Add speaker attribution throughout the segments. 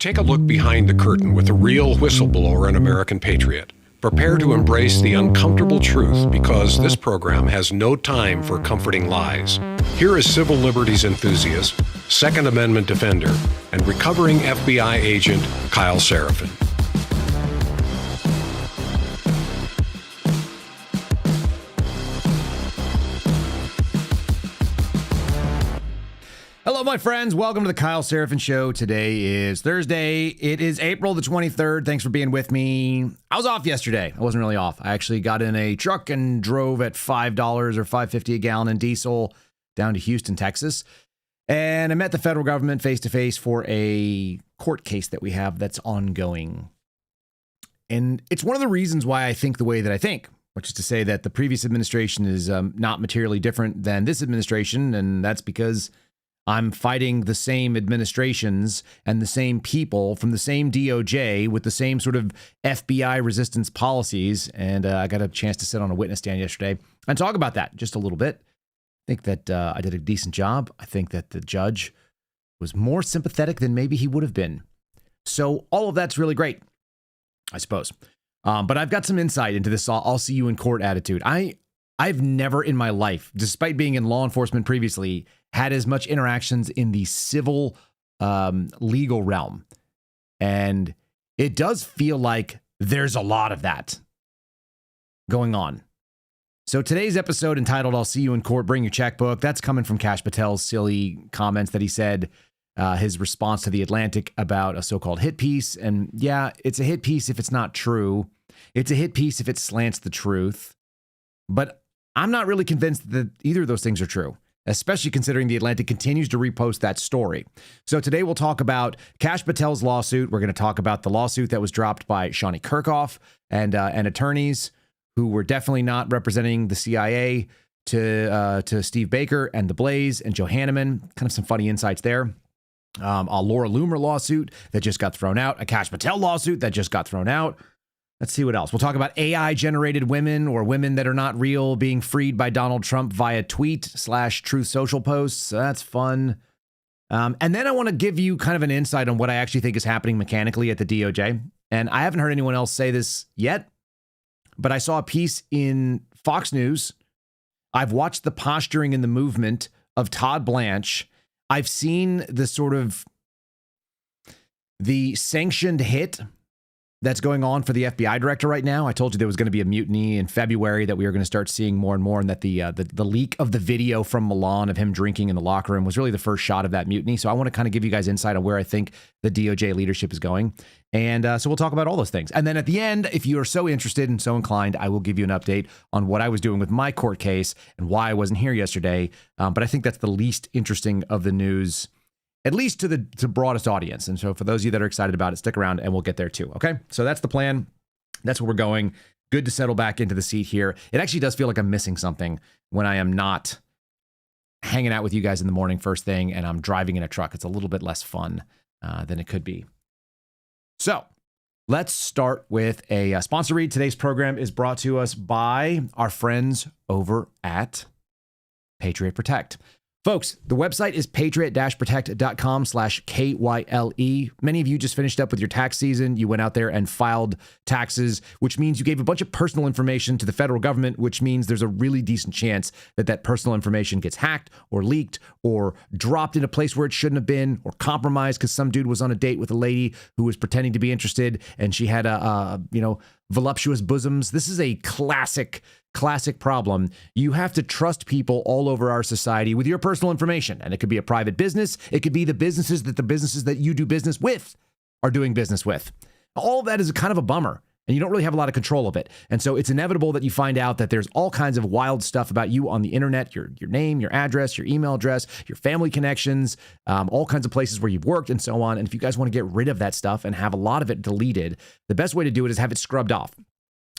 Speaker 1: Take a look behind the curtain with a real whistleblower and American patriot. Prepare to embrace the uncomfortable truth because this program has no time for comforting lies. Here is civil liberties enthusiast, Second Amendment defender, and recovering FBI agent Kyle Seraphin.
Speaker 2: Hello, my friends. Welcome to the Kyle Seraphin Show. Today is Thursday. It is April the 23rd. Thanks for being with me. I was off yesterday. I wasn't really off. I actually got in a truck and drove at $5 or $5.50 a gallon in diesel down to Houston, Texas. And I met the federal government face-to-face for a court case that we have that's ongoing. And it's one of the reasons why I think the way that I think, which is to say that the previous administration is not materially different than this administration. And that's because I'm fighting the same administrations and the same people from the same DOJ with the same sort of FBI resistance policies. And I got a chance to sit on a witness stand yesterday and talk about that just a little bit. I think that I did a decent job. I think that the judge was more sympathetic than maybe he would have been. So all of that's really great, I suppose. But I've got some insight into this I'll see you in court attitude. I've never in my life, despite being in law enforcement previously, had as much interactions in the civil legal realm. And it does feel like there's a lot of that going on. So today's episode entitled, I'll See You in Court, Bring Your Checkbook, that's coming from Kash Patel's silly comments that he said, his response to The Atlantic about a so-called hit piece. And yeah, it's a hit piece if it's not true. It's a hit piece if it slants the truth. But I'm not really convinced that either of those things are true, especially considering The Atlantic continues to repost that story. So today we'll talk about Kash Patel's lawsuit. We're going to talk about the lawsuit that was dropped by Shaie Kirkoff and attorneys who were definitely not representing the CIA to Steve Baker and the Blaze and Joe Hanneman. Kind of some funny insights there. A Laura Loomer lawsuit that just got thrown out. A Kash Patel lawsuit that just got thrown out. Let's see what else. We'll talk about AI-generated women or women that are not real being freed by Donald Trump via tweet/Truth Social posts. So that's fun. And then I want to give you kind of an insight on what I actually think is happening mechanically at the DOJ. And I haven't heard anyone else say this yet, but I saw a piece in Fox News. I've watched the posturing and the movement of Todd Blanche. I've seen the sort of the sanctioned hit that's going on for the FBI director right now. I told you there was going to be a mutiny in February that we were going to start seeing more and more, and that the leak of the video from Milan of him drinking in the locker room was really the first shot of that mutiny. So I want to kind of give you guys insight on where I think the DOJ leadership is going. And so we'll talk about all those things. And then at the end, if you are so interested and so inclined, I will give you an update on what I was doing with my court case and why I wasn't here yesterday. But I think that's the least interesting of the news, at least to the broadest audience. And so for those of you that are excited about it, stick around and we'll get there too. Okay. So that's the plan. That's where we're going. Good to settle back into the seat here. It actually does feel like I'm missing something when I am not hanging out with you guys in the morning first thing and I'm driving in a truck. It's a little bit less fun than it could be. So let's start with a sponsor read. Today's program is brought to us by our friends over at Patriot Protect. Folks, the website is patriot-protect.com/KYLE. Many of you just finished up with your tax season. You went out there and filed taxes, which means you gave a bunch of personal information to the federal government, which means there's a really decent chance that that personal information gets hacked or leaked or dropped in a place where it shouldn't have been, or compromised because some dude was on a date with a lady who was pretending to be interested and she had voluptuous bosoms. This is a classic problem. You have to trust people all over our society with your personal information. And it could be a private business. It could be the businesses that you do business with are doing business with. All of that is kind of a bummer. And you don't really have a lot of control of it. And so it's inevitable that you find out that there's all kinds of wild stuff about you on the internet, your name, your address, your email address, your family connections, all kinds of places where you've worked and so on. And if you guys want to get rid of that stuff and have a lot of it deleted, the best way to do it is have it scrubbed off.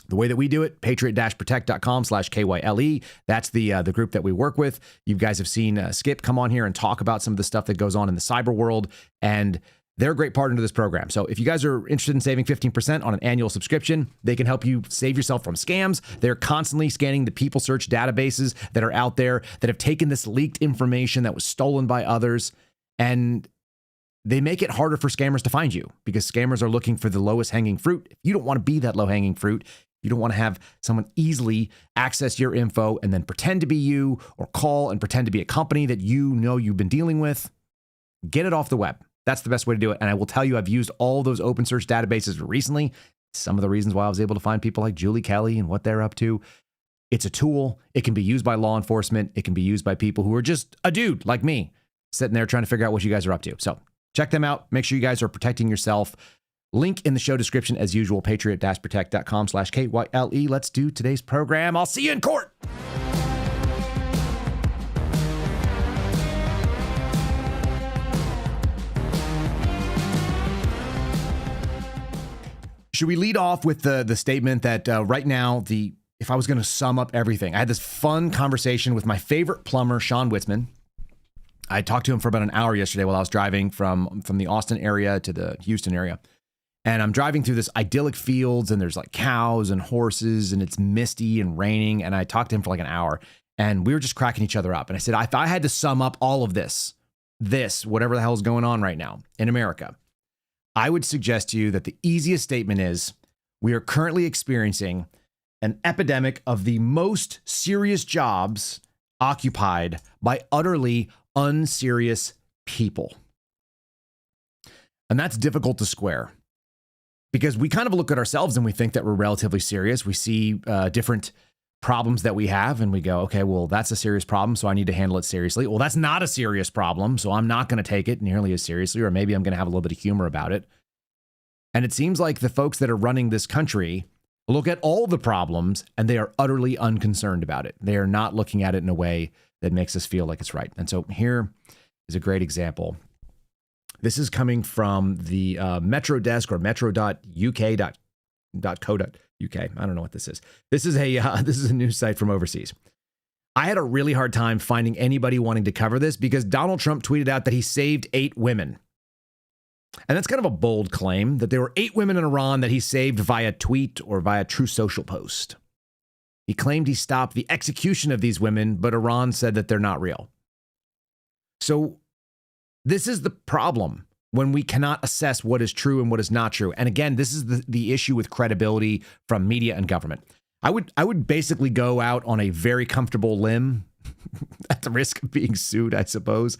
Speaker 2: The way that we do it, patriot-protect.com/KYLE. That's the group that we work with. You guys have seen Skip come on here and talk about some of the stuff that goes on in the cyber world, and they're a great partner to this program. So if you guys are interested in saving 15% on an annual subscription, they can help you save yourself from scams. They're constantly scanning the people search databases that are out there that have taken this leaked information that was stolen by others, and they make it harder for scammers to find you because scammers are looking for the lowest hanging fruit. If you don't want to be that low hanging fruit, you don't want to have someone easily access your info and then pretend to be you or call and pretend to be a company that you know you've been dealing with. Get it off the web. That's the best way to do it. And I will tell you, I've used all those open source databases recently. Some of the reasons why I was able to find people like Julie Kelly and what they're up to. It's a tool. It can be used by law enforcement. It can be used by people who are just a dude like me sitting there trying to figure out what you guys are up to. So check them out. Make sure you guys are protecting yourself. Link in the show description as usual, patriot-protect.com/KYLE. Let's do today's program. I'll see you in court. Should we lead off with the statement that right now, if I was going to sum up everything, I had this fun conversation with my favorite plumber, Sean Witzman. I talked to him for about an hour yesterday while I was driving from the Austin area to the Houston area. And I'm driving through this idyllic fields and there's like cows and horses and it's misty and raining. And I talked to him for like an hour and we were just cracking each other up. And I said, if I had to sum up all of this, whatever the hell is going on right now in America, I would suggest to you that the easiest statement is we are currently experiencing an epidemic of the most serious jobs occupied by utterly unserious people. And that's difficult to square because we kind of look at ourselves and we think that we're relatively serious. We see different problems that we have and we go, okay, well, that's a serious problem, so I need to handle it seriously. Well, that's not a serious problem, so I'm not going to take it nearly as seriously, or maybe I'm going to have a little bit of humor about it. And it seems like the folks that are running this country look at all the problems and they are utterly unconcerned about it. They are not looking at it in a way that makes us feel like it's right. And so here is a great example. This is coming from the Metro Desk or metro.uk.co.uk. I don't know what this is. This is a news site from overseas. I had a really hard time finding anybody wanting to cover this because Donald Trump tweeted out that he saved 8 women. And that's kind of a bold claim that there were 8 women in Iran that he saved via tweet or via True Social post. He claimed he stopped the execution of these women, but Iran said that they're not real. So this is the problem when we cannot assess what is true and what is not true. And again, this is the issue with credibility from media and government. I would basically go out on a very comfortable limb at the risk of being sued, I suppose,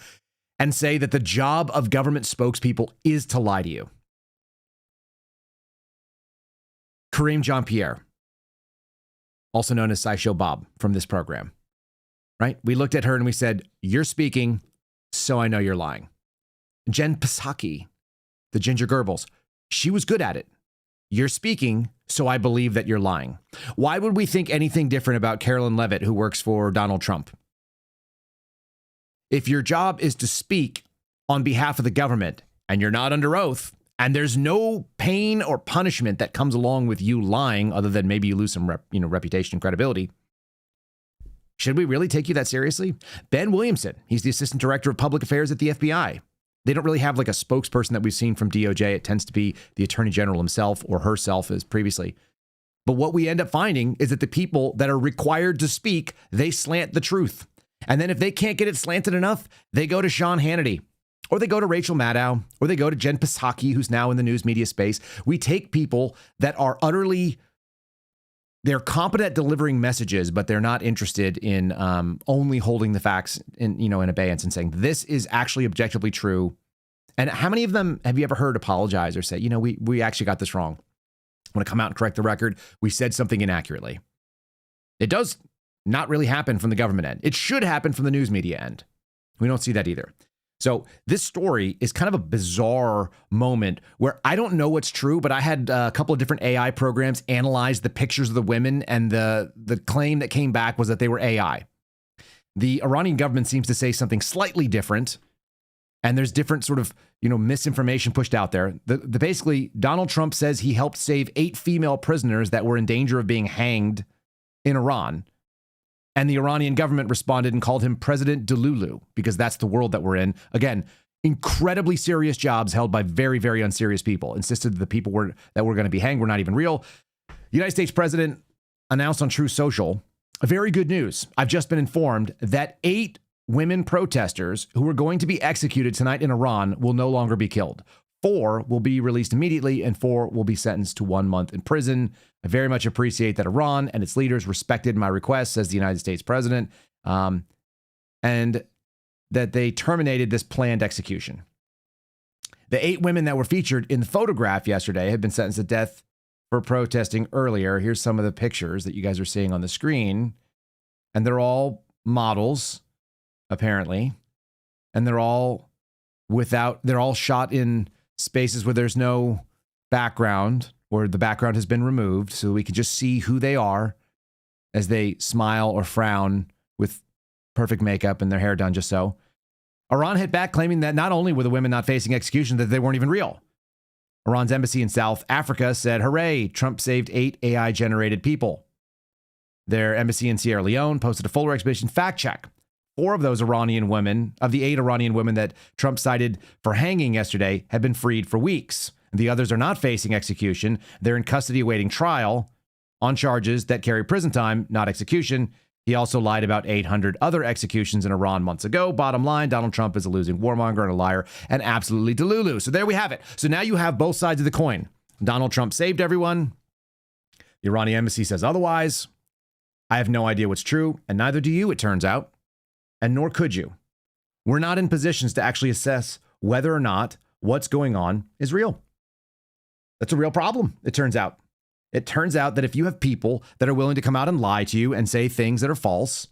Speaker 2: and say that the job of government spokespeople is to lie to you. Kareem Jean-Pierre, also known as SciShow Bob from this program, right? We looked at her and we said, you're speaking, so I know you're lying. Jen Psaki, the Ginger Goebbels, she was good at it. You're speaking, so I believe that you're lying. Why would we think anything different about Carolyn Levitt, who works for Donald Trump? If your job is to speak on behalf of the government and you're not under oath and there's no pain or punishment that comes along with you lying, other than maybe you lose some reputation and credibility, should we really take you that seriously? Ben Williamson, he's the assistant director of public affairs at the FBI. They don't really have like a spokesperson that we've seen from DOJ. It tends to be the attorney general himself or herself as previously. But what we end up finding is that the people that are required to speak, they slant the truth. And then if they can't get it slanted enough, they go to Sean Hannity, or they go to Rachel Maddow, or they go to Jen Psaki, who's now in the news media space. We take people that are they're competent at delivering messages, but they're not interested in only holding the facts in abeyance and saying this is actually objectively true. And how many of them have you ever heard apologize or say, we actually got this wrong? I want to come out and correct the record. We said something inaccurately. It does not really happen from the government end. It should happen from the news media end. We don't see that either. So this story is kind of a bizarre moment where I don't know what's true, but I had a couple of different AI programs analyze the pictures of the women, and the claim that came back was that they were AI. The Iranian government seems to say something slightly different, and there's different sort of misinformation pushed out there. Basically, Donald Trump says he helped save 8 female prisoners that were in danger of being hanged in Iran. And the Iranian government responded and called him President Delulu, because that's the world that we're in. Again, incredibly serious jobs held by very, very unserious people. Insisted the people that were going to be hanged were not even real. The United States president announced on True Social, very good news. I've just been informed that 8 women protesters who are going to be executed tonight in Iran will no longer be killed. 4 will be released immediately, and 4 will be sentenced to 1 month in prison. I very much appreciate that Iran and its leaders respected my request, says the United States president, and that they terminated this planned execution. The 8 women that were featured in the photograph yesterday have been sentenced to death for protesting earlier. Here's some of the pictures that you guys are seeing on the screen. And they're all models, apparently. And they're all shot in spaces where there's no background, or the background has been removed, so we can just see who they are as they smile or frown with perfect makeup and their hair done just so. Iran hit back, claiming that not only were the women not facing execution, that they weren't even real. Iran's embassy in South Africa said, hooray, Trump saved 8 AI-generated people. Their embassy in Sierra Leone posted a fuller expedition fact check. 4 of those Iranian women, of the 8 Iranian women that Trump cited for hanging yesterday, had been freed for weeks. The others are not facing execution. They're in custody awaiting trial on charges that carry prison time, not execution. He also lied about 800 other executions in Iran months ago. Bottom line, Donald Trump is a losing warmonger and a liar and absolutely delulu. So there we have it. So now you have both sides of the coin. Donald Trump saved everyone. The Iranian embassy says otherwise. I have no idea what's true, and neither do you, it turns out, and nor could you. We're not in positions to actually assess whether or not what's going on is real. That's a real problem, it turns out. It turns out that if you have people that are willing to come out and lie to you and say things that are false,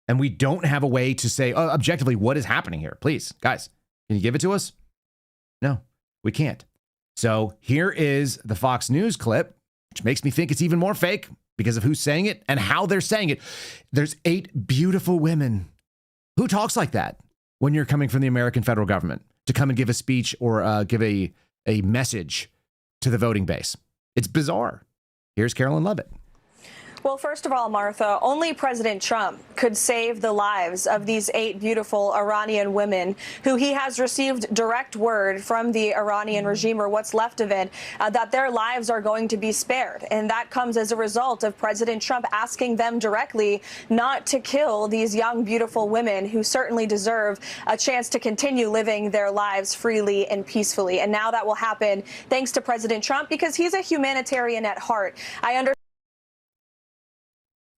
Speaker 2: and we don't have a way to say objectively what is happening here, please, guys, can you give it to us? No, we can't. So here is the Fox News clip, which makes me think it's even more fake because of who's saying it and how they're saying it. There's 8 beautiful women. Who talks like that when you're coming from the American federal government to come and give a speech or give a message to the voting base? It's bizarre. Here's Carolyn Levitt.
Speaker 3: Well, first of all, Martha, only President Trump could save the lives of these 8 beautiful Iranian women who he has received direct word from the Iranian regime, or what's left of it, that their lives are going to be spared. And that comes as a result of President Trump asking them directly not to kill these young, beautiful women who certainly deserve a chance to continue living their lives freely and peacefully. And now that will happen thanks to President Trump because he's a humanitarian at heart. I understand.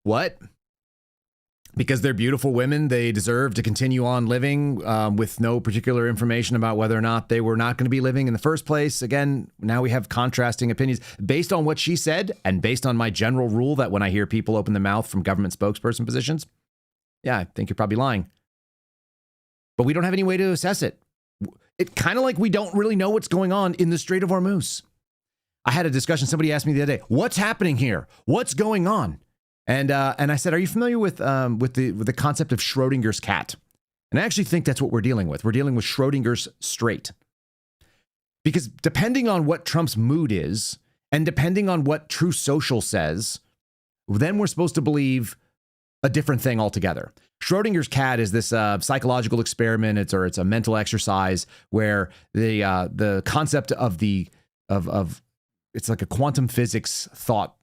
Speaker 2: What? Because they're beautiful women, they deserve to continue on living with no particular information about whether or not they were not going to be living in the first place. Again, now we have contrasting opinions based on what she said and based on my general rule that when I hear people open their mouth from government spokesperson positions, yeah, I think you're probably lying. But we don't have any way to assess it. It's kind of like we don't really know what's going on in the Strait of Hormuz. I had a discussion. Somebody asked me the other day, what's happening here? What's going on? And I said, are you familiar with the concept of Schrodinger's cat? And I actually think that's what we're dealing with. We're dealing with Schrodinger's strait. Because depending on what Trump's mood is, and depending on what True Social says, then we're supposed to believe a different thing altogether. Schrodinger's cat is this psychological experiment. It's a mental exercise where the concept of it's like a quantum physics thought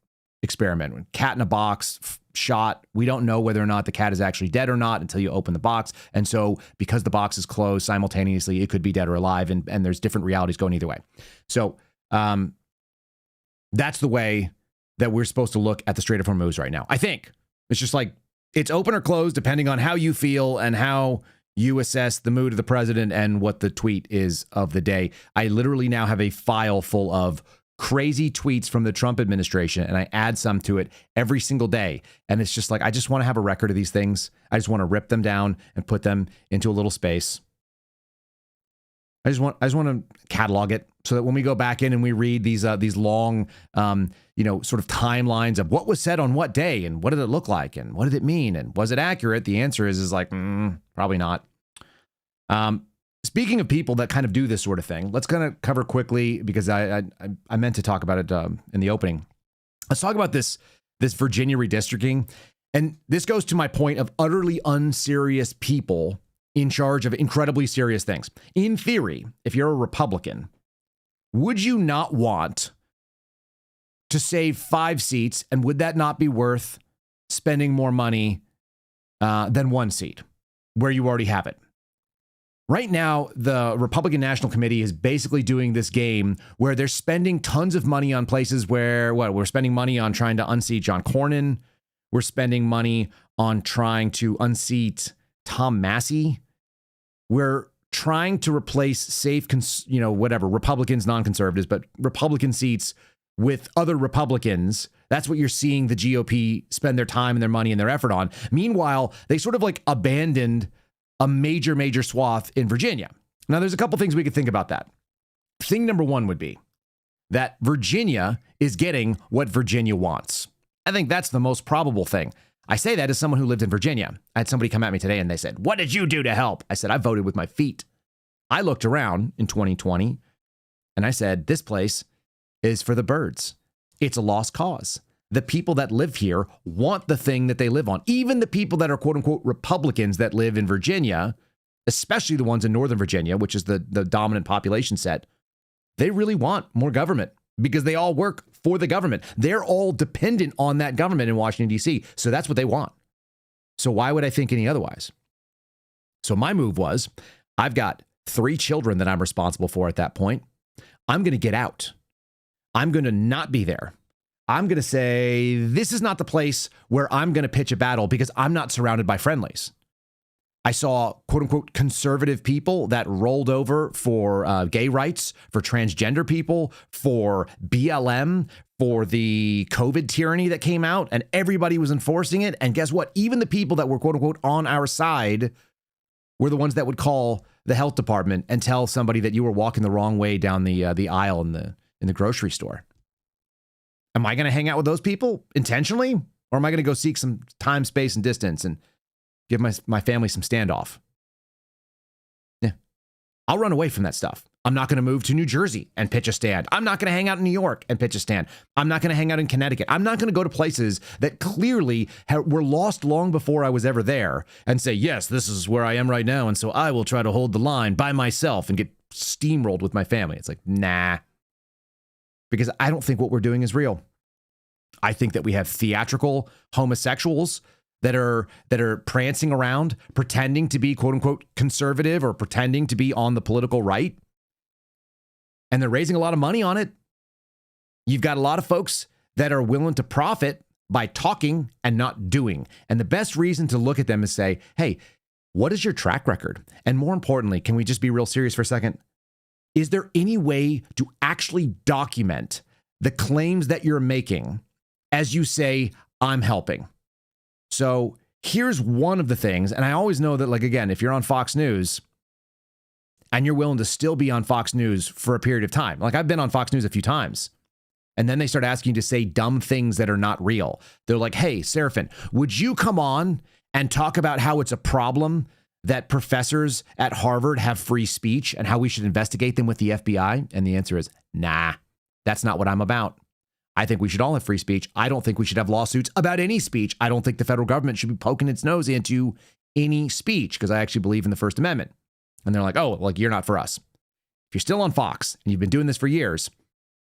Speaker 2: experiment. Cat in a box, shot. We don't know whether or not the cat is actually dead or not until you open the box. And so because the box is closed simultaneously, it could be dead or alive. And there's different realities going either way. So that's the way that we're supposed to look at the Strait of Hormuz right now. I think it's just like it's open or closed depending on how you feel and how you assess the mood of the president and what the tweet is of the day. I literally now have a file full of crazy tweets from the Trump administration, and I add some to it every single day. And it's just like, I just want to have a record of these things. I just want to rip them down and put them into a little space. I just want to catalog it so that when we go back in and we read these long, sort of timelines of what was said on what day and what did it look like and what did it mean and was it accurate? The answer is like, probably not. Speaking of people that kind of do this sort of thing, let's kind of cover quickly because I meant to talk about it in the opening. Let's talk about this Virginia redistricting. And this goes to my point of utterly unserious people in charge of incredibly serious things. In theory, if you're a Republican, would you not want to save 5 seats? And would that not be worth spending more money than 1 seat? where you already have it. Right now, the Republican National Committee is basically doing this game where they're spending tons of money on places where, we're spending money on trying to unseat John Cornyn. We're spending money on trying to unseat Tom Massey. We're trying to replace safe, Republicans, non-conservatives, but Republican seats with other Republicans. That's what you're seeing the GOP spend their time and their money and their effort on. Meanwhile, they sort of like abandoned a major swath in Virginia. Now, there's a couple things we could think about that. Thing number one would be that Virginia is getting what Virginia wants. I think that's the most probable thing. I say that as someone who lived in Virginia. I had somebody come at me today and they said, "What did you do to help?" I said, "I voted with my feet." I looked around in 2020 and I said, this place is for the birds. It's a lost cause. The people that live here want the thing that they live on. Even the people that are quote unquote Republicans that live in Virginia, especially the ones in Northern Virginia, which is the dominant population set, they really want more government because they all work for the government. They're all dependent on that government in Washington, D.C. So that's what they want. So why would I think any otherwise? So my move was, I've got 3 children that I'm responsible for at that point. I'm going to get out. I'm going to not be there. I'm going to say, this is not the place where I'm going to pitch a battle because I'm not surrounded by friendlies. I saw quote unquote conservative people that rolled over for gay rights, for transgender people, for BLM, for the COVID tyranny that came out, and everybody was enforcing it. And guess what? Even the people that were quote unquote on our side were the ones that would call the health department and tell somebody that you were walking the wrong way down the aisle in the grocery store. Am I going to hang out with those people intentionally? Or am I going to go seek some time, space, and distance and give my family some standoff? Yeah. I'll run away from that stuff. I'm not going to move to New Jersey and pitch a stand. I'm not going to hang out in New York and pitch a stand. I'm not going to hang out in Connecticut. I'm not going to go to places that clearly were lost long before I was ever there and say, yes, this is where I am right now. And so I will try to hold the line by myself and get steamrolled with my family. It's like, nah. Because I don't think what we're doing is real. I think that we have theatrical homosexuals that are prancing around, pretending to be quote unquote conservative or pretending to be on the political right. And they're raising a lot of money on it. You've got a lot of folks that are willing to profit by talking and not doing. And the best reason to look at them is say, hey, what is your track record? And more importantly, can we just be real serious for a second? Is there any way to actually document the claims that you're making as you say, I'm helping? So here's one of the things, and I always know that, like, again, if you're on Fox News and you're willing to still be on Fox News for a period of time, like I've been on Fox News a few times, and then they start asking you to say dumb things that are not real. They're like, hey, Seraphin, would you come on and talk about how it's a problem that professors at Harvard have free speech and how we should investigate them with the FBI? And the answer is, nah, that's not what I'm about. I think we should all have free speech. I don't think we should have lawsuits about any speech. I don't think the federal government should be poking its nose into any speech because I actually believe in the First Amendment. And they're like, oh, like you're not for us. If you're still on Fox and you've been doing this for years,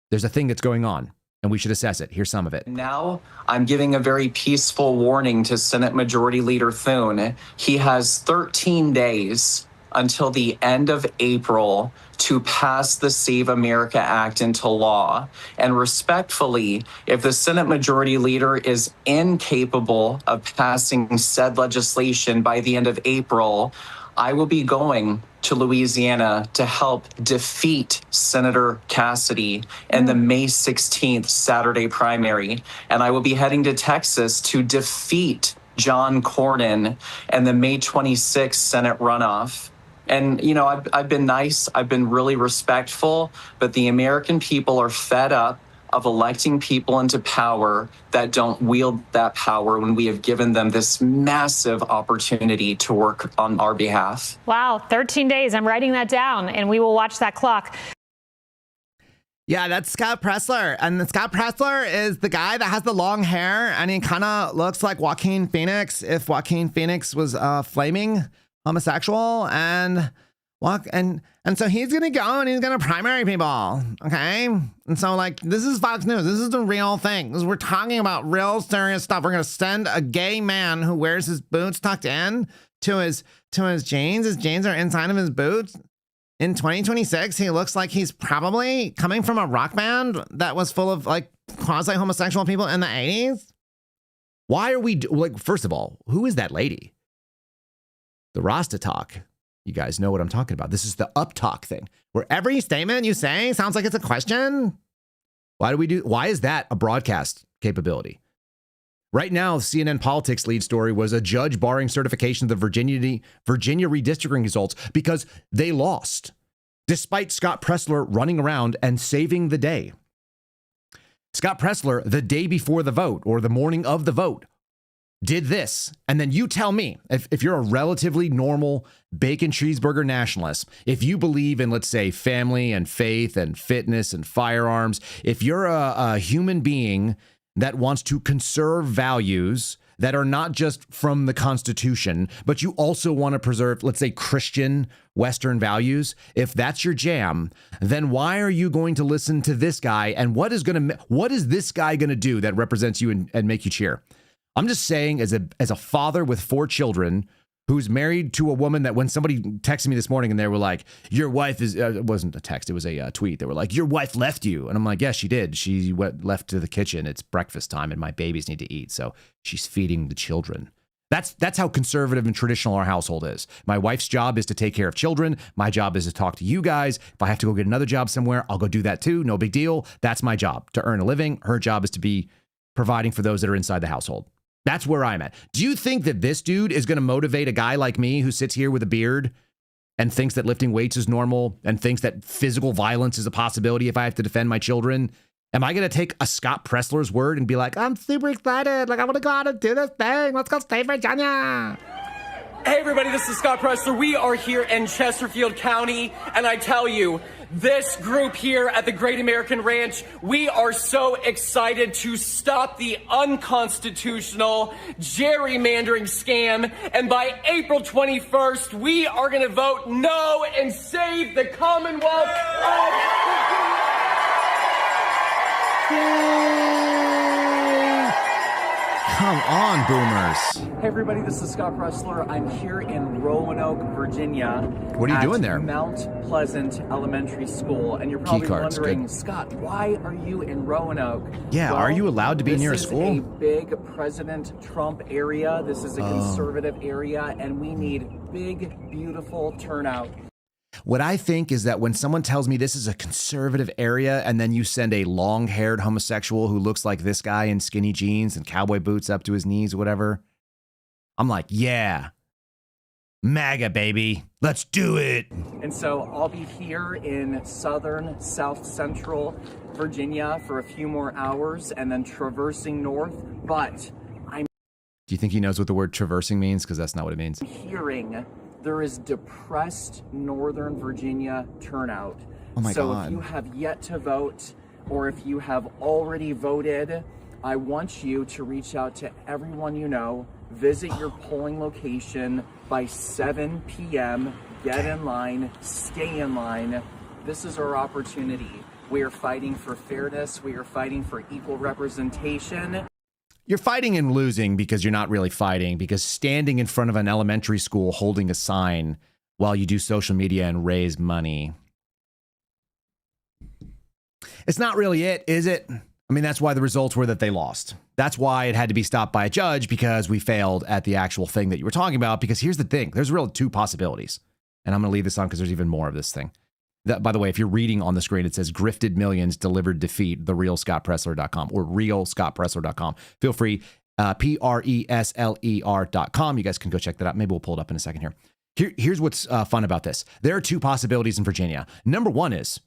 Speaker 2: there's a thing that's going on and we should assess it. Here's some of it.
Speaker 4: Now I'm giving a very peaceful warning to Senate Majority Leader Thune. He has 13 days until the end of April to pass the Save America Act into law. And respectfully, if the Senate Majority Leader is incapable of passing said legislation by the end of April, I will be going to Louisiana to help defeat Senator Cassidy in the May 16th Saturday primary. And I will be heading to Texas to defeat John Cornyn in the May 26th Senate runoff. And, you know, I've been nice. I've been really respectful. But the American people are fed up of electing people into power that don't wield that power when we have given them this massive opportunity to work on our behalf.
Speaker 5: Wow, 13 days. I'm writing that down, and we will watch that clock.
Speaker 6: Yeah, that's Scott Pressler. And Scott Pressler is the guy that has the long hair, and he kind of looks like Joaquin Phoenix if Joaquin Phoenix was flaming homosexual. And so he's going to go and he's going to primary people. Okay. And so, like, this is Fox News. This is the real thing. We're talking about real serious stuff. We're going to send a gay man who wears his boots tucked in to his jeans. His jeans are inside of his boots. In 2026, he looks like he's probably coming from a rock band that was full of like quasi-homosexual people in the 80s. Why are we like? First of all, who is that lady? The Rasta talk. You guys know what I'm talking about. This is the up talk thing, where every statement you say sounds like it's a question. Why is that a broadcast capability? Right now, CNN Politics lead story was a judge barring certification of the Virginia redistricting results because they lost, despite Scott Presler running around and saving the day. Scott Presler, the day before the vote or the morning of the vote, did this. And then you tell me, if you're a relatively normal bacon cheeseburger nationalist, if you believe in, let's say, family and faith and fitness and firearms, if you're a human being that wants to conserve values that are not just from the Constitution, but you also want to preserve, let's say, Christian Western values. If that's your jam, then why are you going to listen to this guy? And what is this guy going to do that represents you and make you cheer? I'm just saying, as a father with 4 children who's married to a woman that when somebody texted me this morning and they were like, your wife is, it wasn't a text, it was a tweet. They were like, your wife left you. And I'm like, yes, she did. She left to the kitchen. It's breakfast time and my babies need to eat. So she's feeding the children. That's how conservative and traditional our household is. My wife's job is to take care of children. My job is to talk to you guys. If I have to go get another job somewhere, I'll go do that too. No big deal. That's my job, to earn a living. Her job is to be providing for those that are inside the household. That's where I'm at. Do you think that this dude is going to motivate a guy like me who sits here with a beard and thinks that lifting weights is normal and thinks that physical violence is a possibility if I have to defend my children? Am I going to take a Scott Presler's word and be like, I'm super excited. Like, I want to go out and do this thing. Let's go save Virginia.
Speaker 7: Hey everybody, this is Scott Presler. We are here in Chesterfield County, and I tell you, this group here at the Great American Ranch, we are so excited to stop the unconstitutional gerrymandering scam, and by April 21st, we are going to vote no and save the Commonwealth of
Speaker 6: Come on, boomers.
Speaker 4: Hey everybody, this is Scott Presler. I'm here in Roanoke, Virginia.
Speaker 6: What are you doing there?
Speaker 4: Mount Pleasant Elementary School. And you're probably wondering,
Speaker 6: good.
Speaker 4: Scott, why are you in Roanoke?
Speaker 6: Yeah, are you allowed to be near a school?
Speaker 4: This is a big President Trump area. This is a conservative area, and we need big, beautiful turnout.
Speaker 6: What I think is that when someone tells me this is a conservative area and then you send a long-haired homosexual who looks like this guy in skinny jeans and cowboy boots up to his knees or whatever, I'm like, yeah, MAGA, baby. Let's do it.
Speaker 4: And so I'll be here in southern, south central Virginia for a few more hours and then traversing north. But I'm
Speaker 6: Do you think he knows what the word traversing means? Because that's not what it means.
Speaker 4: hearing there is depressed Northern Virginia turnout.
Speaker 6: Oh my
Speaker 4: so
Speaker 6: God.
Speaker 4: if you have yet to vote or if you have already voted, I want you to reach out to everyone you know, visit your polling location by 7 p.m., get in line, stay in line. This is our opportunity. We are fighting for fairness. We are fighting for equal representation.
Speaker 6: You're fighting and losing because you're not really fighting, because standing in front of an elementary school holding a sign while you do social media and raise money, it's not really it, is it? I mean, that's why the results were that they lost. That's why it had to be stopped by a judge, because we failed at the actual thing that you were talking about. Because here's the thing. There's really 2 possibilities. And I'm going to leave this on because there's even more of this thing. That, by the way, if you're reading on the screen, it says grifted millions delivered defeat, therealscottpresler.com or realscottpresler.com. Feel free, PRESLER.com. You guys can go check that out. Maybe we'll pull it up in a second here. Here's what's fun about this. There are 2 possibilities in Virginia. Number 1 is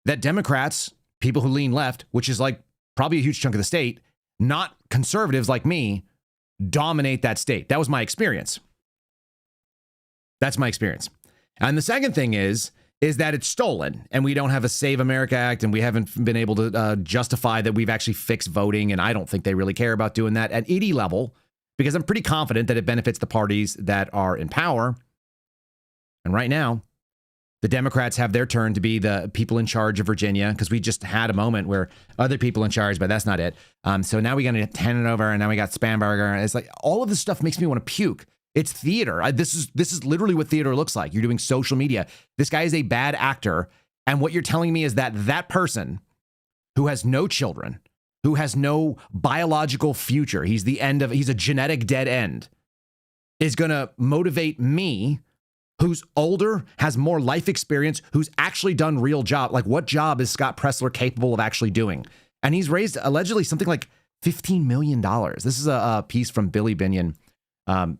Speaker 6: that Democrats, people who lean left, which is like probably a huge chunk of the state, not conservatives like me, dominate that state. That was my experience. That's my experience. And the second thing is that it's stolen and we don't have a Save America Act and we haven't been able to justify that we've actually fixed voting. And I don't think they really care about doing that at any level, because I'm pretty confident that it benefits the parties that are in power. And right now, the Democrats have their turn to be the people in charge of Virginia, because we just had a moment where other people in charge, but that's not it. So now we got to hand it over, and now we got Spamberger. It's like all of this stuff makes me want to puke.
Speaker 2: It's theater. This is literally what theater looks like. You're doing social media. This guy is a bad actor. And what you're telling me is that that person who has no children, who has no biological future, he's a genetic dead end, is going to motivate me, who's older, has more life experience, who's actually done real job. Like, what job is Scott Presler capable of actually doing? And he's raised allegedly something like $15 million. This is a piece from Billy Binion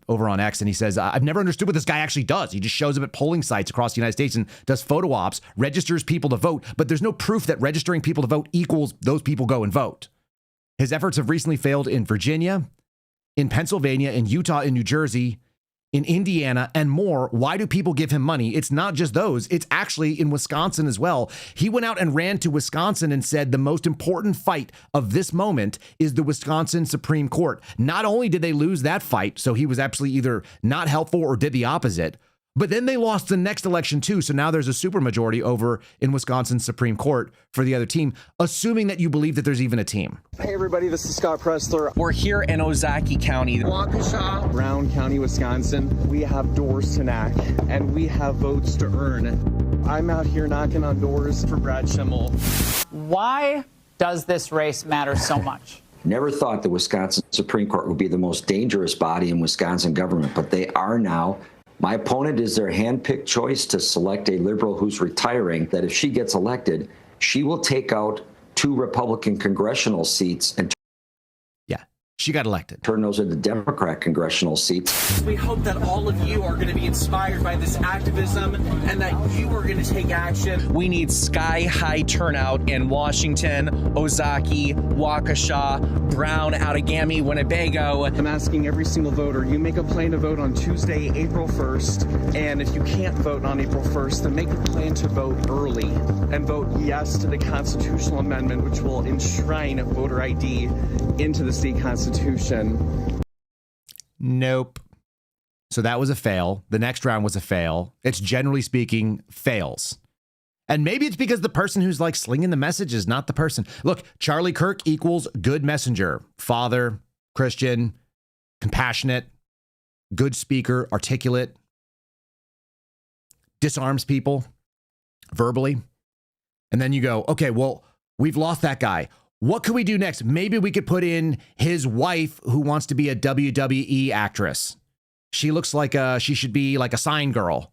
Speaker 2: over on X. And he says, I've never understood what this guy actually does. He just shows up at polling sites across the United States and does photo ops, registers people to vote. But there's no proof that registering people to vote equals those people go and vote. His efforts have recently failed in Virginia, in Pennsylvania, in Utah, in New Jersey, in Indiana, and more. Why do people give him money? It's not just those. It's actually in Wisconsin as well. He went out and ran to Wisconsin and said the most important fight of this moment is the Wisconsin Supreme Court. Not only did they lose that fight, so he was absolutely either not helpful or did the opposite, but then they lost the next election too. So now there's a supermajority over in Wisconsin Supreme Court for the other team, assuming that you believe that there's even a team.
Speaker 8: Hey everybody, this is Scott Presler. We're here in Ozaukee County, Waukesha, Brown County, Wisconsin. We have doors to knock and we have votes to earn. I'm out here knocking on doors for Brad Schimmel.
Speaker 9: Why does this race matter so much?
Speaker 10: Never thought the Wisconsin Supreme Court would be the most dangerous body in Wisconsin government, but they are now. My opponent is their handpicked choice to select a liberal who's retiring, that if she gets elected, she will take out 2 Republican congressional seats and
Speaker 2: she got elected.
Speaker 10: Turn those into Democrat congressional seats.
Speaker 7: We hope that all of you are going to be inspired by this activism and that you are going to take action.
Speaker 8: We need sky-high turnout in Washington, Ozaukee, Waukesha, Brown, Outagamie, Winnebago. I'm asking every single voter, you make a plan to vote on Tuesday, April 1st, and if you can't vote on April 1st, then make a plan to vote early and vote yes to the constitutional amendment, which will enshrine voter ID into the state constitution.
Speaker 2: Nope. So that was a fail. The next round was a fail. It's generally speaking fails. And maybe it's because the person who's like slinging the message is not the person. Look, Charlie Kirk equals good messenger, father, Christian, compassionate, good speaker, articulate, disarms people verbally. And then you go, okay, well, we've lost that guy. What could we do next? Maybe we could put in his wife who wants to be a WWE actress. She looks like she should be like a sign girl,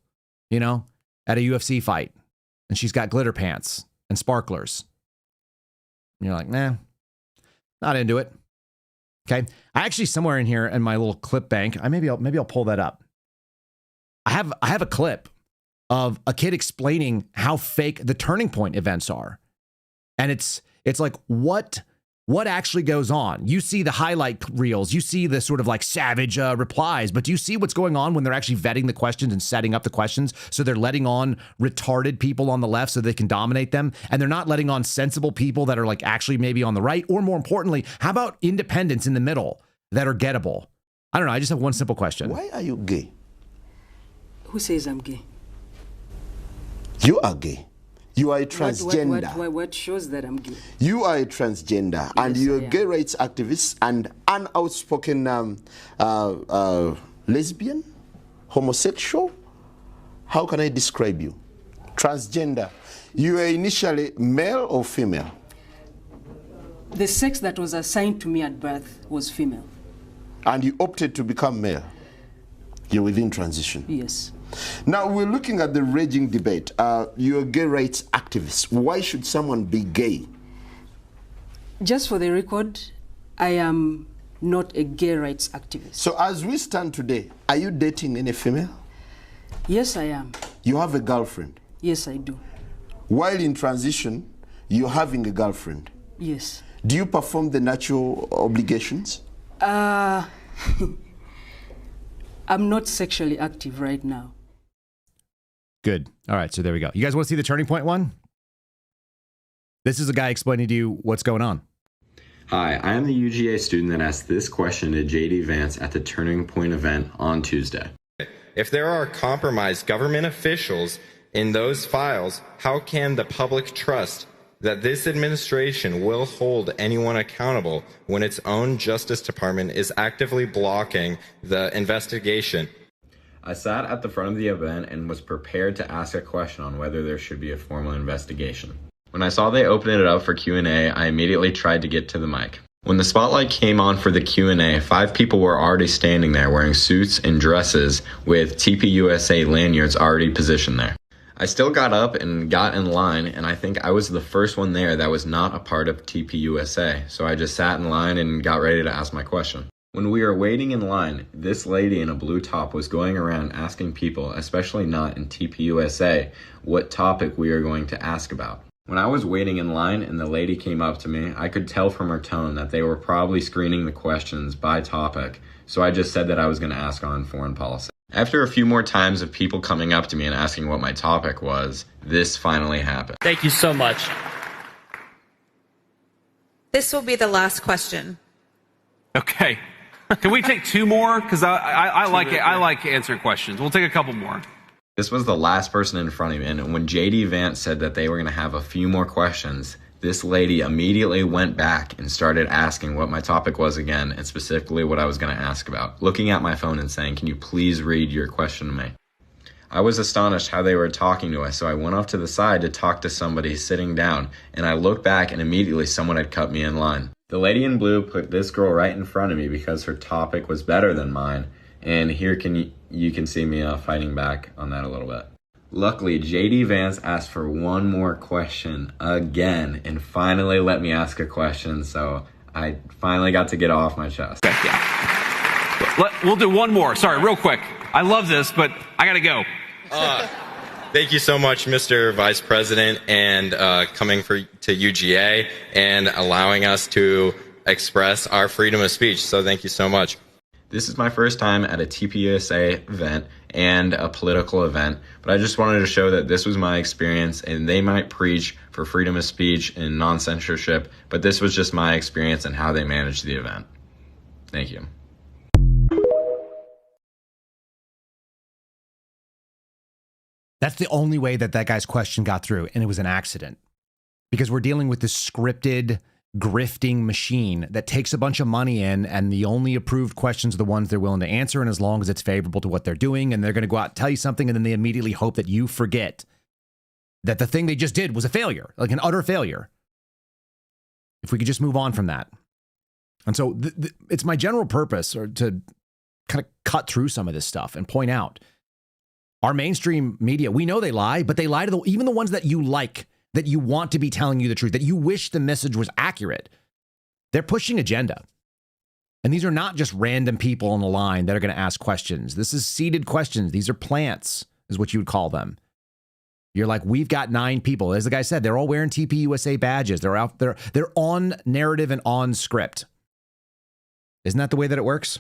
Speaker 2: you know, at a UFC fight. And she's got glitter pants and sparklers. And you're like, nah, not into it. Okay. I actually, somewhere in here in my little clip bank, maybe I'll pull that up. I have a clip of a kid explaining how fake the Turning Point events are. And it's like, what actually goes on? You see the highlight reels, you see the sort of like savage replies, but do you see what's going on when they're actually vetting the questions and setting up the questions? So they're letting on retarded people on the left so they can dominate them. And they're not letting on sensible people that are like actually maybe on the right. Or more importantly, how about independents in the middle that are gettable? I don't know. I just have one simple question.
Speaker 11: Why are you gay?
Speaker 12: Who says I'm gay?
Speaker 11: You are gay. You are a transgender.
Speaker 12: What shows that I'm gay?
Speaker 11: You are a transgender, yes, and you're a gay rights activist and an outspoken lesbian, homosexual. How can I describe you? Transgender. You were initially male or female?
Speaker 12: The sex that was assigned to me at birth was female.
Speaker 11: And you opted to become male? You're within transition?
Speaker 12: Yes.
Speaker 11: Now, we're looking at the raging debate. You're a gay rights activist. Why should someone be gay?
Speaker 12: Just for the record, I am not a gay rights activist.
Speaker 11: So as we stand today, are you dating any female?
Speaker 12: Yes, I am.
Speaker 11: You have a girlfriend?
Speaker 12: Yes, I do.
Speaker 11: While in transition, you're having a girlfriend?
Speaker 12: Yes.
Speaker 11: Do you perform the natural obligations?
Speaker 12: I'm not sexually active right now.
Speaker 2: Good. All right, so there we go. You guys want to see the Turning Point one? This is a guy explaining to you what's going on.
Speaker 13: Hi, I am the UGA student that asked this question to JD Vance at the Turning Point event on Tuesday.
Speaker 14: If there are compromised government officials in those files, how can the public trust
Speaker 13: that this administration will hold anyone accountable when its own Justice Department is actively blocking the investigation. I sat at the front of the event and was prepared to ask a question on whether there should be a formal investigation. When I saw they opened it up for Q&A, I immediately tried to get to the mic. When the spotlight came on for the Q&A, 5 people were already standing there wearing suits and dresses with TPUSA lanyards already positioned there. I still got up and got in line, and I think I was the first one there that was not a part of TPUSA, so I just sat in line and got ready to ask my question. When we were waiting in line, this lady in a blue top was going around asking people, especially not in TPUSA, what topic we are going to ask about. When I was waiting in line and the lady came up to me, I could tell from her tone that they were probably screening the questions by topic, so I just said that I was going to ask on foreign policy. After a few more times of people coming up to me and asking what my topic was, this finally happened.
Speaker 7: Thank you so much.
Speaker 14: This will be the last question.
Speaker 15: Okay. Can we take 2 more? Because I like it. I like answering questions. We'll take a couple more.
Speaker 13: This was the last person in front of me, and when JD Vance said that they were going to have a few more questions, this lady immediately went back and started asking what my topic was again, and specifically what I was going to ask about, looking at my phone and saying, "Can you please read your question to me?" I was astonished how they were talking to us, so I went off to the side to talk to somebody sitting down, and I looked back and immediately someone had cut me in line. The lady in blue put this girl right in front of me because her topic was better than mine, and here you can see me fighting back on that a little bit. Luckily, JD Vance asked for one more question again and finally let me ask a question, so I finally got to get off my chest.
Speaker 15: Yeah. We'll do one more. Sorry, real quick. I love this, but I gotta go.
Speaker 13: Thank you so much, Mr. Vice President, and coming to UGA and allowing us to express our freedom of speech. So thank you so much. This is my first time at a TPUSA event and a political event, but I just wanted to show that this was my experience, and they might preach for freedom of speech and non-censorship, but this was just my experience and how they managed the event. Thank you.
Speaker 2: That's the only way that guy's question got through, and it was an accident. Because we're dealing with this scripted, grifting machine that takes a bunch of money in, and the only approved questions are the ones they're willing to answer, and as long as it's favorable to what they're doing, and they're going to go out and tell you something, and then they immediately hope that you forget that the thing they just did was a failure, like an utter failure. If we could just move on from that. And so it's my general purpose to kind of cut through some of this stuff and point out our mainstream media, we know they lie, but they lie to even the ones that you like, that you want to be telling you the truth, that you wish the message was accurate. They're pushing agenda. And these are not just random people on the line that are going to ask questions. This is seeded questions. These are plants, is what you would call them. You're like, we've got 9 people. As the guy said, they're all wearing TPUSA badges. They're out there. They're on narrative and on script. Isn't that the way that it works?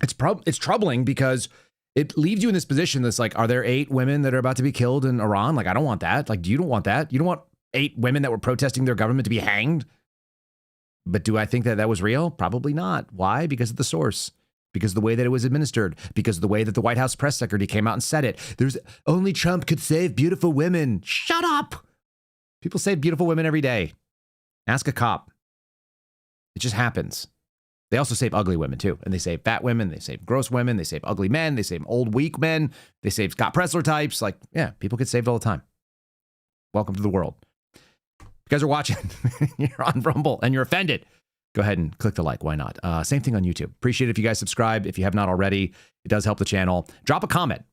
Speaker 2: It's troubling because it leaves you in this position that's like, are there 8 women that are about to be killed in Iran? Like, I don't want that. Like, you don't want that. You don't want 8 women that were protesting their government to be hanged. But do I think that was real? Probably not. Why? Because of the source. Because of the way that it was administered. Because of the way that the White House press secretary came out and said it. There's only Trump could save beautiful women. Shut up. People save beautiful women every day. Ask a cop. It just happens. They also save ugly women, too. And they save fat women. They save gross women. They save ugly men. They save old, weak men. They save Scott Pressler types. Like, yeah, people get saved all the time. Welcome to the world. If you guys are watching, you're on Rumble, and you're offended, go ahead and click the like. Why not? Same thing on YouTube. Appreciate it if you guys subscribe. If you have not already, it does help the channel. Drop a comment.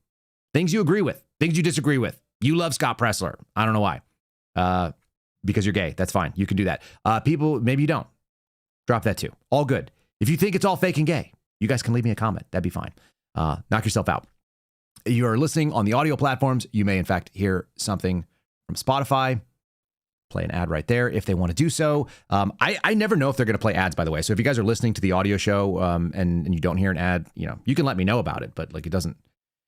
Speaker 2: Things you agree with. Things you disagree with. You love Scott Pressler. I don't know why. Because you're gay. That's fine. You can do that. People, maybe you don't. Drop that too. All good. If you think it's all fake and gay, you guys can leave me a comment. That'd be fine. Knock yourself out. You are listening on the audio platforms. You may, in fact, hear something from Spotify. Play an ad right there if they want to do so. I never know if they're going to play ads, by the way. So if you guys are listening to the audio show and you don't hear an ad, you can let me know about it. But like, it doesn't.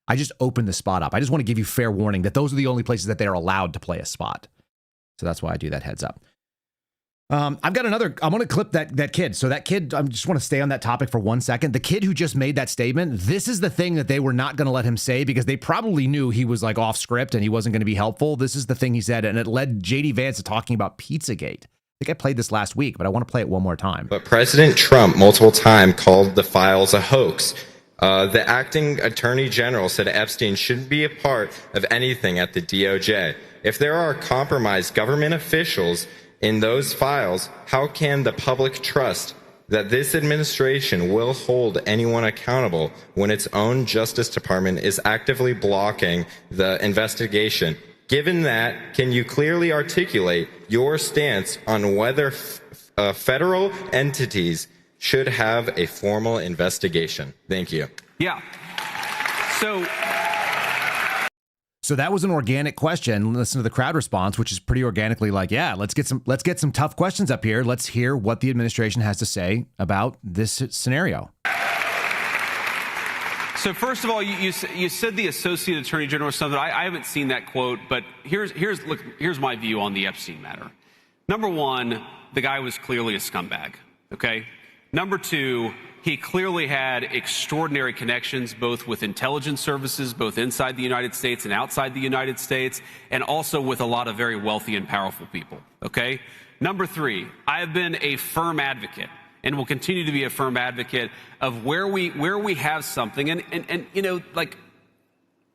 Speaker 2: I just opened the spot up. I just want to give you fair warning that those are the only places that they are allowed to play a spot. So that's why I do that, heads up. I've got another. I want to clip that kid. So that kid, I just want to stay on that topic for 1 second. The kid who just made that statement, this is the thing that they were not going to let him say because they probably knew he was like off script and he wasn't going to be helpful. This is the thing he said, and it led JD Vance to talking about Pizzagate. I think I played this last week, but I want to play it one more time.
Speaker 13: But President Trump multiple times called the files a hoax. The acting attorney general said Epstein shouldn't be a part of anything at the DOJ. If there are compromised government officials in those files, how can the public trust that this administration will hold anyone accountable when its own Justice Department is actively blocking the investigation? Given that, can you clearly articulate your stance on whether federal entities should have a formal investigation? Thank you.
Speaker 15: Yeah.
Speaker 2: So that was an organic question. Listen to the crowd response, which is pretty organically like, yeah, let's get some tough questions up here. Let's hear what the administration has to say about this scenario.
Speaker 15: So first of all, you said the Associate Attorney General or something. I haven't seen that quote, but here's my view on the Epstein matter. Number one, the guy was clearly a scumbag. Okay. Number two, he clearly had extraordinary connections, both with intelligence services, both inside the United States and outside the United States, and also with a lot of very wealthy and powerful people. Okay. Number three, I have been a firm advocate and will continue to be a firm advocate of where we have something. And you know, like,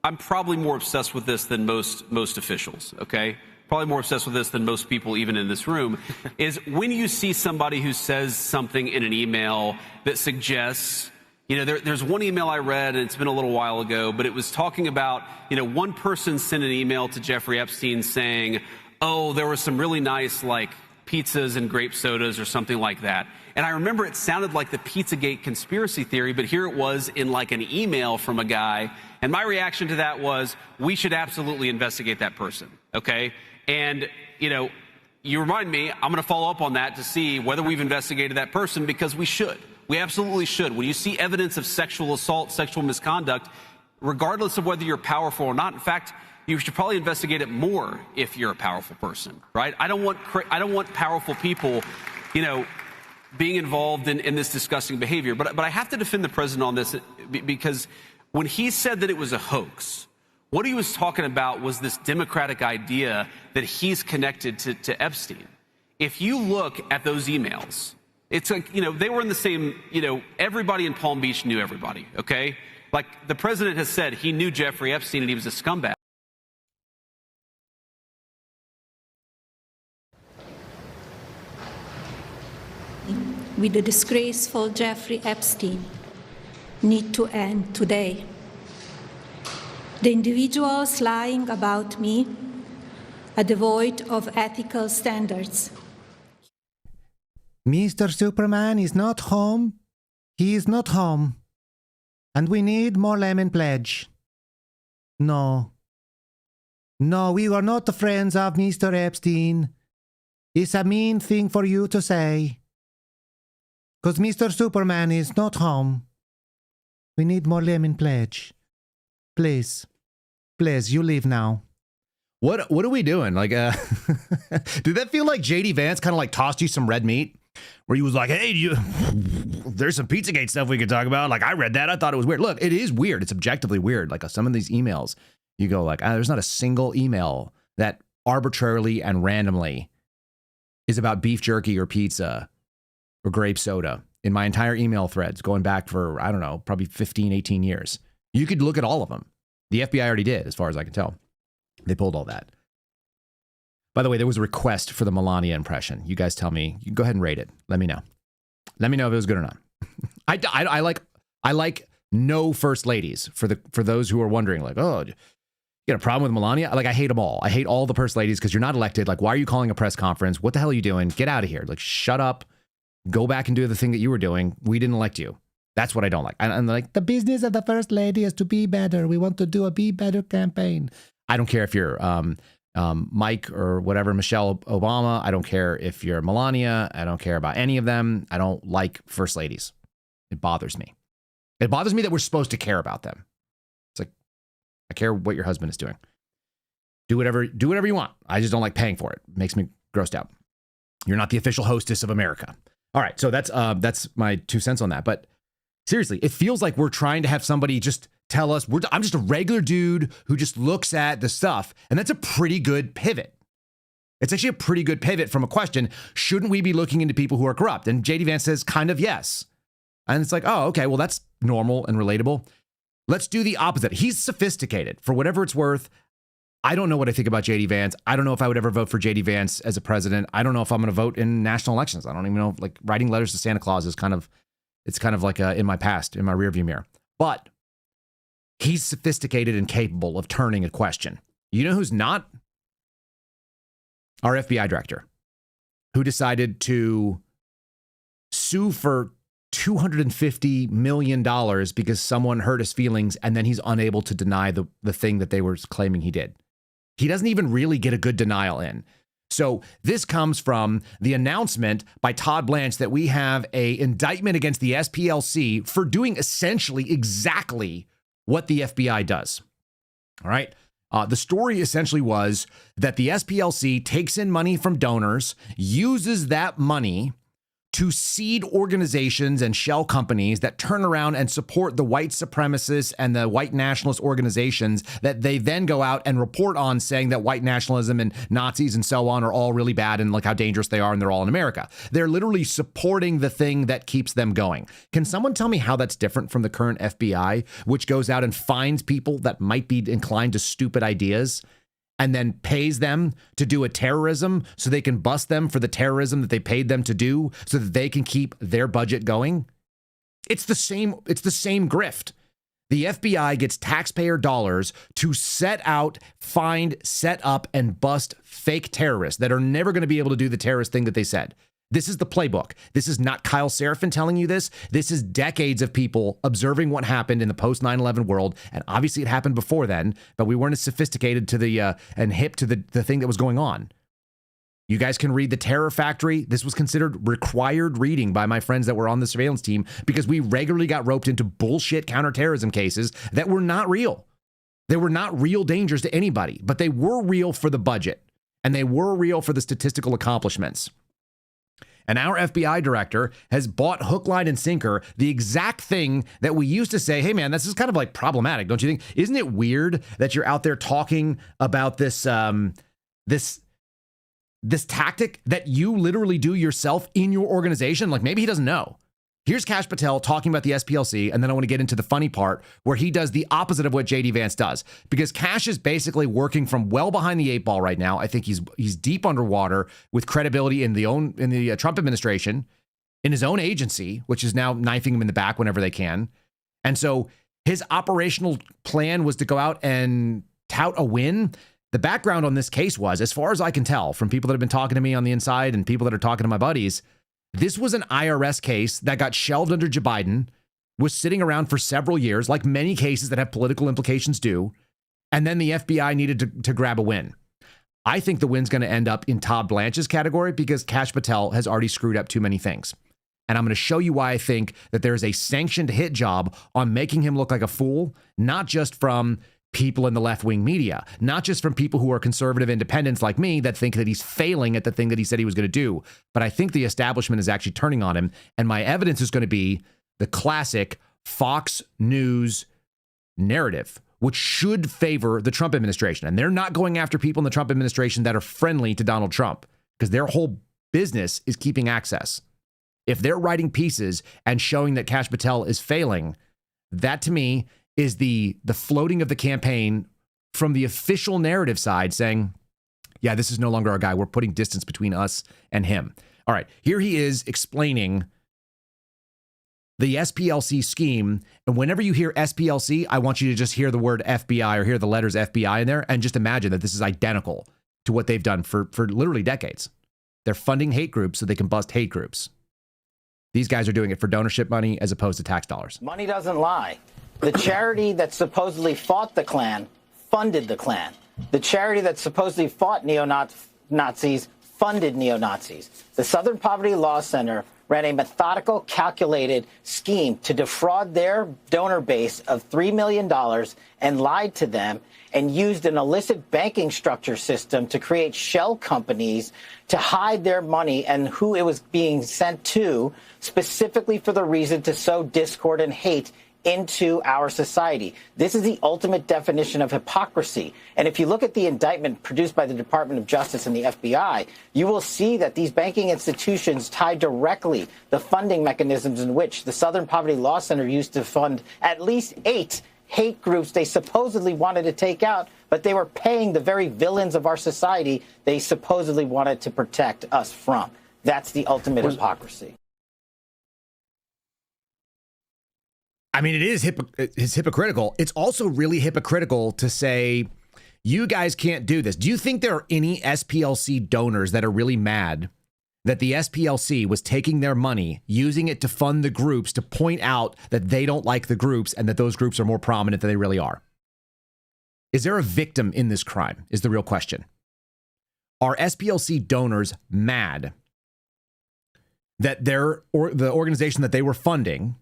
Speaker 15: I'm probably more obsessed with this than most officials. Okay. Probably more obsessed with this than most people even in this room, is when you see somebody who says something in an email that suggests, you know, there's one email I read, and it's been a little while ago, but it was talking about, you know, one person sent an email to Jeffrey Epstein saying, oh, there were some really nice, like, pizzas and grape sodas or something like that. And I remember it sounded like the Pizzagate conspiracy theory, but here it was in like an email from a guy. And my reaction to that was, we should absolutely investigate that person. Okay. And, you know, you remind me, I'm going to follow up on that to see whether we've investigated that person, because we should. We absolutely should. When you see evidence of sexual assault, sexual misconduct, regardless of whether you're powerful or not, in fact, you should probably investigate it more if you're a powerful person, right? I don't want powerful people, you know, being involved in this disgusting behavior. But I have to defend the president on this, because when he said that it was a hoax, what he was talking about was this democratic idea that he's connected to Epstein. If you look at those emails, it's like, you know, they were in the same, you know, everybody in Palm Beach knew everybody, okay? Like, the president has said he knew Jeffrey Epstein and he was a scumbag.
Speaker 16: With the disgraceful Jeffrey Epstein need to end today. The individuals lying about me are devoid of ethical standards.
Speaker 6: Mr. Superman is not home. He is not home. And we need more lemon pledge. No. No, we are not the friends of Mr. Epstein. It's a mean thing for you to say. Because Mr. Superman is not home. We need more lemon pledge. Please. Please, you leave now.
Speaker 2: What are we doing? Like, did that feel like JD Vance kind of like tossed you some red meat? Where he was like, hey, there's some Pizzagate stuff we could talk about. Like, I read that. I thought it was weird. Look, it is weird. It's objectively weird. Like, some of these emails, you go like, there's not a single email that arbitrarily and randomly is about beef jerky or pizza or grape soda in my entire email threads going back for, I don't know, probably 15, 18 years. You could look at all of them. The FBI already did, as far as I can tell. They pulled all that. By the way, there was a request for the Melania impression. You guys tell me. You can go ahead and rate it. Let me know. Let me know if it was good or not. I like no first ladies for those who are wondering, like, oh, you got a problem with Melania? Like, I hate them all. I hate all the first ladies because you're not elected. Like, why are you calling a press conference? What the hell are you doing? Get out of here. Like, shut up. Go back and do the thing that you were doing. We didn't elect you. That's what I don't like. And like, the business of the first lady is to be better. We want to do a be better campaign. I don't care if you're Mike or whatever, Michelle Obama. I don't care if you're Melania. I don't care about any of them. I don't like first ladies. It bothers me. It bothers me that we're supposed to care about them. It's like, I care what your husband is doing. Do whatever you want. I just don't like paying for it. It makes me grossed out. You're not the official hostess of America. All right, so that's my 2 cents on that. But seriously, it feels like we're trying to have somebody just tell us, I'm just a regular dude who just looks at the stuff. And that's a pretty good pivot. It's actually a pretty good pivot from a question, shouldn't we be looking into people who are corrupt? And JD Vance says kind of yes. And it's like, oh, okay, well, that's normal and relatable. Let's do the opposite. He's sophisticated. For whatever it's worth, I don't know what I think about JD Vance. I don't know if I would ever vote for JD Vance as a president. I don't know if I'm going to vote in national elections. I don't even know, like, writing letters to Santa Claus is kind of like in my past, in my rearview mirror. But he's sophisticated and capable of turning a question. You know who's not? Our FBI director, who decided to sue for $250 million because someone hurt his feelings, and then he's unable to deny the thing that they were claiming he did. He doesn't even really get a good denial in. So this comes from the announcement by Todd Blanche that we have an indictment against the SPLC for doing essentially exactly what the FBI does. All right. The story essentially was that the SPLC takes in money from donors, uses that money to seed organizations and shell companies that turn around and support the white supremacists and the white nationalist organizations that they then go out and report on, saying that white nationalism and Nazis and so on are all really bad and like how dangerous they are and they're all in America. They're literally supporting the thing that keeps them going. Can someone tell me how that's different from the current FBI, which goes out and finds people that might be inclined to stupid ideas and then pays them to do a terrorism so they can bust them for the terrorism that they paid them to do so that they can keep their budget going? It's the same grift. The FBI gets taxpayer dollars to set out, find, set up, and bust fake terrorists that are never going to be able to do the terrorist thing that they said. This is the playbook. This is not Kyle Seraphin telling you this. This is decades of people observing what happened in the post 9/11 world. And obviously it happened before then, but we weren't as sophisticated to the and hip to the thing that was going on. You guys can read The Terror Factory. This was considered required reading by my friends that were on the surveillance team because we regularly got roped into bullshit counterterrorism cases that were not real. They were not real dangers to anybody, but they were real for the budget and they were real for the statistical accomplishments. And our FBI director has bought hook, line, and sinker the exact thing that we used to say, hey, man, this is kind of like problematic, don't you think? Isn't it weird that you're out there talking about this tactic that you literally do yourself in your organization? Like, maybe he doesn't know. Here's Kash Patel talking about the SPLC, and then I want to get into the funny part where he does the opposite of what JD Vance does, because Kash is basically working from well behind the 8 ball right now. I think he's deep underwater with credibility in the Trump administration, in his own agency, which is now knifing him in the back whenever they can. And so his operational plan was to go out and tout a win. The background on this case was, as far as I can tell from people that have been talking to me on the inside and people that are talking to my buddies, this was an IRS case that got shelved under Joe Biden, was sitting around for several years, like many cases that have political implications do, and then the FBI needed to grab a win. I think the win's going to end up in Todd Blanche's category because Kash Patel has already screwed up too many things. And I'm going to show you why I think that there's a sanctioned hit job on making him look like a fool, not just from people in the left-wing media, not just from people who are conservative independents like me that think that he's failing at the thing that he said he was going to do. But I think the establishment is actually turning on him. And my evidence is going to be the classic Fox News narrative, which should favor the Trump administration. And they're not going after people in the Trump administration that are friendly to Donald Trump because their whole business is keeping access. If they're writing pieces and showing that Kash Patel is failing, that to me is the floating of the campaign from the official narrative side saying, yeah, this is no longer our guy. We're putting distance between us and him. All right, here he is explaining the SPLC scheme. And whenever you hear SPLC, I want you to just hear the word FBI or hear the letters FBI in there and just imagine that this is identical to what they've done for literally decades. They're funding hate groups so they can bust hate groups. These guys are doing it for donorship money as opposed to tax dollars.
Speaker 17: Money doesn't lie. The charity that supposedly fought the Klan funded the Klan. The charity that supposedly fought neo-Nazis funded neo-Nazis. The Southern Poverty Law Center ran a methodical, calculated scheme to defraud their donor base of $3 million and lied to them and used an illicit banking structure system to create shell companies to hide their money and who it was being sent to, specifically for the reason to sow discord and hate into our society. This is the ultimate definition of hypocrisy. And if you look at the indictment produced by the Department of Justice and the FBI, you will see that these banking institutions tie directly the funding mechanisms in which the Southern Poverty Law Center used to fund at least 8 hate groups they supposedly wanted to take out, but they were paying the very villains of our society they supposedly wanted to protect us from. That's the ultimate hypocrisy.
Speaker 2: I mean, it's hypocritical. It's also really hypocritical to say, you guys can't do this. Do you think there are any SPLC donors that are really mad that the SPLC was taking their money, using it to fund the groups to point out that they don't like the groups and that those groups are more prominent than they really are? Is there a victim in this crime is the real question. Are SPLC donors mad that the organization that they were funding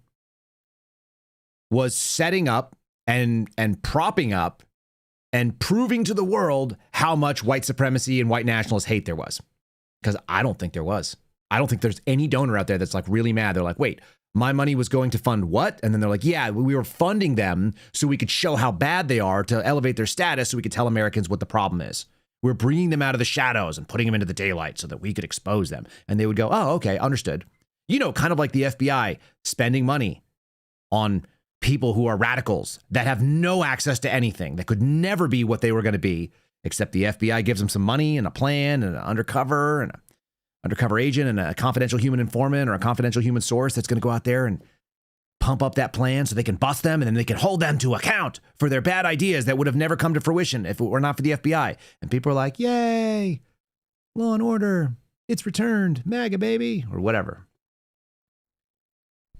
Speaker 2: was setting up and propping up and proving to the world how much white supremacy and white nationalist hate there was? Because I don't think there was. I don't think there's any donor out there that's like really mad. They're like, wait, my money was going to fund what? And then they're like, yeah, we were funding them so we could show how bad they are to elevate their status so we could tell Americans what the problem is. We're bringing them out of the shadows and putting them into the daylight so that we could expose them. And they would go, oh, okay, understood. You know, kind of like the FBI spending money on people who are radicals that have no access to anything, that could never be what they were going to be, except the FBI gives them some money and a plan and an undercover agent and a confidential human informant or a confidential human source that's going to go out there and pump up that plan so they can bust them and then they can hold them to account for their bad ideas that would have never come to fruition if it were not for the FBI. And people are like, yay, law and order, it's returned, MAGA baby, or whatever.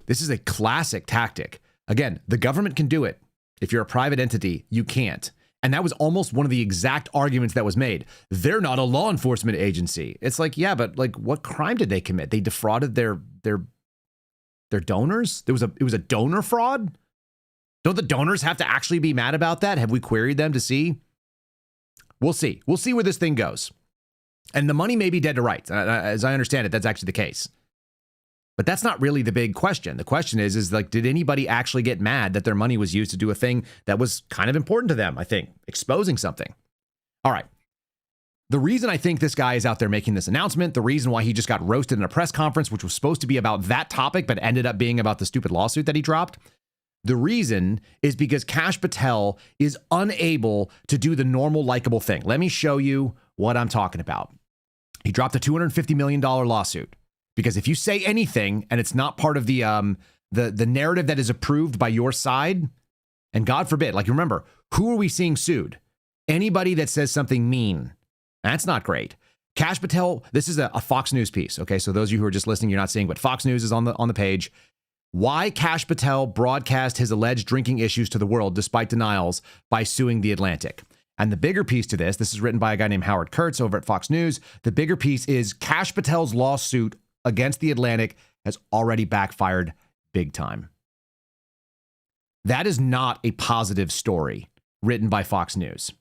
Speaker 2: This is a classic tactic. Again, the government can do it. If you're a private entity, you can't. And that was almost one of the exact arguments that was made. They're not a law enforcement agency. It's like, yeah, but like, what crime did they commit? They defrauded their donors? It was a donor fraud? Don't the donors have to actually be mad about that? Have we queried them to see? We'll see. We'll see where this thing goes. And the money may be dead to rights. As I understand it, that's actually the case. But that's not really the big question. The question is like, did anybody actually get mad that their money was used to do a thing that was kind of important to them, I think, exposing something? All right. The reason I think this guy is out there making this announcement, the reason why he just got roasted in a press conference, which was supposed to be about that topic, but ended up being about the stupid lawsuit that he dropped, the reason is because Kash Patel is unable to do the normal likable thing. Let me show you what I'm talking about. He dropped a $250 million lawsuit. Because if you say anything and it's not part of the narrative that is approved by your side, and God forbid, like remember, who are we seeing sued? Anybody that says something mean. That's not great. Kash Patel, this is a Fox News piece. Okay, so those of you who are just listening, you're not seeing, but Fox News is on the page. Why Kash Patel broadcast his alleged drinking issues to the world despite denials by suing The Atlantic. And the bigger piece to this is written by a guy named Howard Kurtz over at Fox News. The bigger piece is Kash Patel's lawsuit against The Atlantic has already backfired big time. That is not a positive story written by Fox News.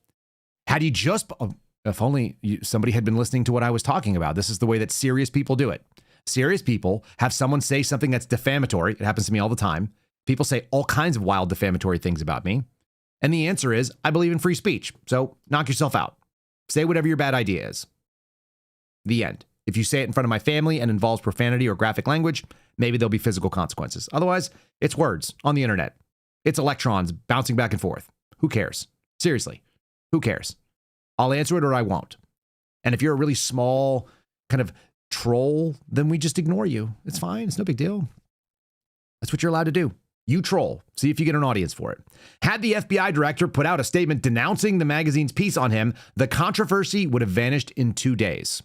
Speaker 2: Had you just, if only somebody had been listening to what I was talking about, this is the way that serious people do it. Serious people have someone say something that's defamatory. It happens to me all the time. People say all kinds of wild defamatory things about me. And the answer is, I believe in free speech. So knock yourself out. Say whatever your bad idea is. The end. If you say it in front of my family and involves profanity or graphic language, maybe there'll be physical consequences. Otherwise, it's words on the internet. It's electrons bouncing back and forth. Who cares? Seriously, who cares? I'll answer it or I won't. And if you're a really small kind of troll, then we just ignore you. It's fine. It's no big deal. That's what you're allowed to do. You troll. See if you get an audience for it. Had the FBI director put out a statement denouncing the magazine's piece on him, the controversy would have vanished in 2 days.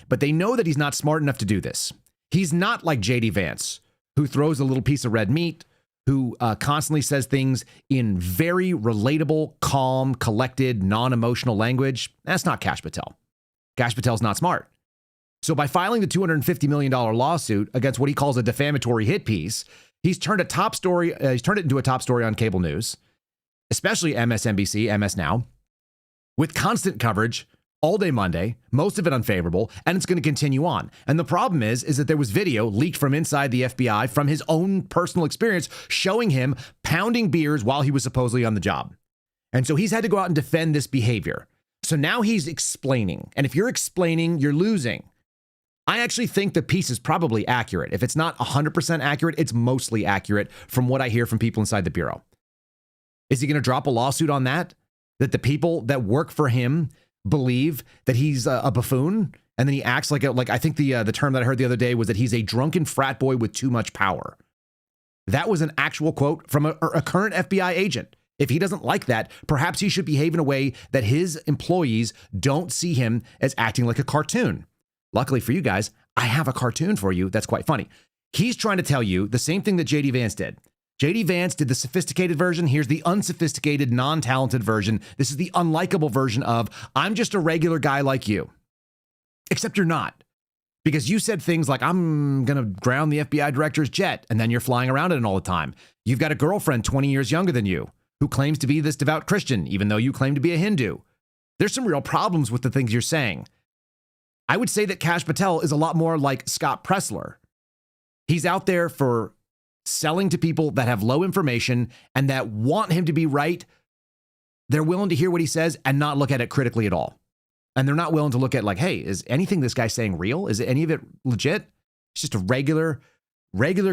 Speaker 2: But they know that he's not smart enough to do this. He's not like JD Vance, who throws a little piece of red meat, who constantly says things in very relatable, calm, collected, non-emotional language. That's not Kash Patel. Kash Patel's not smart. So by filing the $250 million lawsuit against what he calls a defamatory hit piece, he's turned it into a top story on cable news, especially MSNBC, MS Now, with constant coverage all day Monday, most of it unfavorable, and it's going to continue on. And the problem is that there was video leaked from inside the FBI from his own personal experience showing him pounding beers while he was supposedly on the job. And so he's had to go out and defend this behavior. So now he's explaining. And if you're explaining, you're losing. I actually think the piece is probably accurate. If it's not 100% accurate, it's mostly accurate from what I hear from people inside the Bureau. Is he going to drop a lawsuit on that? That the people that work for him believe that he's a buffoon, and then he acts like I think the term that I heard the other day was that he's a drunken frat boy with too much power. That was an actual quote from a current FBI agent. If he doesn't like that, perhaps he should behave in a way that his employees don't see him as acting like a cartoon. Luckily for you guys, I have a cartoon for you that's quite funny. He's trying to tell you the same thing that JD Vance did. JD Vance did the sophisticated version. Here's the unsophisticated, non-talented version. This is the unlikable version of, I'm just a regular guy like you. Except you're not. Because you said things like, I'm going to ground the FBI director's jet, and then you're flying around in it all the time. You've got a girlfriend 20 years younger than you who claims to be this devout Christian, even though you claim to be a Hindu. There's some real problems with the things you're saying. I would say that Kash Patel is a lot more like Scott Pressler. He's out there for selling to people that have low information and that want him to be right. They're willing to hear what he says and not look at it critically at all. And they're not willing to look at like, hey, is anything this guy's saying real? Is any of it legit? It's just a regular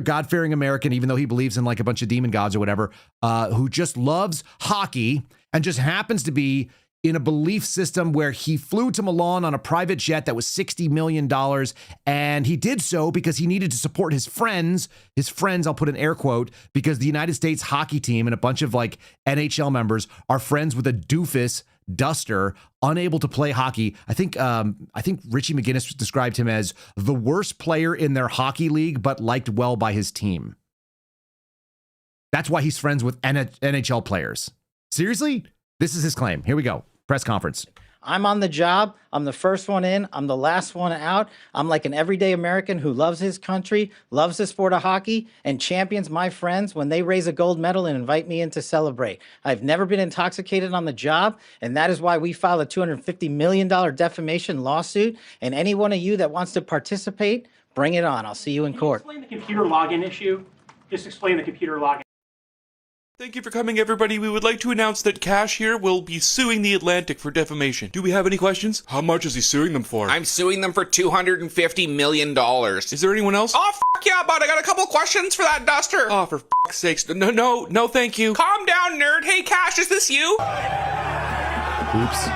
Speaker 2: God-fearing American, even though he believes in like a bunch of demon gods or whatever, who just loves hockey and just happens to be in a belief system where he flew to Milan on a private jet that was $60 million. And he did so because he needed to support his friends, I'll put an air quote, because the United States hockey team and a bunch of like NHL members are friends with a doofus duster, unable to play hockey. I think Richie McGinnis described him as the worst player in their hockey league, but liked well by his team. That's why he's friends with NHL players. Seriously? This is his claim. Here we go. Press conference.
Speaker 17: I'm on the job. I'm the first one in. I'm the last one out. I'm like an everyday American who loves his country, loves the sport of hockey, and champions my friends when they raise a gold medal and invite me in to celebrate. I've never been intoxicated on the job, and that is why we filed a $250 million defamation lawsuit. And any one of you that wants to participate, bring it on. I'll see you in court.
Speaker 18: Explain the computer login issue. Just explain the computer login.
Speaker 19: Thank you for coming, everybody. We would like to announce that Kash here will be suing The Atlantic for defamation. Do we have any questions? How much is he suing them for?
Speaker 20: I'm suing them for $250 million.
Speaker 19: Is there anyone else?
Speaker 20: Oh, yeah, bud. I got a couple questions for that duster.
Speaker 19: Oh, for fuck's sakes. No, thank you.
Speaker 20: Calm down, nerd. Hey, Kash, is this you?
Speaker 2: Oops.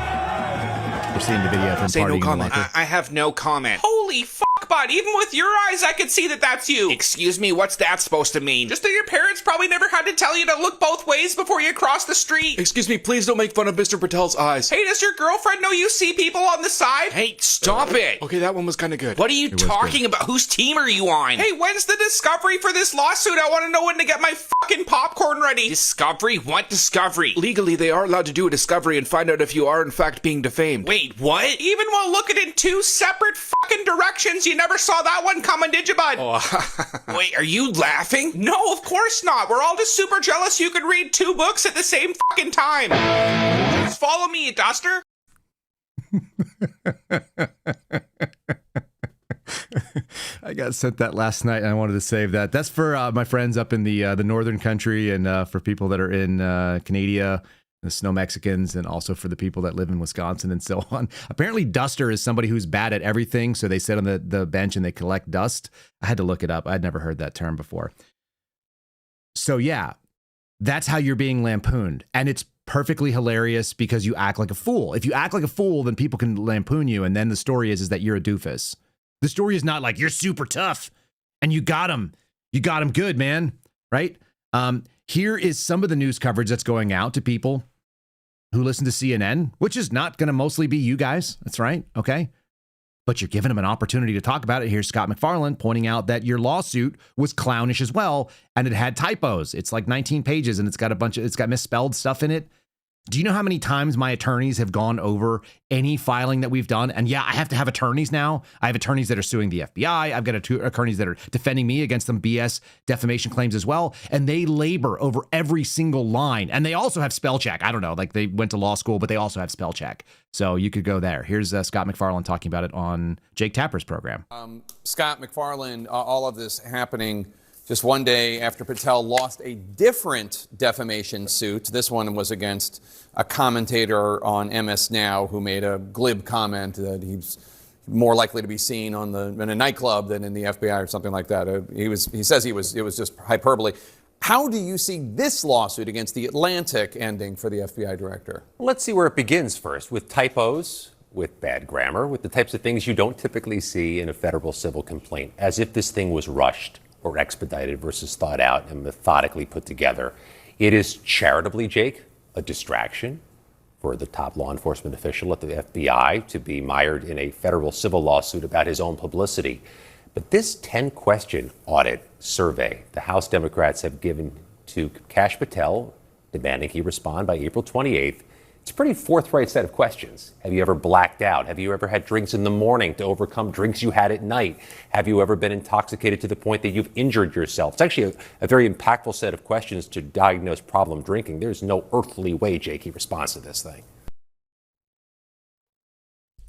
Speaker 2: We're seeing the video from
Speaker 19: Say no
Speaker 2: partying
Speaker 19: comment.
Speaker 20: I have no comment. Holy fuck, bud. Even with your eyes, I could see that that's you. Excuse me, what's that supposed to mean? Just that your parents probably never had to tell you to look both ways before you cross the street.
Speaker 19: Excuse me, please don't make fun of Mr. Patel's eyes.
Speaker 20: Hey, does your girlfriend know you see people on the side? Hey, stop it.
Speaker 19: Okay, that one was kind of good.
Speaker 20: What are you talking about? Whose team are you on? Hey, when's the discovery for this lawsuit? I want to know when to get my fucking popcorn ready. Discovery? What discovery?
Speaker 19: Legally, they are allowed to do a discovery and find out if you are in fact being defamed.
Speaker 20: Wait, what? Even while looking in two separate fucking directions, you never saw that one coming, did you, bud?
Speaker 19: Oh.
Speaker 20: Wait, are you laughing? No, of course not. We're all just super jealous you could read two books at the same fucking time. Just follow me, you duster.
Speaker 2: I got sent that last night and I wanted to save that. That's for my friends up in the northern country and for people that are in Canada, the Snow Mexicans, and also for the people that live in Wisconsin and so on. Apparently duster is somebody who's bad at everything. So they sit on the bench and they collect dust. I had to look it up. I'd never heard that term before. So yeah, that's how you're being lampooned. And it's perfectly hilarious because you act like a fool. If you act like a fool, then people can lampoon you. And then the story is that you're a doofus. The story is not like you're super tough and you got him. You got him good, man. Right? Here is some of the news coverage that's going out to people who listen to CNN, which is not going to mostly be you guys. That's right. Okay. But you're giving them an opportunity to talk about it. Here's Scott McFarland pointing out that your lawsuit was clownish as well. And it had typos. It's like 19 pages and it's got misspelled stuff in it. Do you know how many times my attorneys have gone over any filing that we've done? And yeah, I have to have attorneys now. I have attorneys that are suing the FBI. I've got attorneys that are defending me against some BS defamation claims as well. And they labor over every single line. And they also have spell check. I don't know, like they went to law school, but they also have spell check. So you could go there. Here's Scott McFarlane talking about it on Jake Tapper's program.
Speaker 21: Scott McFarlane, all of this happening just one day after Patel lost a different defamation suit. This one was against a commentator on MS Now who made a glib comment that he's more likely to be seen in a nightclub than in the FBI or something like that. He says it was just hyperbole. How do you see this lawsuit against the Atlantic ending for the FBI director?
Speaker 22: Let's see where it begins first, with typos, with bad grammar, with the types of things you don't typically see in a federal civil complaint, as if this thing was rushed or expedited versus thought out and methodically put together. It is charitably, Jake, a distraction for the top law enforcement official at the FBI to be mired in a federal civil lawsuit about his own publicity. But this 10-question audit survey the House Democrats have given to Kash Patel, demanding he respond by April 28th, it's a pretty forthright set of questions. Have you ever blacked out? Have you ever had drinks in the morning to overcome drinks you had at night? Have you ever been intoxicated to the point that you've injured yourself? It's actually a very impactful set of questions to diagnose problem drinking. There's no earthly way Jake responds to this thing.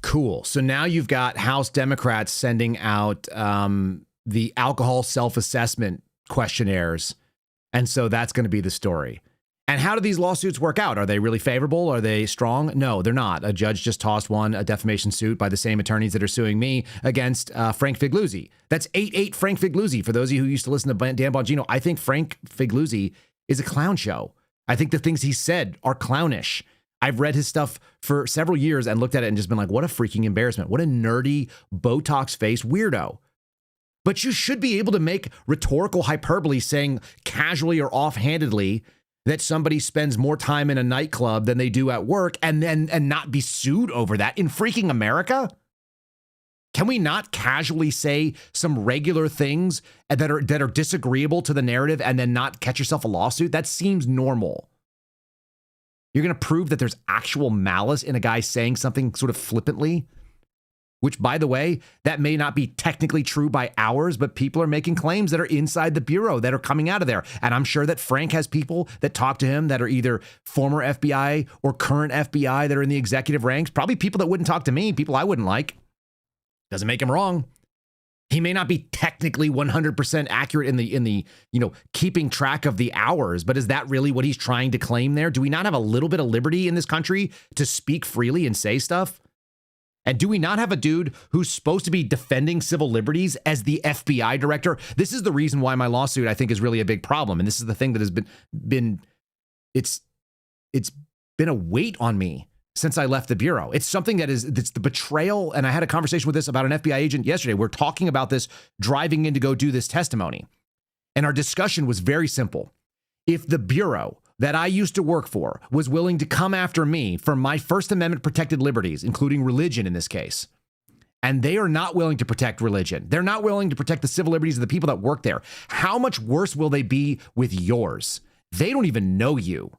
Speaker 2: Cool. So now you've got House Democrats sending out the alcohol self-assessment questionnaires. And so that's going to be the story. And how do these lawsuits work out? Are they really favorable? Are they strong? No, they're not. A judge just tossed a defamation suit by the same attorneys that are suing me against Frank Figliuzzi. That's 8-8 Frank Figliuzzi. For those of you who used to listen to Dan Bongino, I think Frank Figliuzzi is a clown show. I think the things he said are clownish. I've read his stuff for several years and looked at it and just been like, what a freaking embarrassment. What a nerdy, Botox-faced weirdo. But you should be able to make rhetorical hyperbole saying casually or offhandedly that somebody spends more time in a nightclub than they do at work and not be sued over that in freaking America? Can we not casually say some regular things that are disagreeable to the narrative and then not catch yourself a lawsuit? That seems normal. You're going to prove that there's actual malice in a guy saying something sort of flippantly? Which, by the way, that may not be technically true by ours, but people are making claims that are inside the Bureau that are coming out of there. And I'm sure that Frank has people that talk to him that are either former FBI or current FBI that are in the executive ranks. Probably people that wouldn't talk to me, people I wouldn't like. Doesn't make him wrong. He may not be technically 100% accurate in the keeping track of the hours, but is that really what he's trying to claim there? Do we not have a little bit of liberty in this country to speak freely and say stuff? And do we not have a dude who's supposed to be defending civil liberties as the FBI director? This is the reason why my lawsuit, I think, is really a big problem. And this is the thing that has been it's been a weight on me since I left the Bureau. It's something it's the betrayal. And I had a conversation with this about an FBI agent yesterday. We're talking about this driving in to go do this testimony. And our discussion was very simple. If the Bureau that I used to work for was willing to come after me for my First Amendment protected liberties, including religion in this case, and they are not willing to protect religion, they're not willing to protect the civil liberties of the people that work there, how much worse will they be with yours? They don't even know you.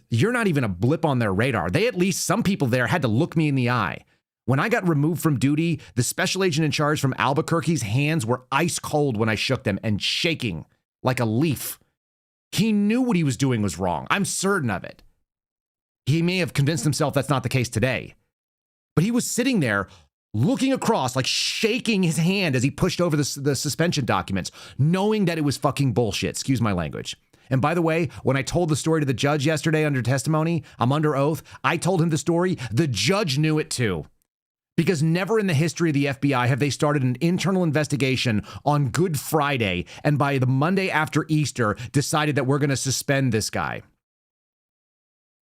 Speaker 2: You're not even a blip on their radar. Some people there had to look me in the eye. When I got removed from duty, the special agent in charge from Albuquerque's hands were ice cold when I shook them and shaking like a leaf. He knew what he was doing was wrong. I'm certain of it. He may have convinced himself that's not the case today. But he was sitting there looking across, like shaking his hand as he pushed over the suspension documents, knowing that it was fucking bullshit. Excuse my language. And by the way, when I told the story to the judge yesterday under testimony, I'm under oath, I told him the story. The judge knew it too. Because never in the history of the FBI have they started an internal investigation on Good Friday and by the Monday after Easter decided that we're going to suspend this guy.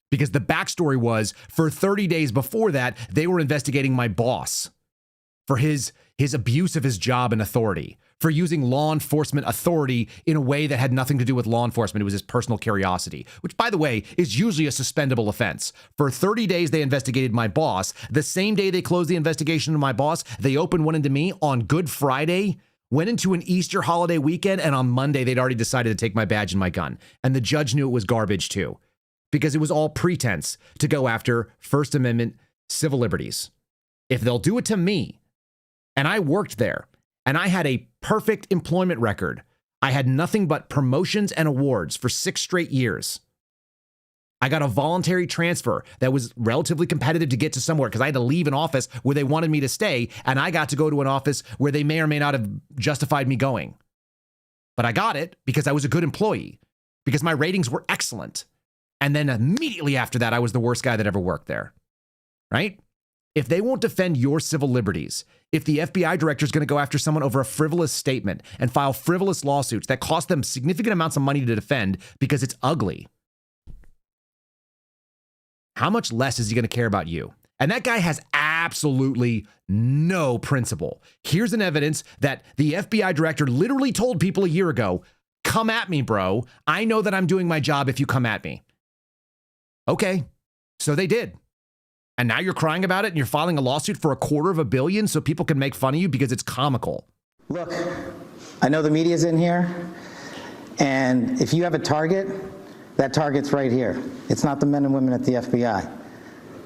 Speaker 2: Because the backstory was, for 30 days before that, they were investigating my boss for his abuse of his job and authority, for using law enforcement authority in a way that had nothing to do with law enforcement. It was his personal curiosity, which, by the way, is usually a suspendable offense. For 30 days, they investigated my boss. The same day they closed the investigation of my boss, they opened one into me on Good Friday, went into an Easter holiday weekend, and on Monday, they'd already decided to take my badge and my gun. And the judge knew it was garbage, too. because it was all pretense to go after First Amendment civil liberties. If they'll do it to me, and I worked there, and I had a perfect employment record, I had nothing but promotions and awards for 6 straight years. I got a voluntary transfer that was relatively competitive to get to somewhere because I had to leave an office where they wanted me to stay, and I got to go to an office where they may or may not have justified me going. But I got it because I was a good employee, because my ratings were excellent. And then immediately after that, I was the worst guy that ever worked there, right? If they won't defend your civil liberties, if the FBI director is going to go after someone over a frivolous statement and file frivolous lawsuits that cost them significant amounts of money to defend because it's ugly, how much less is he going to care about you? And that guy has absolutely no principle. Here's an evidence that the FBI director literally told people a year ago, come at me, bro. I know that I'm doing my job if you come at me. Okay, so they did. And now you're crying about it and you're filing a lawsuit for $250 million so people can make fun of you because it's comical.
Speaker 17: Look, I know the media's in here, and if you have a target, that target's right here. It's not the men and women at the FBI.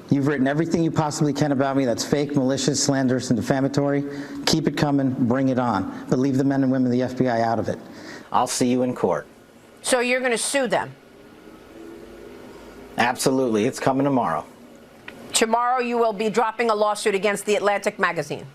Speaker 17: You've written everything you possibly can about me that's fake, malicious, slanderous, and defamatory. Keep it coming, bring it on. But leave the men and women of the FBI out of it. I'll see you in court.
Speaker 1: So you're going to sue them?
Speaker 17: Absolutely. It's coming tomorrow.
Speaker 1: Tomorrow you will be dropping a lawsuit against the Atlantic magazine.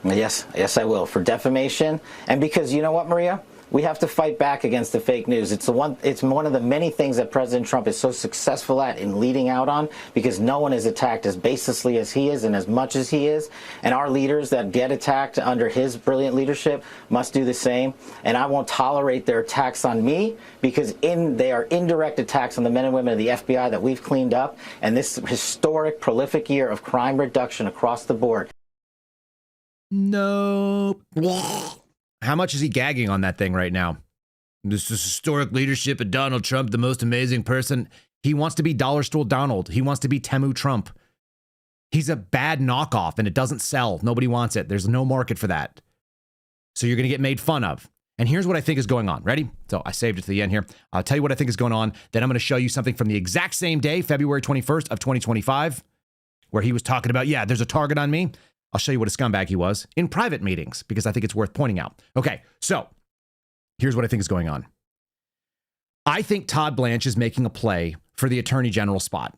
Speaker 17: Yes, I will, for defamation. And because you know what, Maria? We have to fight back against the fake news. It's one of the many things that President Trump is so successful at in leading out on, because no one is attacked as baselessly as he is and as much as he is. And our leaders that get attacked under his brilliant leadership must do the same. And I won't tolerate their attacks on me, because they are indirect attacks on the men and women of the FBI that we've cleaned up. And this historic, prolific year of crime reduction across the board.
Speaker 2: Nope. How much is he gagging on that thing right now? This is historic leadership of Donald Trump, the most amazing person. He wants to be Dollar Store Donald. He wants to be Temu Trump. He's a bad knockoff and it doesn't sell. Nobody wants it. There's no market for that. So you're going to get made fun of. And here's what I think is going on. Ready? So I saved it to the end here. I'll tell you what I think is going on. Then I'm going to show you something from the exact same day, February 21st of 2025, where he was talking about, yeah, there's a target on me. I'll show you what a scumbag he was in private meetings, because I think it's worth pointing out. Okay, so here's what I think is going on. I think Todd Blanche is making a play for the Attorney General spot.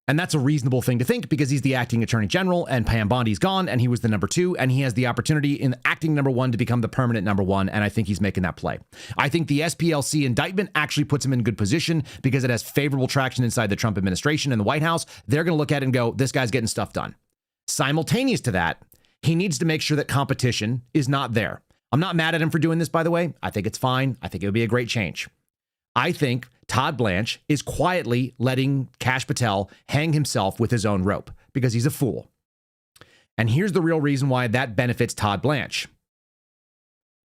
Speaker 2: And that's a reasonable thing to think, because he's the acting Attorney General and Pam Bondi's gone and he was the number 2 and he has the opportunity in acting number 1 to become the permanent number 1. And I think he's making that play. I think the SPLC indictment actually puts him in good position because it has favorable traction inside the Trump administration and the White House. They're going to look at it and go, this guy's getting stuff done. Simultaneous to that, he needs to make sure that competition is not there. I'm not mad at him for doing this, by the way. I think it's fine. I think it would be a great change. I think Todd Blanche is quietly letting Kash Patel hang himself with his own rope because he's a fool. And here's the real reason why that benefits Todd Blanche.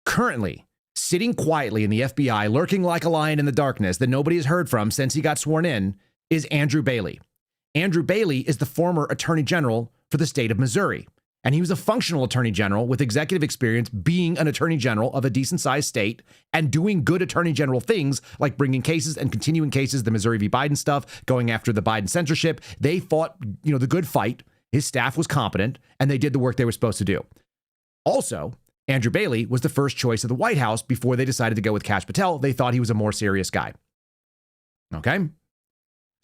Speaker 2: Currently, sitting quietly in the FBI, lurking like a lion in the darkness that nobody has heard from since he got sworn in, is Andrew Bailey. Andrew Bailey is the former Attorney General for the state of Missouri. And he was a functional attorney general with executive experience, being an attorney general of a decent sized state and doing good attorney general things like bringing cases and continuing cases, the Missouri v. Biden stuff, going after the Biden censorship. They fought, the good fight. His staff was competent and they did the work they were supposed to do. Also, Andrew Bailey was the first choice of the White House before they decided to go with Kash Patel. They thought he was a more serious guy. Okay.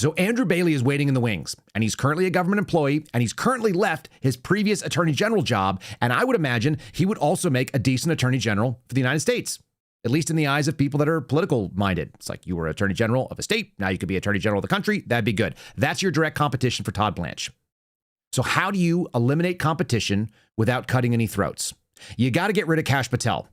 Speaker 2: So Andrew Bailey is waiting in the wings, and he's currently a government employee, and he's currently left his previous attorney general job, and I would imagine he would also make a decent attorney general for the United States, at least in the eyes of people that are political minded. It's like you were attorney general of a state, now you could be attorney general of the country, that'd be good. That's your direct competition for Todd Blanche. So how do you eliminate competition without cutting any throats? You got to get rid of Kash Patel.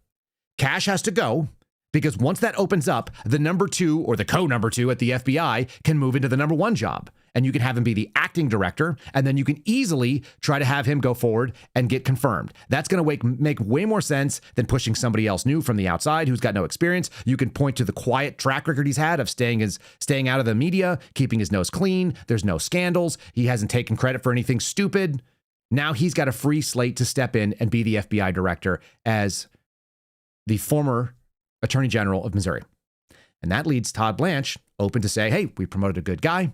Speaker 2: Kash has to go, because once that opens up, the number 2 or the co-number 2 at the FBI can move into the number 1 job. And you can have him be the acting director, and then you can easily try to have him go forward and get confirmed. That's going to make way more sense than pushing somebody else new from the outside who's got no experience. You can point to the quiet track record he's had of staying out of the media, keeping his nose clean. There's no scandals. He hasn't taken credit for anything stupid. Now he's got a free slate to step in and be the FBI director as the former Attorney General of Missouri. And that leads Todd Blanche open to say, hey, we promoted a good guy,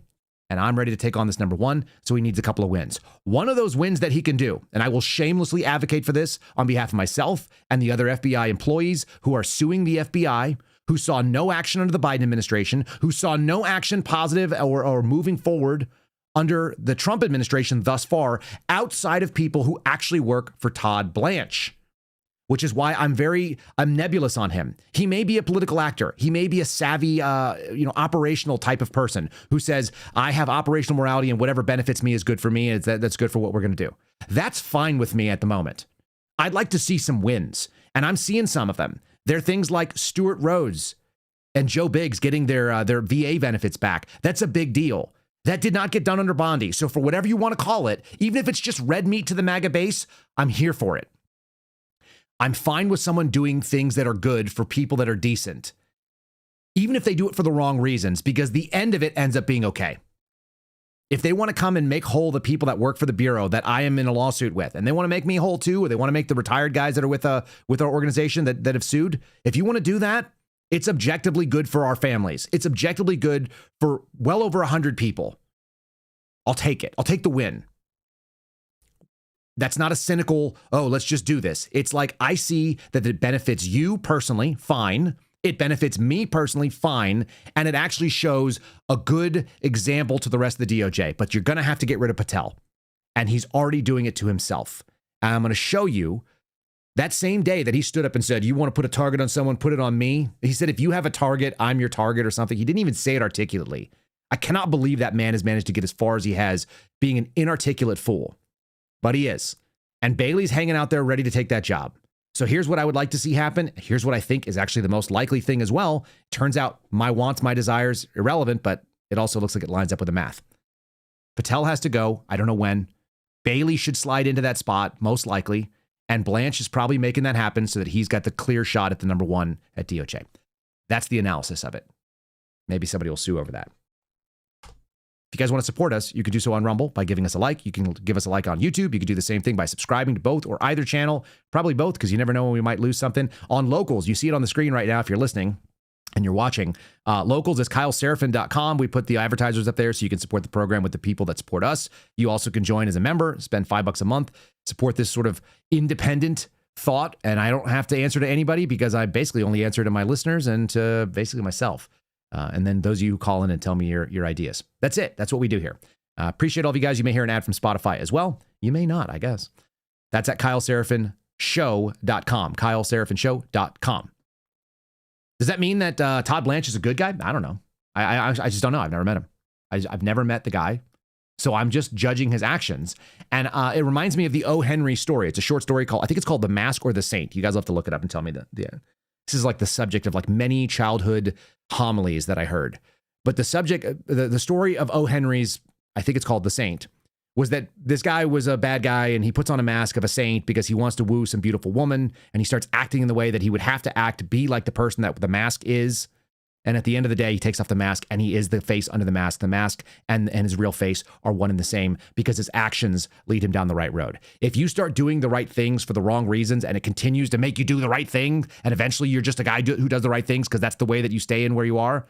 Speaker 2: and I'm ready to take on this number one, so he needs a couple of wins. One of those wins that he can do, and I will shamelessly advocate for this on behalf of myself and the other FBI employees who are suing the FBI, who saw no action under the Biden administration, who saw no action positive or moving forward under the Trump administration thus far, outside of people who actually work for Todd Blanche, which is why I'm nebulous on him. He may be a political actor. He may be a savvy, operational type of person who says, I have operational morality and whatever benefits me is good for me. And that's good for what we're going to do. That's fine with me at the moment. I'd like to see some wins, and I'm seeing some of them. There are things like Stuart Rhodes and Joe Biggs getting their VA benefits back. That's a big deal. That did not get done under Bondi. So for whatever you want to call it, even if it's just red meat to the MAGA base, I'm here for it. I'm fine with someone doing things that are good for people that are decent, even if they do it for the wrong reasons, because the end of it ends up being okay. If they want to come and make whole the people that work for the Bureau that I am in a lawsuit with, and they want to make me whole too, or they want to make the retired guys that are with our organization that have sued, if you want to do that, it's objectively good for our families. It's objectively good for well over 100 people. I'll take it. I'll take the win. That's not a cynical, oh, let's just do this. It's like, I see that it benefits you personally, fine. It benefits me personally, fine. And it actually shows a good example to the rest of the DOJ. But you're going to have to get rid of Patel. And he's already doing it to himself. And I'm going to show you that same day that he stood up and said, you want to put a target on someone, put it on me. He said, if you have a target, I'm your target or something. He didn't even say it articulately. I cannot believe that man has managed to get as far as he has, being an inarticulate fool. But he is. And Bailey's hanging out there ready to take that job. So here's what I would like to see happen. Here's what I think is actually the most likely thing as well. Turns out my wants, my desires, irrelevant, but it also looks like it lines up with the math. Patel has to go. I don't know when. Bailey should slide into that spot, most likely. And Blanche is probably making that happen so that he's got the clear shot at the number one at DOJ. That's the analysis of it. Maybe somebody will sue over that. If you guys want to support us, you can do so on Rumble by giving us a like. You can give us a like on YouTube. You can do the same thing by subscribing to both or either channel. Probably both, because you never know when we might lose something. On Locals, you see it on the screen right now if you're listening and you're watching. Locals is KyleSeraphin.com. We put the advertisers up there so you can support the program with the people that support us. You also can join as a member, spend $5 a month, support this sort of independent thought. And I don't have to answer to anybody because I basically only answer to my listeners and to basically myself. And then those of you who call in and tell me your ideas. That's it. That's what we do here. Appreciate all of you guys. You may hear an ad from Spotify as well. You may not, I guess. That's at KyleSeraphinShow.com. KyleSeraphinShow.com. Does that mean that Todd Blanche is a good guy? I don't know. I just don't know. I've never met him. I've never met the guy. So I'm just judging his actions. And it reminds me of the O. Henry story. It's a short story called, I think it's called The Mask or the Saint. You guys will have to look it up and tell me this is like the subject of like many childhood homilies that I heard. But the subject, the story of O. Henry's, I think it's called The Saint, was that this guy was a bad guy and he puts on a mask of a saint because he wants to woo some beautiful woman, and he starts acting in the way that he would have to act to be like the person that the mask is. And at the end of the day, he takes off the mask and he is the face under the mask. The mask and his real face are one and the same because his actions lead him down the right road. If you start doing the right things for the wrong reasons and it continues to make you do the right thing, and eventually you're just a guy who does the right things because that's the way that you stay in where you are,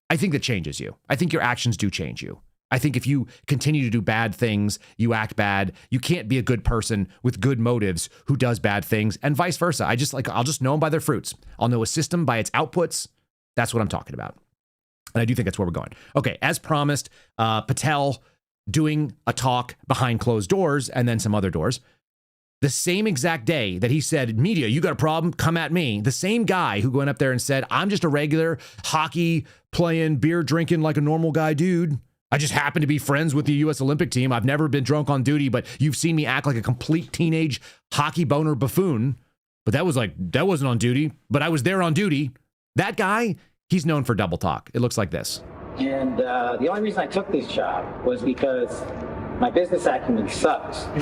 Speaker 2: I think that changes you. I think your actions do change you. I think if you continue to do bad things, you act bad. You can't be a good person with good motives who does bad things, and vice versa. I'll just know them by their fruits. I'll know a system by its outputs. That's what I'm talking about. And I do think that's where we're going. Okay, as promised, Patel doing a talk behind closed doors and then some other doors. The same exact day that he said, media, you got a problem? Come at me. The same guy who went up there and said, I'm just a regular hockey playing, beer drinking like a normal guy dude. I just happen to be friends with the U.S. Olympic team. I've never been drunk on duty, but you've seen me act like a complete teenage hockey boner buffoon. But that wasn't on duty, but I was there on duty. That guy, he's known for double talk. It looks like this.
Speaker 17: And the only reason I took this job was because my business acumen sucks. All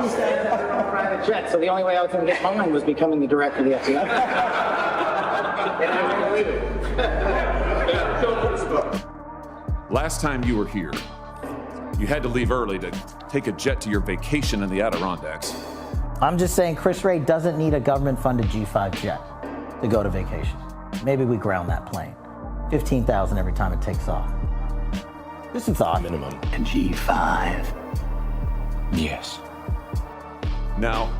Speaker 17: these guys have their own private jets, so the only way I was going to get mine was becoming the director of the FBI. And I believe it.
Speaker 3: Last time you were here, you had to leave early to take a jet to your vacation in the Adirondacks.
Speaker 17: I'm just saying Chris Wray doesn't need a government-funded G5 jet to go to vacation. Maybe we ground that plane. 15,000 every time it takes off. Just a thought.
Speaker 4: Minimum. And G5. Yes.
Speaker 3: Now,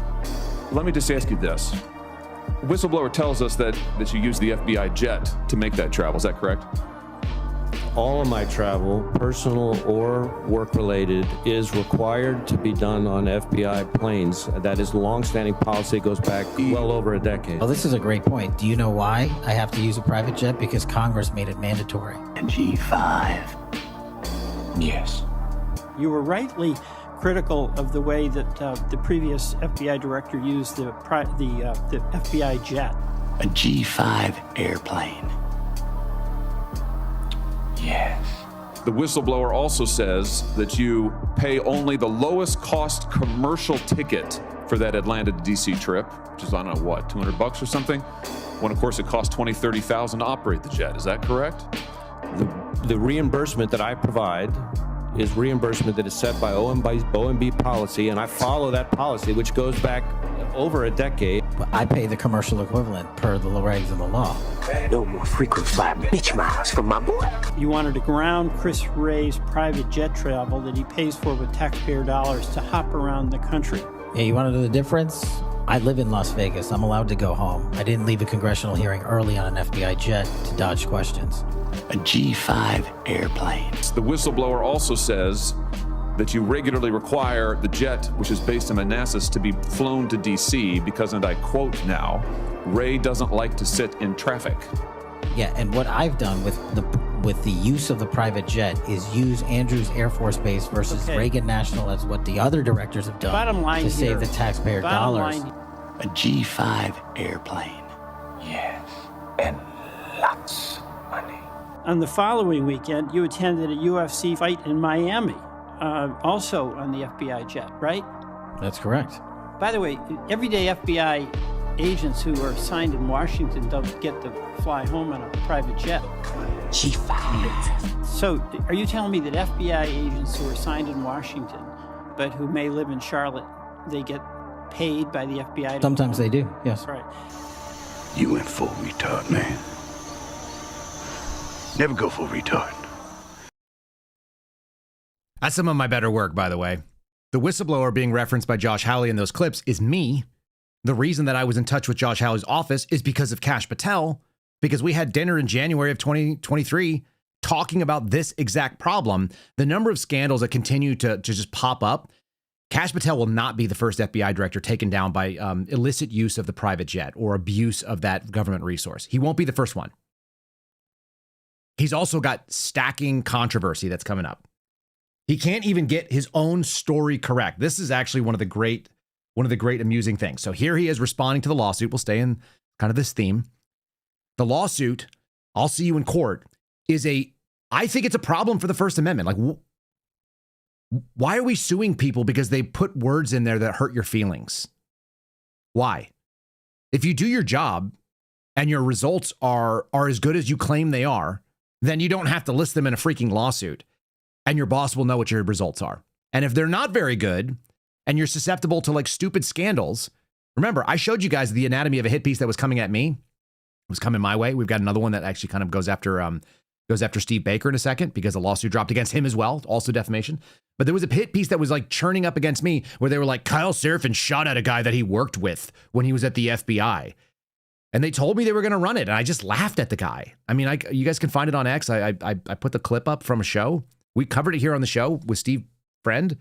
Speaker 3: let me just ask you this. Whistleblower tells us that you use the FBI jet to make that travel. Is that correct?
Speaker 5: All of my travel, personal or work-related, is required to be done on FBI planes. That is a long-standing policy, goes back well over a decade.
Speaker 17: Well, this is a great point. Do you know why I have to use a private jet? Because Congress made it mandatory.
Speaker 4: And G5. Yes.
Speaker 23: You were rightly critical of the way that the previous FBI director used the FBI jet.
Speaker 4: A G5 airplane. Yes.
Speaker 3: The whistleblower also says that you pay only the lowest cost commercial ticket for that Atlanta to DC trip, which is, I don't know, what, $200 or something? When, of course, it costs $20,000, $30,000 to operate the jet. Is that correct?
Speaker 5: The reimbursement that I provide is reimbursement that is set by OMB policy, and I follow that policy, which goes back over a decade.
Speaker 17: I pay the commercial equivalent per the regs and the law.
Speaker 4: No more frequent flyer bitch miles from my boy.
Speaker 23: You wanted to ground Chris Wray's private jet travel that he pays for with taxpayer dollars to hop around the country.
Speaker 17: Yeah, you want to know the difference? I live in Las Vegas. I'm allowed to go home. I didn't leave a congressional hearing early on an FBI jet to dodge questions.
Speaker 4: A G5 airplane.
Speaker 3: The whistleblower also says that you regularly require the jet, which is based in Manassas, to be flown to DC because, and I quote now, Wray doesn't like to sit in traffic.
Speaker 17: Yeah, and what I've done with the use of the private jet is use Andrews Air Force Base versus Reagan National as what the other directors have done
Speaker 23: Bottom line
Speaker 17: to
Speaker 23: here,
Speaker 17: save the taxpayer dollars.
Speaker 4: A G5 airplane. Yes. And lots of money.
Speaker 23: On the following weekend, you attended a UFC fight in Miami, also on the FBI jet, right?
Speaker 17: That's correct.
Speaker 23: By the way, everyday FBI agents who are assigned in Washington don't get to fly home on a private jet.
Speaker 4: G5.
Speaker 23: So are you telling me that FBI agents who are assigned in Washington, but who may live in Charlotte, they get paid by the FBI?
Speaker 17: Sometimes they do, yes.
Speaker 23: Right.
Speaker 4: You went full retard, man. Never go full retard.
Speaker 2: That's some of my better work, by the way. The whistleblower being referenced by Josh Hawley in those clips is me. The reason that I was in touch with Josh Hawley's office is because of Kash Patel, because we had dinner in January of 2023 talking about this exact problem. The number of scandals that continue to just pop up. Kash Patel will not be the first FBI director taken down by illicit use of the private jet or abuse of that government resource. He won't be the first one. He's also got stacking controversy that's coming up. He can't even get his own story correct. This is actually one of the great amusing things. So here he is responding to the lawsuit. We'll stay in kind of this theme. The lawsuit, I'll see you in court, I think it's a problem for the First Amendment. Like, why are we suing people because they put words in there that hurt your feelings? Why? If you do your job and your results are as good as you claim they are, then you don't have to list them in a freaking lawsuit. And your boss will know what your results are. And if they're not very good and you're susceptible to like stupid scandals, remember, I showed you guys the anatomy of a hit piece that was coming at me. It was coming my way. We've got another one that actually kind of goes after Steve Baker in a second because a lawsuit dropped against him as well, also defamation. But there was a hit piece that was like churning up against me where they were like, Kyle Seraphin shot at a guy that he worked with when he was at the FBI. And they told me they were going to run it. And I just laughed at the guy. I mean, you guys can find it on X. I put the clip up from a show. We covered it here on the show with Steve Friend.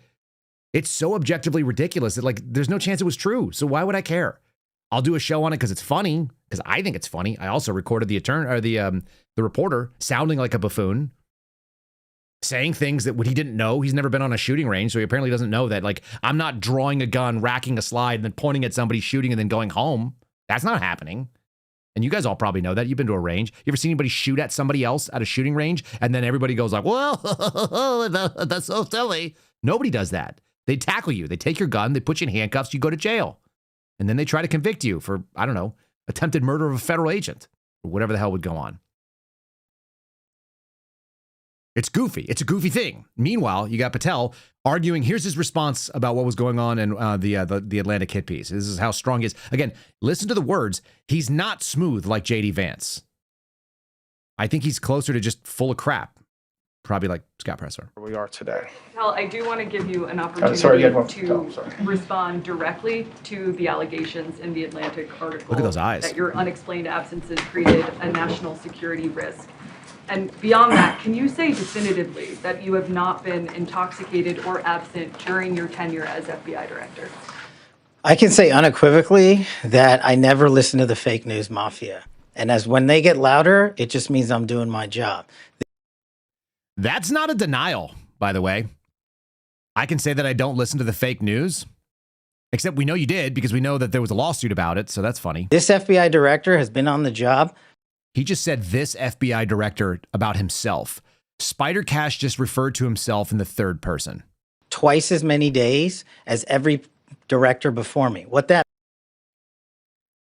Speaker 2: It's so objectively ridiculous that like there's no chance it was true. So why would I care? I'll do a show on it because it's funny, because I think it's funny. I also recorded the reporter sounding like a buffoon, saying things that he didn't know. He's never been on a shooting range, so he apparently doesn't know that like I'm not drawing a gun, racking a slide, and then pointing at somebody, shooting, and then going home. That's not happening. And you guys all probably know that. You've been to a range. You ever seen anybody shoot at somebody else at a shooting range? And then everybody goes like, well, that's so silly. Nobody does that. They tackle you. They take your gun. They put you in handcuffs. You go to jail. And then they try to convict you for, I don't know, attempted murder of a federal agent or whatever the hell would go on. It's goofy. It's a goofy thing. Meanwhile, you got Patel arguing. Here's his response about what was going on in the Atlantic hit piece. This is how strong he is. Again, listen to the words. He's not smooth like J.D. Vance. I think he's closer to just full of crap. Probably like Scott Presler.
Speaker 8: We are today.
Speaker 9: Patel, I do want to give you an opportunity to respond directly to the allegations in the Atlantic article.
Speaker 2: Look at those eyes.
Speaker 9: That your unexplained absences created a national security risk. And beyond that, can you say definitively that you have not been intoxicated or absent during your tenure as FBI director?
Speaker 17: I can say unequivocally that I never listen to the fake news mafia. And as when they get louder, it just means I'm doing my job.
Speaker 2: That's not a denial, by the way. I can say that I don't listen to the fake news, except we know you did because we know that there was a lawsuit about it, so that's funny.
Speaker 17: This FBI director has been on the job.
Speaker 2: He just said this FBI director about himself. Spider Cash just referred to himself in the third person.
Speaker 17: Twice as many days as every director before me.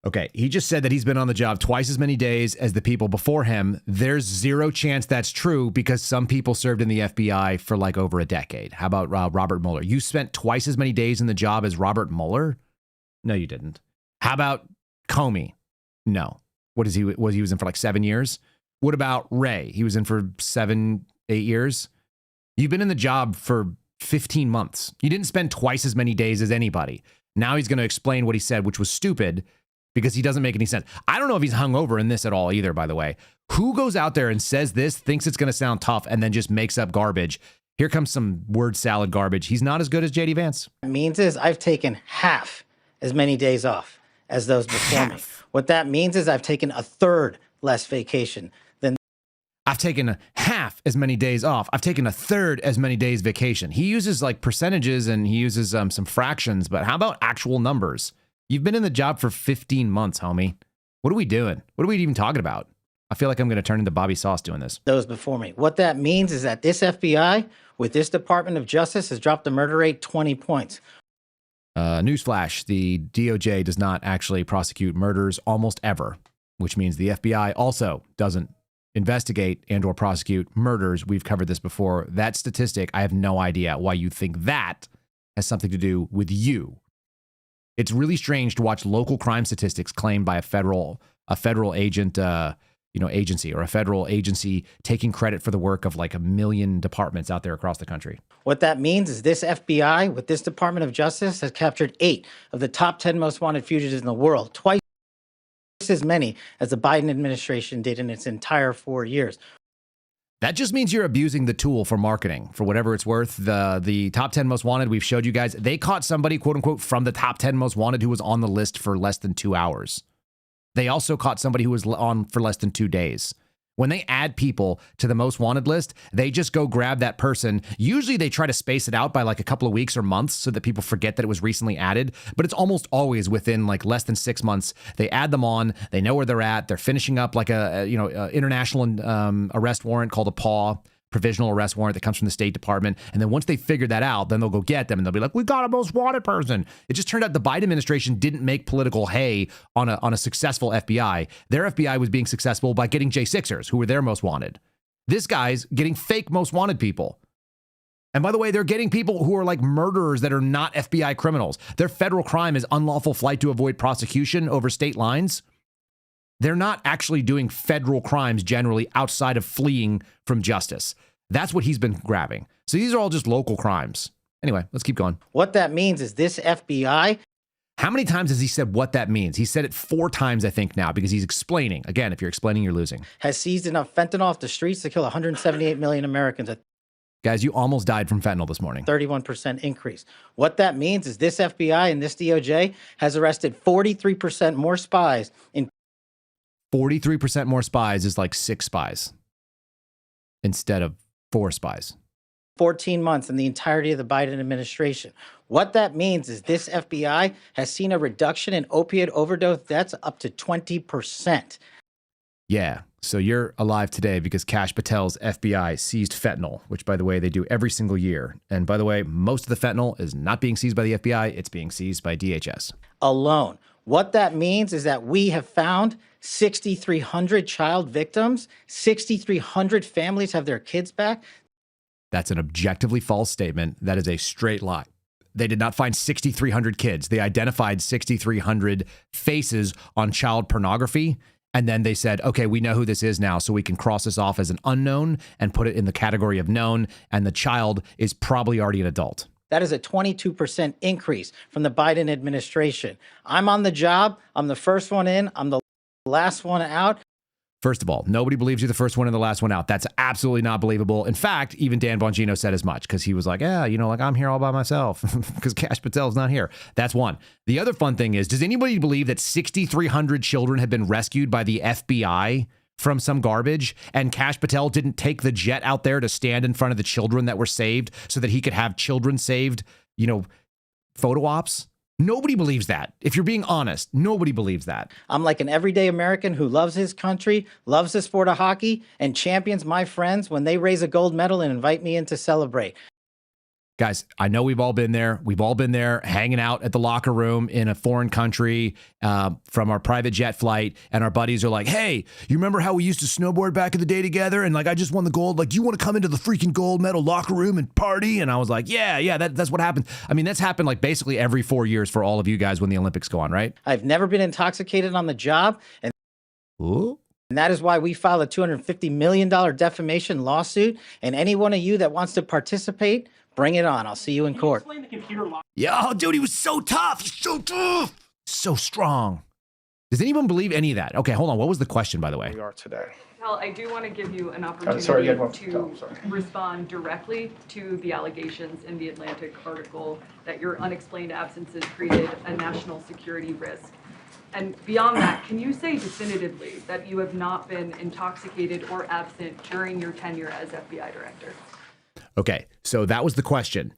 Speaker 2: Okay, he just said that he's been on the job twice as many days as the people before him. There's zero chance that's true because some people served in the FBI for like over a decade. How about Robert Mueller? You spent twice as many days in the job as Robert Mueller? No, you didn't. How about Comey? No. What is he? Was he in for like 7 years? What about Ray? He was in for 7, 8 years. You've been in the job for 15 months. You didn't spend twice as many days as anybody. Now he's going to explain what he said, which was stupid, because he doesn't make any sense. I don't know if he's hungover in this at all either, by the way. Who goes out there and says this, thinks it's going to sound tough, and then just makes up garbage? Here comes some word salad garbage. He's not as good as JD Vance.
Speaker 17: What it means is I've taken half as many days off as those before me. What that means is I've taken a third less vacation than.
Speaker 2: I've taken half as many days off. I've taken a third as many days vacation. He uses like percentages and he uses some fractions, but how about actual numbers? You've been in the job for 15 months, homie. What are we doing? What are we even talking about? I feel like I'm going to turn into Bobby Sauce doing this.
Speaker 17: Those before me. What that means is that this FBI with this Department of Justice has dropped the murder rate 20 points.
Speaker 2: Newsflash, the DOJ does not actually prosecute murders almost ever, which means the FBI also doesn't investigate and or prosecute murders. We've covered this before. That statistic, I have no idea why you think that has something to do with you. It's really strange to watch local crime statistics claimed by a federal agent, agency, or a federal agency taking credit for the work of like 1 million departments out there across the country.
Speaker 17: What that means is this FBI with this Department of Justice has captured 8 of the top 10 most wanted fugitives in the world, twice as many as the Biden administration did in its entire 4 years.
Speaker 2: That just means you're abusing the tool for marketing for whatever it's worth. The top 10 most wanted, we've showed you guys, they caught somebody, quote unquote, from the top 10 most wanted who was on the list for less than 2 hours. They also caught somebody who was on for less than 2 days. When they add people to the most wanted list, they just go grab that person. Usually they try to space it out by like a couple of weeks or months so that people forget that it was recently added, but it's almost always within like less than 6 months. They add them on, they know where they're at, they're finishing up like a international arrest warrant called a PAW, provisional arrest warrant that comes from the State Department. And then once they figure that out, then they'll go get them and they'll be like, we got a most wanted person. It just turned out the Biden administration didn't make political hay on a successful FBI. Their FBI was being successful by getting J6ers, who were their most wanted. This guy's getting fake most wanted people. And by the way, they're getting people who are like murderers that are not FBI criminals. Their federal crime is unlawful flight to avoid prosecution over state lines. They're not actually doing federal crimes generally outside of fleeing from justice. That's what he's been grabbing. So these are all just local crimes. Anyway, let's keep going.
Speaker 17: What that means is this FBI.
Speaker 2: How many times has he said what that means? He said it 4 times, I think, now, because he's explaining. Again, if you're explaining, you're losing.
Speaker 17: Has seized enough fentanyl off the streets to kill 178 million Americans.
Speaker 2: Guys, you almost died from fentanyl this morning.
Speaker 17: 31% increase. What that means is this FBI and this DOJ has arrested 43% more spies in
Speaker 2: 43% more spies is like 6 spies instead of 4 spies.
Speaker 17: 14 months in the entirety of the Biden administration. What that means is this FBI has seen a reduction in opiate overdose deaths up to 20%.
Speaker 2: Yeah, so you're alive today because Kash Patel's FBI seized fentanyl, which, by the way, they do every single year. And by the way, most of the fentanyl is not being seized by the FBI. It's being seized by DHS.
Speaker 17: Alone. What that means is that we have found 6,300 child victims. 6,300 families have their kids back.
Speaker 2: That's an objectively false statement. That is a straight lie. They did not find 6,300 kids. They identified 6,300 faces on child pornography, And then they said, okay, we know who this is now, so we can cross this off as an unknown and put it in the category of known. And the child is probably already an adult.
Speaker 17: That is a 22% increase from the Biden administration. I'm on the job. I'm the first one in. I'm the last one out.
Speaker 2: First of all, nobody believes you're the first one and the last one out. That's absolutely not believable. In fact, even Dan Bongino said as much because he was like, yeah, you know, like I'm here all by myself because Kash Patel's not here. That's one. The other fun thing is, does anybody believe that 6,300 children have been rescued by the FBI from some garbage and Kash Patel didn't take the jet out there to stand in front of the children that were saved so that he could have children saved, you know, photo ops? Nobody believes that. If you're being honest, nobody believes that.
Speaker 17: I'm like an everyday American who loves his country, loves the sport of hockey, and champions my friends when they raise a gold medal and invite me in to celebrate.
Speaker 2: Guys, I know we've all been there. We've all been there hanging out at the locker room in a foreign country from our private jet flight. And our buddies are like, hey, you remember how we used to snowboard back in the day together? And like, I just won the gold. Like, do you want to come into the freaking gold medal locker room and party? And I was like, yeah, that's what happened. I mean, that's happened like basically every 4 years for all of you guys when the Olympics go on, right?
Speaker 17: I've never been intoxicated on the job. And
Speaker 2: Ooh.
Speaker 17: And that is why we filed a $250 million defamation lawsuit. And any one of you that wants to participate, bring it on. I'll see you in court.
Speaker 2: Yo, dude, he was so tough. He's so tough. So strong. Does anyone believe any of that? Okay, hold on. What was the question, by the way?
Speaker 8: We are today.
Speaker 9: Patel, I do want to give you an opportunity to respond directly to the allegations in the Atlantic article that your unexplained absences created a national security risk. And beyond that, can you say definitively that you have not been intoxicated or absent during your tenure as FBI director?
Speaker 2: Okay, so that was the question.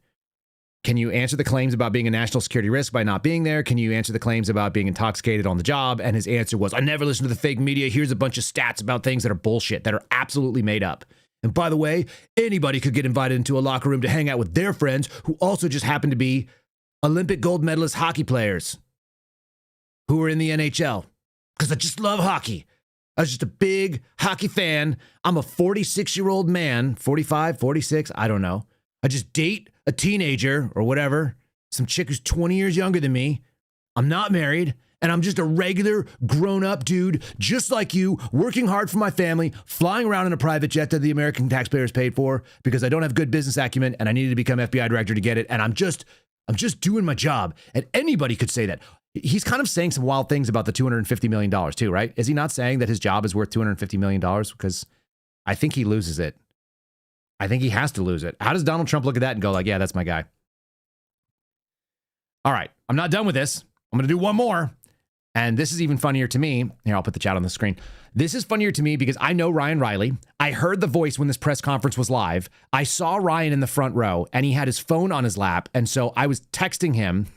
Speaker 2: Can you answer the claims about being a national security risk by not being there? Can you answer the claims about being intoxicated on the job? And his answer was, I never listened to the fake media. Here's a bunch of stats about things that are bullshit, that are absolutely made up. And by the way, anybody could get invited into a locker room to hang out with their friends who also just happen to be Olympic gold medalist hockey players who are in the NHL. Because I just love hockey. I was just a big hockey fan. I'm a 46-year-old man, 45, 46, I don't know. I just date a teenager or whatever, some chick who's 20 years younger than me. I'm not married, and I'm just a regular grown-up dude, just like you, working hard for my family, flying around in a private jet that the American taxpayers paid for because I don't have good business acumen and I needed to become FBI director to get it, and I'm just doing my job. And anybody could say that. He's kind of saying some wild things about the $250 million too, right? Is he not saying that his job is worth $250 million? Because I think he loses it. I think he has to lose it. How does Donald Trump look at that and go like, yeah, that's my guy? All right, I'm not done with this. I'm going to do one more. And this is even funnier to me. Here, I'll put the chat on the screen. This is funnier to me because I know Ryan Riley. I heard the voice when this press conference was live. I saw Ryan in the front row and he had his phone on his lap. And so I was texting him.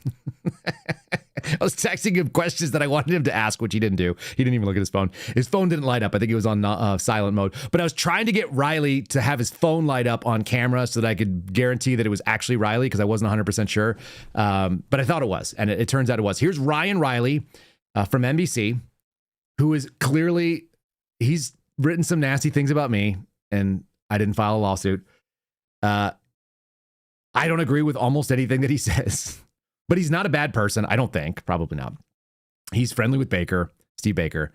Speaker 2: I was texting him questions that I wanted him to ask, which he didn't do. He didn't even look at his phone. His phone didn't light up. I think it was on silent mode. But I was trying to get Riley to have his phone light up on camera so that I could guarantee that it was actually Riley because I wasn't 100% sure. But I thought it was. And it turns out it was. Here's Ryan Riley from NBC, who is clearly, he's written some nasty things about me, and I didn't file a lawsuit. I don't agree with almost anything that he says. But he's not a bad person, I don't think. Probably not. He's friendly with Baker, Steve Baker.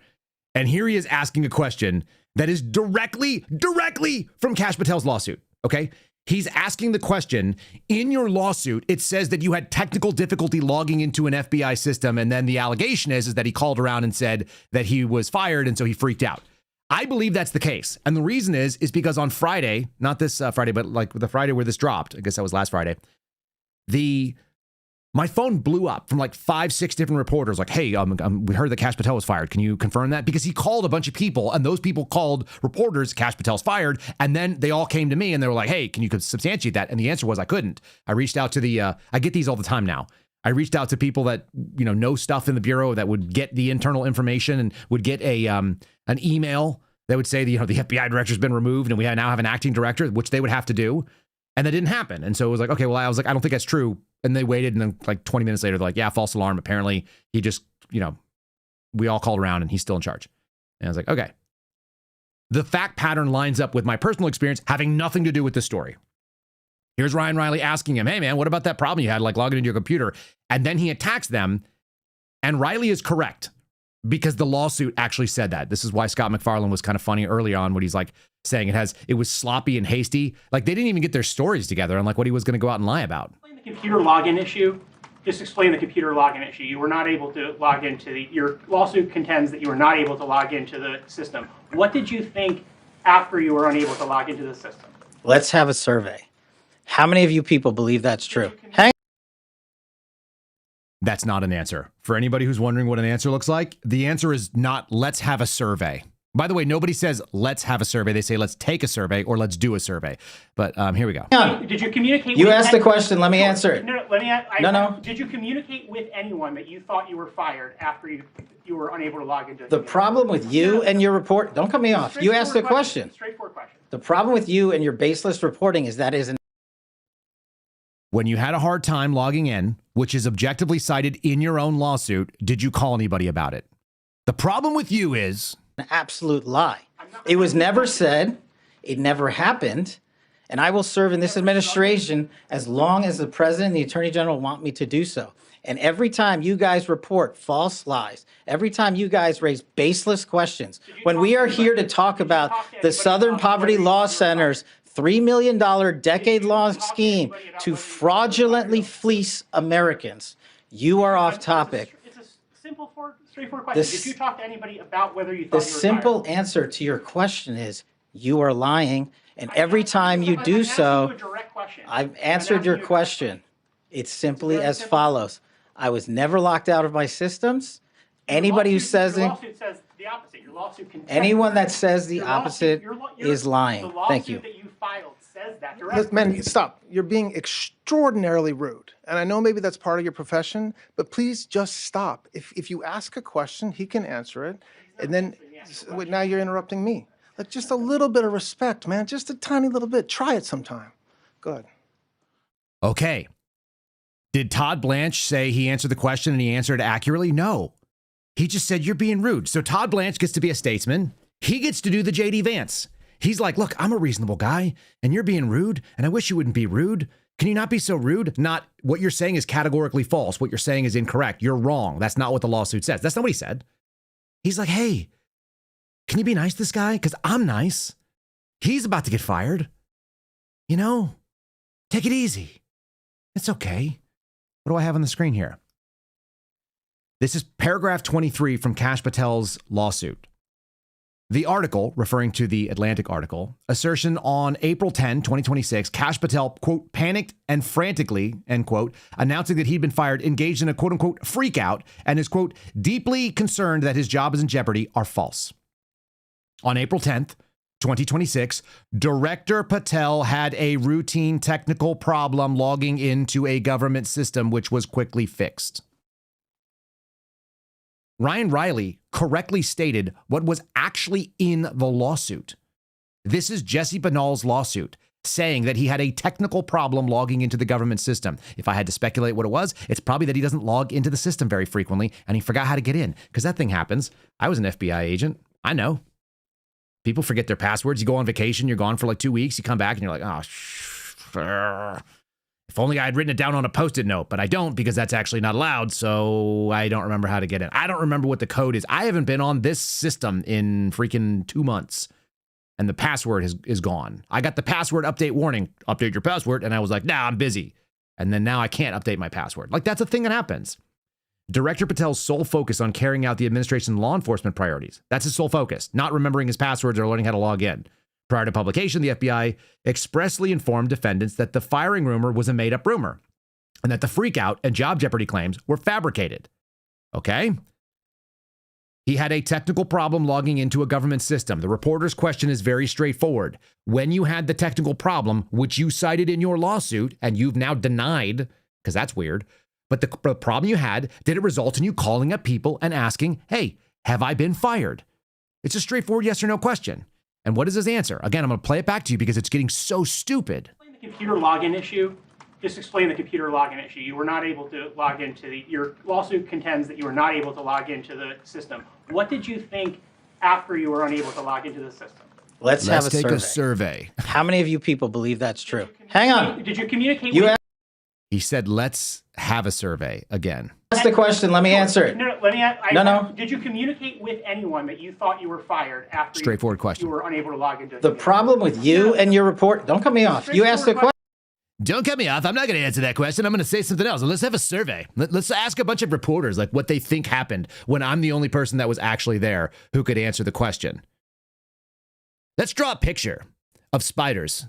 Speaker 2: And here he is asking a question that is directly from Kash Patel's lawsuit, okay? He's asking the question, in your lawsuit, it says that you had technical difficulty logging into an FBI system, and then the allegation is that he called around and said that he was fired, and so he freaked out. I believe that's the case. And the reason is because on Friday, not this Friday, but like the Friday where this dropped, I guess that was last Friday, my phone blew up from like 5-6 different reporters like, hey, we heard that Kash Patel was fired. Can you confirm that? Because he called a bunch of people and those people called reporters, Kash Patel's fired. And then they all came to me and they were like, hey, can you substantiate that? And the answer was I couldn't. I reached out to I get these all the time now. I reached out to people that, know stuff in the Bureau that would get the internal information and would get an email that would say, the FBI director's been removed and we now have an acting director, which they would have to do. And that didn't happen. And so it was like, okay, well, I was like, I don't think that's true. And they waited, and then like 20 minutes later, they're like, yeah, false alarm. Apparently, he just, we all called around and he's still in charge. And I was like, okay. The fact pattern lines up with my personal experience having nothing to do with this story. Here's Ryan Riley asking him, hey, man, what about that problem you had, like logging into your computer? And then he attacks them. And Riley is correct because the lawsuit actually said that. This is why Scott McFarlane was kind of funny early on when he's like saying it was sloppy and hasty. Like they didn't even get their stories together on like what he was going to go out and lie about.
Speaker 18: The computer login issue. Just explain the computer login issue. You were not able to log into your lawsuit contends that you were not able to log into the system. What did you think after you were unable to log into the system?
Speaker 17: Let's have a survey. How many of you people believe that's true? Hang
Speaker 2: That's not an answer. For anybody who's wondering what an answer looks like, the answer is not let's have a survey. By the way, nobody says let's have a survey. They say let's take a survey or let's do a survey. But here we go.
Speaker 18: Did you communicate?
Speaker 17: You asked the question. Let me answer it.
Speaker 18: No, let me.
Speaker 17: No.
Speaker 18: Did you communicate with anyone that you thought you were fired after you were unable to log into?
Speaker 17: The problem with you and your report, don't cut me off. You asked the question.
Speaker 18: Straightforward question.
Speaker 17: The problem with you and your baseless reporting is that is an
Speaker 2: When you had a hard time logging in, which is objectively cited in your own lawsuit, did you call anybody about it? The problem with you is
Speaker 17: absolute lie. It was never said. It never happened. And I will serve in this administration as long as the president and the attorney general want me to do so. And every time you guys report false lies, every time you guys raise baseless questions, when we are here to talk about the Southern Poverty Law Center's $3 million decade-long scheme to fraudulently fleece Americans, you are off topic.
Speaker 18: It's a simple, straightforward question. Did you talk to anybody about whether you thought you were
Speaker 17: The simple answer to your question is you are lying. And every time you do so, I've answered your question. It's simply as follows. I was never locked out of my systems. Anybody who says
Speaker 18: your lawsuit says the opposite. Your lawsuit contends.
Speaker 17: Anyone that says the opposite is lying. Thank you.
Speaker 18: The lawsuit that you filed says that
Speaker 8: Look,
Speaker 18: directly.
Speaker 8: man, stop. You're being extraordinarily rude. And I know maybe that's part of your profession, but please just stop. If you ask a question, he can answer it. And then wait, now you're interrupting me. Like just a little bit of respect, man. Just a tiny little bit. Try it sometime. Go ahead.
Speaker 2: okay. Did Todd Blanche say he answered the question and he answered accurately? No. He just said you're being rude. So Todd Blanche gets to be a statesman. He gets to do the JD Vance. He's like, look, I'm a reasonable guy and you're being rude and I wish you wouldn't be rude. Can you not be so rude? Not what you're saying is categorically false. What you're saying is incorrect. You're wrong. That's not what the lawsuit says. That's not what he said. He's like, hey, can you be nice to this guy? Because I'm nice. He's about to get fired. You know, take it easy. It's okay. What do I have on the screen here? This is paragraph 23 from Kash Patel's lawsuit. The article, referring to the Atlantic article, assertion on April 10, 2026, Kash Patel, quote, panicked and frantically, end quote, announcing that he'd been fired, engaged in a quote unquote freak out, and is, quote, deeply concerned that his job is in jeopardy are false. On April 10th, 2026, Director Patel had a routine technical problem logging into a government system, which was quickly fixed. Ryan Riley correctly stated what was actually in the lawsuit. This is Jesse Banal's lawsuit, saying that he had a technical problem logging into the government system. If I had to speculate what it was, it's probably that he doesn't log into the system very frequently and he forgot how to get in, because that thing happens. I was an FBI agent. I know. People forget their passwords. You go on vacation, you're gone for like 2 weeks, you come back and you're like, oh, if only I had written it down on a Post-it note, but I don't because that's actually not allowed, so I don't remember how to get in. I don't remember what the code is. I haven't been on this system in freaking 2 months, and the password is gone. I got the password update warning, update your password, and I was like, nah, I'm busy. And then now I can't update my password. Like, that's a thing that happens. Director Patel's sole focus on carrying out the administration's law enforcement priorities. That's his sole focus, not remembering his passwords or learning how to log in. Prior to publication, the FBI expressly informed defendants that the firing rumor was a made-up rumor and that the freakout and job jeopardy claims were fabricated. Okay? He had a technical problem logging into a government system. The reporter's question is very straightforward. When you had the technical problem, which you cited in your lawsuit, and you've now denied, because that's weird, but the problem you had, did it result in you calling up people and asking, hey, have I been fired? It's a straightforward yes or no question. And what is his answer? Again, I'm going to play it back to you because it's getting so stupid.
Speaker 18: The computer login issue. Just explain the computer login issue. You were not able to log into your lawsuit contends that you were not able to log into the system. What did you think after you were unable to log into the system?
Speaker 17: Let's have a
Speaker 2: take
Speaker 17: survey.
Speaker 2: a survey.
Speaker 17: How many of you people believe that's true? Hang on.
Speaker 18: Did you communicate
Speaker 17: You
Speaker 18: with
Speaker 2: He said, let's have a survey again.
Speaker 17: That's the question. Let me answer it.
Speaker 18: No, let me.
Speaker 17: No.
Speaker 18: Did you communicate with anyone that you thought you were fired after
Speaker 2: Straightforward question.
Speaker 18: you were unable to log into?
Speaker 17: The problem with you and your report, don't cut me off. You asked the question.
Speaker 2: Don't cut me off. I'm not going to answer that question. I'm going to say something else. Let's have a survey. Let's ask a bunch of reporters like what they think happened when I'm the only person that was actually there who could answer the question. Let's draw a picture of spiders.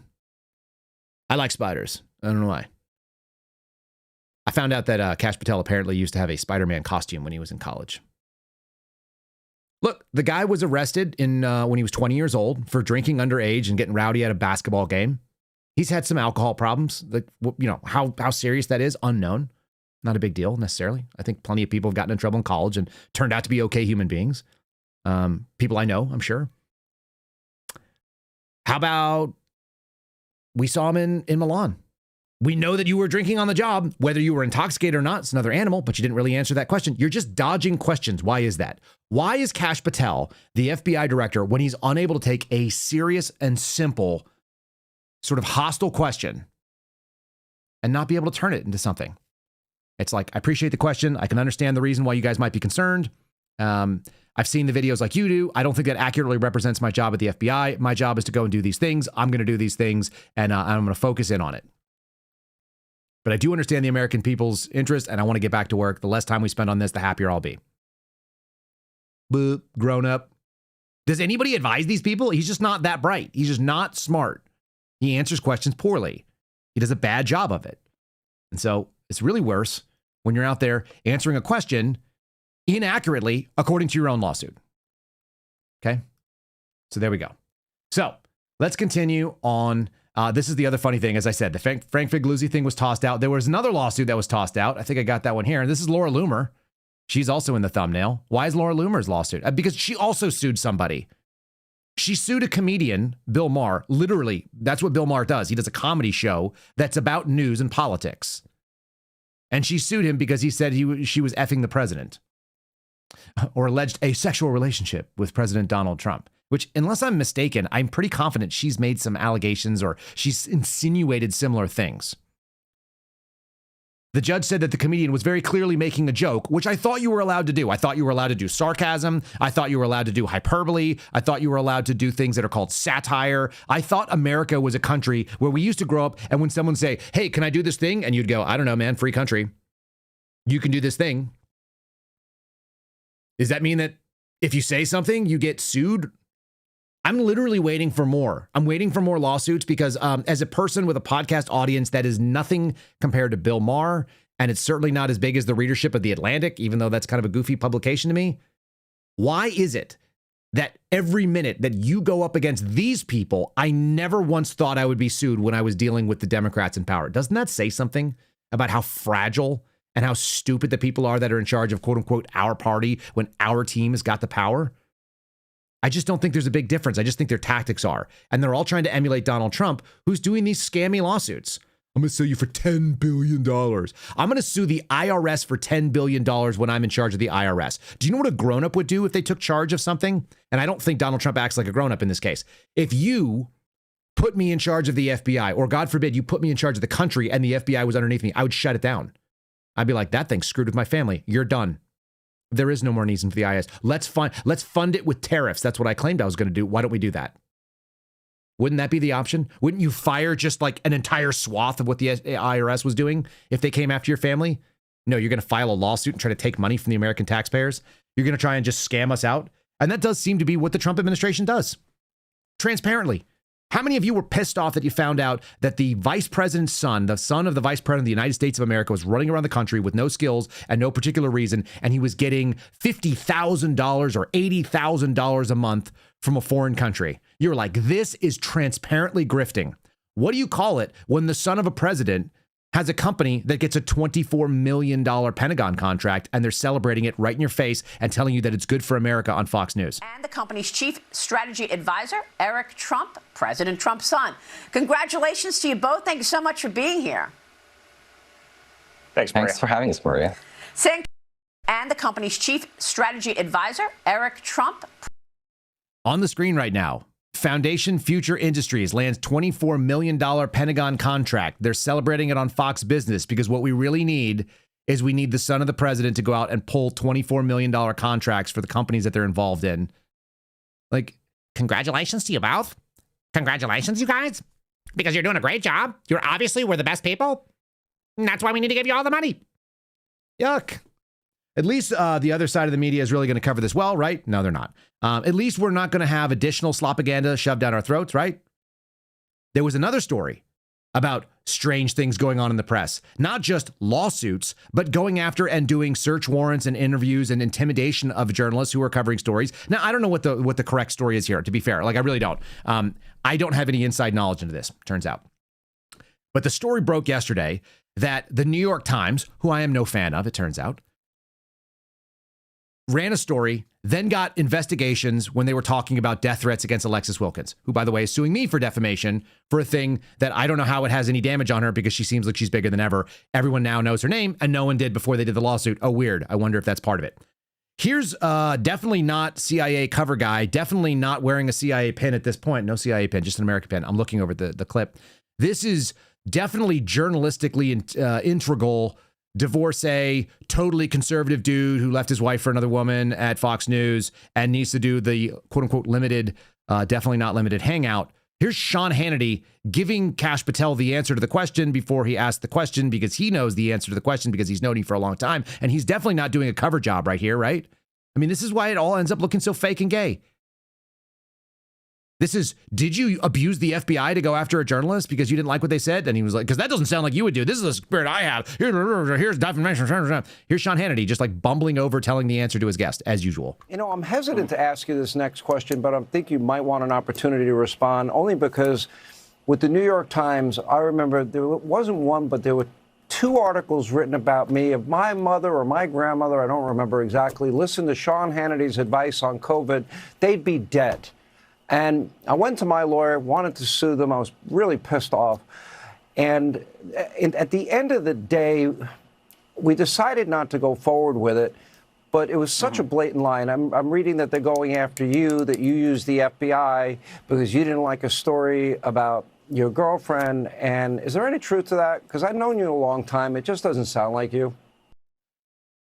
Speaker 2: I like spiders. I don't know why. I found out that Kash Patel apparently used to have a Spider-Man costume when he was in college. Look, the guy was arrested in when he was 20 years old for drinking underage and getting rowdy at a basketball game. He's had some alcohol problems. How serious that is, unknown. Not a big deal necessarily. I think plenty of people have gotten in trouble in college and turned out to be okay human beings. People I know, I'm sure. How about we saw him in Milan? We know that you were drinking on the job. Whether you were intoxicated or not, it's another animal, but you didn't really answer that question. You're just dodging questions. Why is that? Why is Kash Patel, the FBI director, when he's unable to take a serious and simple sort of hostile question and not be able to turn it into something? It's like, I appreciate the question. I can understand the reason why you guys might be concerned. I've seen the videos like you do. I don't think that accurately represents my job at the FBI. My job is to go and do these things. I'm going to do these things, and I'm going to focus in on it. But I do understand the American people's interest, and I want to get back to work. The less time we spend on this, the happier I'll be. Boop, grown up. Does anybody advise these people? He's just not that bright. He's just not smart. He answers questions poorly. He does a bad job of it. And so it's really worse when you're out there answering a question inaccurately according to your own lawsuit. Okay? So there we go. So let's continue on. This is the other funny thing. As I said, the Frank Figliuzzi thing was tossed out. There was another lawsuit that was tossed out. I think I got that one here. And this is Laura Loomer. She's also in the thumbnail. Why is Laura Loomer's lawsuit? Because she also sued somebody. She sued a comedian, Bill Maher. Literally, that's what Bill Maher does. He does a comedy show that's about news and politics. And she sued him because he said she was effing the president, or alleged a sexual relationship with President Donald Trump, which, unless I'm mistaken, I'm pretty confident she's made some allegations or she's insinuated similar things. The judge said that the comedian was very clearly making a joke, which I thought you were allowed to do. I thought you were allowed to do sarcasm. I thought you were allowed to do hyperbole. I thought you were allowed to do things that are called satire. I thought America was a country where we used to grow up, and when someone say, hey, can I do this thing? And you'd go, I don't know, man, free country. You can do this thing. Does that mean that if you say something, you get sued? I'm literally waiting for more. I'm waiting for more lawsuits because as a person with a podcast audience that is nothing compared to Bill Maher, and it's certainly not as big as the readership of The Atlantic, even though that's kind of a goofy publication to me, why is it that every minute that you go up against these people, I never once thought I would be sued when I was dealing with the Democrats in power? Doesn't that say something about how fragile and how stupid the people are that are in charge of, quote unquote, our party when our team has got the power? I just don't think there's a big difference. I just think their tactics are. And they're all trying to emulate Donald Trump, who's doing these scammy lawsuits. I'm going to sue you for $10 billion. I'm going to sue the IRS for $10 billion when I'm in charge of the IRS. Do you know what a grown-up would do if they took charge of something? And I don't think Donald Trump acts like a grown-up in this case. If you put me in charge of the FBI, or God forbid, you put me in charge of the country and the FBI was underneath me, I would shut it down. I'd be like, that thing's screwed with my family. You're done. There is no more reason for the IRS. Let's fund it with tariffs. That's what I claimed I was going to do. Why don't we do that? Wouldn't that be the option? Wouldn't you fire just like an entire swath of what the IRS was doing if they came after your family? No, you're going to file a lawsuit and try to take money from the American taxpayers. You're going to try and just scam us out. And that does seem to be what the Trump administration does. Transparently. How many of you were pissed off that you found out that the vice president's son, the son of the vice president of the United States of America, was running around the country with no skills and no particular reason, and he was getting $50,000 or $80,000 a month from a foreign country? You're like, this is transparently grifting. What do you call it when the son of a president has a company that gets a $24 million Pentagon contract and they're celebrating it right in your face and telling you that it's good for America on Fox News?
Speaker 1: And the company's chief strategy advisor, Eric Trump, President Trump's son. Congratulations to you both. Thank you so much for being here.
Speaker 10: Thanks, Maria. Thanks for having us, Maria.
Speaker 1: And the company's chief strategy advisor, Eric Trump.
Speaker 2: On the screen right now, Foundation Future Industries lands $24 million Pentagon contract. They're celebrating it on Fox Business because what we really need is we need the son of the president to go out and pull $24 million contracts for the companies that they're involved in. Like, congratulations to you both. Congratulations, you guys. Because you're doing a great job. You're obviously, we're the best people. And that's why we need to give you all the money. Yuck. At least the other side of the media is really going to cover this well, right? No, they're not. At least we're not going to have additional slopaganda shoved down our throats, right? There was another story about strange things going on in the press. Not just lawsuits, but going after and doing search warrants and interviews and intimidation of journalists who are covering stories. Now, I don't know what the correct story is here, to be fair. Like, I really don't. I don't have any inside knowledge into this, turns out. But the story broke yesterday that the New York Times, who I am no fan of, it turns out, ran a story, then got investigations when they were talking about death threats against Alexis Wilkins, who, by the way, is suing me for defamation for a thing that I don't know how it has any damage on her because she seems like she's bigger than ever. Everyone now knows her name, and no one did before they did the lawsuit. Oh, weird. I wonder if that's part of it. Here's definitely not CIA cover guy, definitely not wearing a CIA pin at this point. No CIA pin, just an American pin. I'm looking over the clip. This is definitely journalistically integral. Divorcee, totally conservative dude who left his wife for another woman at Fox News and needs to do the quote unquote limited, definitely not limited hangout. Here's Sean Hannity giving Kash Patel the answer to the question before he asked the question because he knows the answer to the question because he's known him for a long time. And he's definitely not doing a cover job right here, right? I mean, this is why it all ends up looking so fake and gay. This is, did you abuse the FBI to go after a journalist because you didn't like what they said? And he was like, because that doesn't sound like you would do. This is a spirit I have. Here's defamation. Here's Sean Hannity just like bumbling over, telling the answer to his guest, as usual.
Speaker 7: You know, I'm hesitant to ask you this next question, but I think you might want an opportunity to respond, only because with the New York Times, I remember there wasn't one, but there were 2 articles written about me of my mother or my grandmother, I don't remember exactly, listen to Sean Hannity's advice on COVID, they'd be dead. And I went to my lawyer, wanted to sue them. I was really pissed off. And at the end of the day, we decided not to go forward with it. But it was such a blatant lie. And I'm reading that they're going after you, that you used the FBI because you didn't like a story about your girlfriend. And is there any truth to that? Because I've known you a long time. It just doesn't sound like you.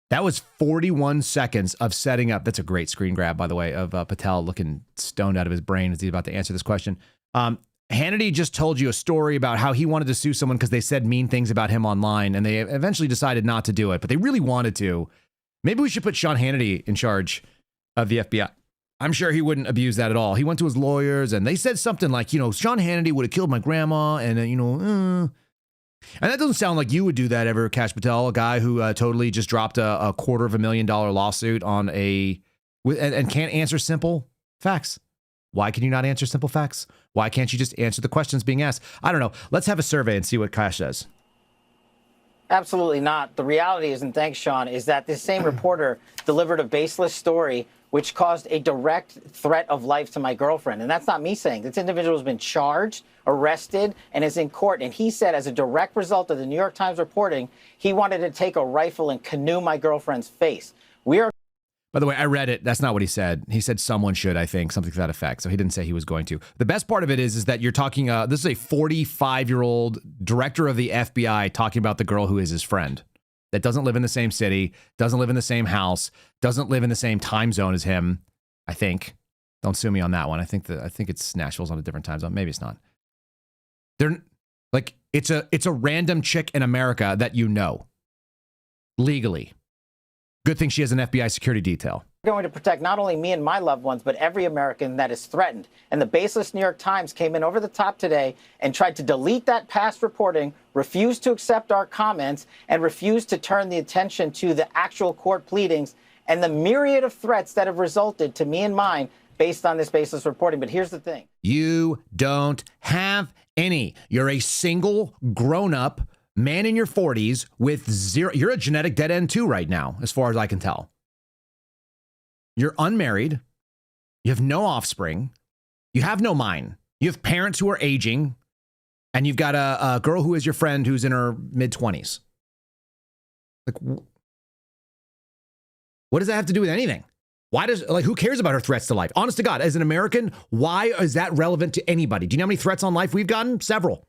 Speaker 2: That was 41 seconds of setting up. That's a great screen grab, by the way, of Patel looking stoned out of his brain as he's about to answer this question. Hannity just told you a story about how he wanted to sue someone because they said mean things about him online, and they eventually decided not to do it, but they really wanted to. Maybe we should put Sean Hannity in charge of the FBI. I'm sure he wouldn't abuse that at all. He went to his lawyers, and they said something like, Sean Hannity would have killed my grandma, and, And that doesn't sound like you would do that ever, Kash Patel, a guy who totally just dropped a $250,000 lawsuit on and can't answer simple facts. Why can you not answer simple facts? Why can't you just answer the questions being asked? I don't know. Let's have a survey and see what Kash says.
Speaker 17: Absolutely not. The reality is, and thanks, Sean, is that this same reporter delivered a baseless story which caused a direct threat of life to my girlfriend. And that's not me saying. This individual has been charged, arrested, and is in court. And he said, as a direct result of the New York Times reporting, he wanted to take a rifle and canoe my girlfriend's face.
Speaker 2: By the way, I read it. That's not what he said. He said someone should, I think, something to that effect. So he didn't say he was going to. The best part of it is that you're talking, this is a 45-year-old director of the FBI talking about the girl who is his friend that doesn't live in the same city, doesn't live in the same house, doesn't live in the same time zone as him, I think. Don't sue me on that one. I think it's Nashville's on a different time zone. Maybe it's not. They're like, it's a random chick in America that you know legally. Good thing she has an FBI security detail.
Speaker 17: We're going to protect not only me and my loved ones, but every American that is threatened. And the baseless New York Times came in over the top today and tried to delete that past reporting, refused to accept our comments, and refused to turn the attention to the actual court pleadings and the myriad of threats that have resulted to me and mine based on this baseless reporting. But here's the thing.
Speaker 2: You don't have any. You're a single grown-up man in your 40s with zero. You're a genetic dead end too right now, as far as I can tell. You're unmarried. You have no offspring. You have no mind. You have parents who are aging. And you've got a girl who is your friend who's in her mid-20s. Like, what does that have to do with anything? Why does, like, who cares about her threats to life? Honest to God, as an American, why is that relevant to anybody? Do you know how many threats on life we've gotten? Several.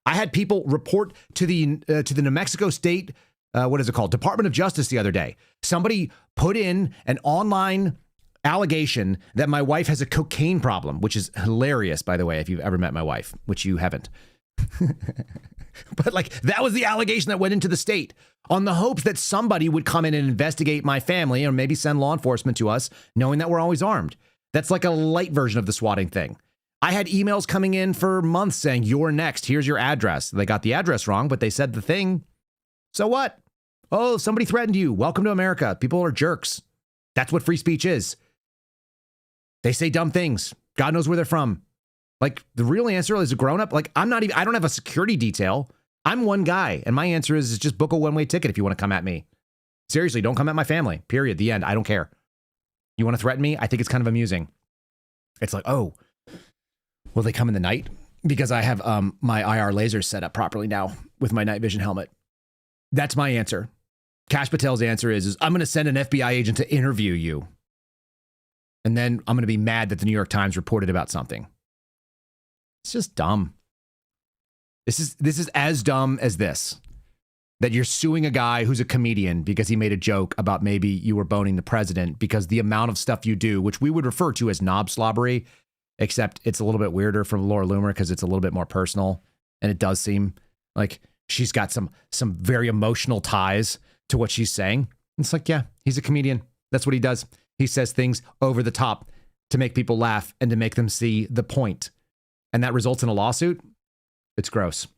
Speaker 2: I had people report to the New Mexico State, what is it called? Department of Justice the other day. Somebody put in an online allegation that my wife has a cocaine problem, which is hilarious, by the way, if you've ever met my wife, which you haven't. But like, that was the allegation that went into the state on the hopes that somebody would come in and investigate my family or maybe send law enforcement to us, knowing that we're always armed. That's like a light version of the swatting thing. I had emails coming in for months saying, you're next. Here's your address. They got the address wrong, but they said the thing. So what? Oh, somebody threatened you. Welcome to America. People are jerks. That's what free speech is. They say dumb things. God knows where they're from. Like, the real answer is a grown-up. Like, I don't have a security detail. I'm one guy. And my answer is just book a one-way ticket if you want to come at me. Seriously, don't come at my family. Period. The end. I don't care. You want to threaten me? I think it's kind of amusing. It's like, oh, will they come in the night? Because I have my IR lasers set up properly now with my night vision helmet. That's my answer. Kash Patel's answer is I'm going to send an FBI agent to interview you. And then I'm going to be mad that the New York Times reported about something. It's just dumb. This is as dumb as this. That you're suing a guy who's a comedian because he made a joke about maybe you were boning the president, because the amount of stuff you do, which we would refer to as knob slobbery, except it's a little bit weirder from Laura Loomer because it's a little bit more personal. And it does seem like she's got some very emotional ties to what she's saying. It's like, yeah, he's a comedian. That's what he does. He says things over the top to make people laugh and to make them see the point. And that results in a lawsuit. It's gross.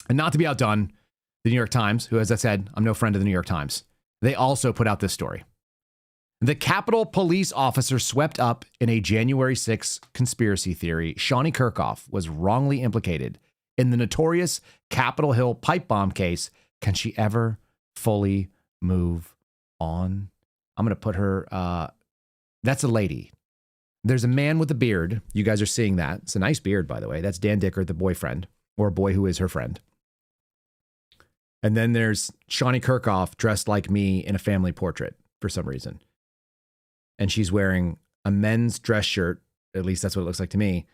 Speaker 2: And not to be outdone, the New York Times, who, as I said, I'm no friend of the New York Times, they also put out this story. The Capitol police officer swept up in a January 6 conspiracy theory. Shaie Kirkoff was wrongly implicated in the notorious Capitol Hill pipe bomb case. Can she ever fully move on? I'm going to put her, that's a lady. There's a man with a beard. You guys are seeing that. It's a nice beard, by the way. That's Dan Dicker, the boyfriend, or a boy who is her friend. And then there's Shaie Kirkoff dressed like me in a family portrait for some reason. And she's wearing a men's dress shirt. At least that's what it looks like to me.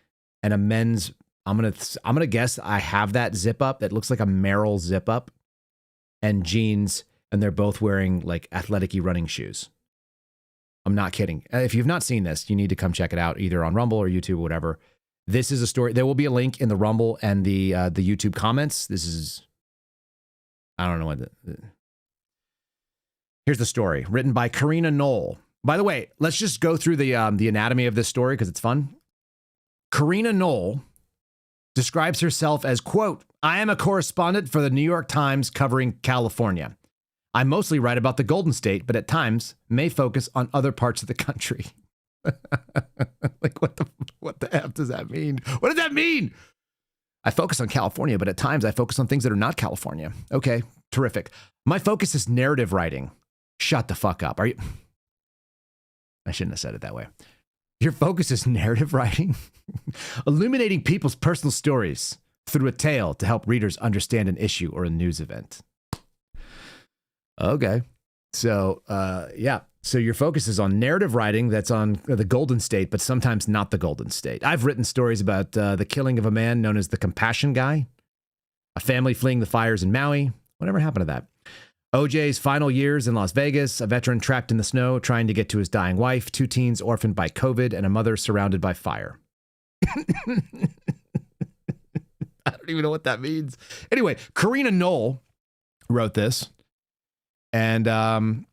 Speaker 2: And a men's, I'm gonna guess I have that zip up that looks like a Merrill zip up, and jeans. And they're both wearing like athletic-y running shoes. I'm not kidding. If you've not seen this, you need to come check it out either on Rumble or YouTube or whatever. This is a story. There will be a link in the Rumble and the YouTube comments. This is, I don't know what here's the story, written by Karina Knoll. By the way, let's just go through the anatomy of this story because it's fun. Karina Knoll describes herself as, quote, I am a correspondent for the New York Times covering California. I mostly write about the Golden State, but at times may focus on other parts of the country. Like, what the F does that mean? What does that mean? I focus on California, but at times I focus on things that are not California. Okay, terrific. My focus is narrative writing. Shut the fuck up. Are you? I shouldn't have said it that way. Your focus is narrative writing? Illuminating people's personal stories through a tale to help readers understand an issue or a news event. Okay. So, yeah. So your focus is on narrative writing that's on the Golden State, but sometimes not the Golden State. I've written stories about the killing of a man known as the Compassion Guy, a family fleeing the fires in Maui. Whatever happened to that? OJ's final years in Las Vegas, a veteran trapped in the snow trying to get to his dying wife, 2 teens orphaned by COVID, and a mother surrounded by fire. I don't even know what that means. Anyway, Karina Knoll wrote this. And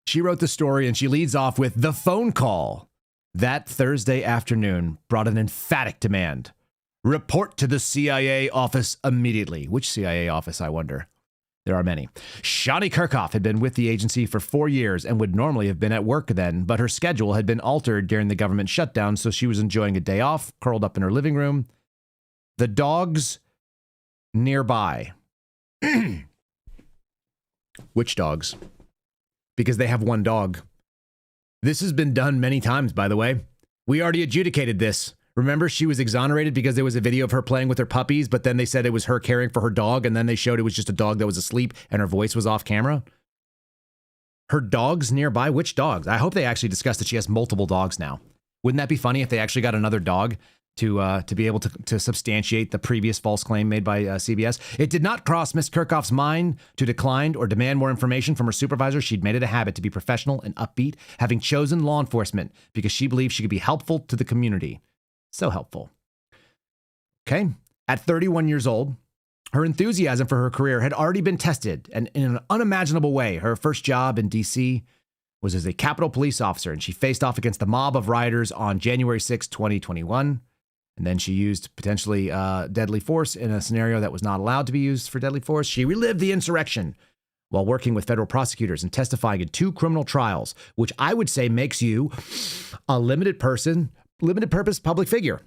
Speaker 2: she wrote the story, and she leads off with the phone call that Thursday afternoon brought an emphatic demand. Report to the CIA office immediately. Which CIA office, I wonder? There are many. Shaie Kirkoff had been with the agency for 4 years and would normally have been at work then, but her schedule had been altered during the government shutdown, so she was enjoying a day off, curled up in her living room. The dogs nearby. Which dogs? Because they have one dog. This has been done many times, by the way. We already adjudicated this. Remember, she was exonerated because there was a video of her playing with her puppies, but then they said it was her caring for her dog, and then they showed it was just a dog that was asleep and her voice was off camera. her dogs nearby. Which dogs? I hope they actually discuss that she has multiple dogs now. Wouldn't that be funny if they actually got another dog to be able to substantiate the previous false claim made by CBS? It did not cross Ms. Kerkhoff's mind to decline or demand more information from her supervisor. She'd made it a habit to be professional and upbeat, having chosen law enforcement because she believed she could be helpful to the community. So helpful. Okay. At 31 years old, her enthusiasm for her career had already been tested, and in an unimaginable way. Her first job in D.C. was as a Capitol police officer, and she faced off against the mob of rioters on January 6, 2021. And then she used potentially deadly force in a scenario that was not allowed to be used for deadly force. She relived the insurrection while working with federal prosecutors and testifying in 2 criminal trials, which I would say makes you a limited purpose public figure.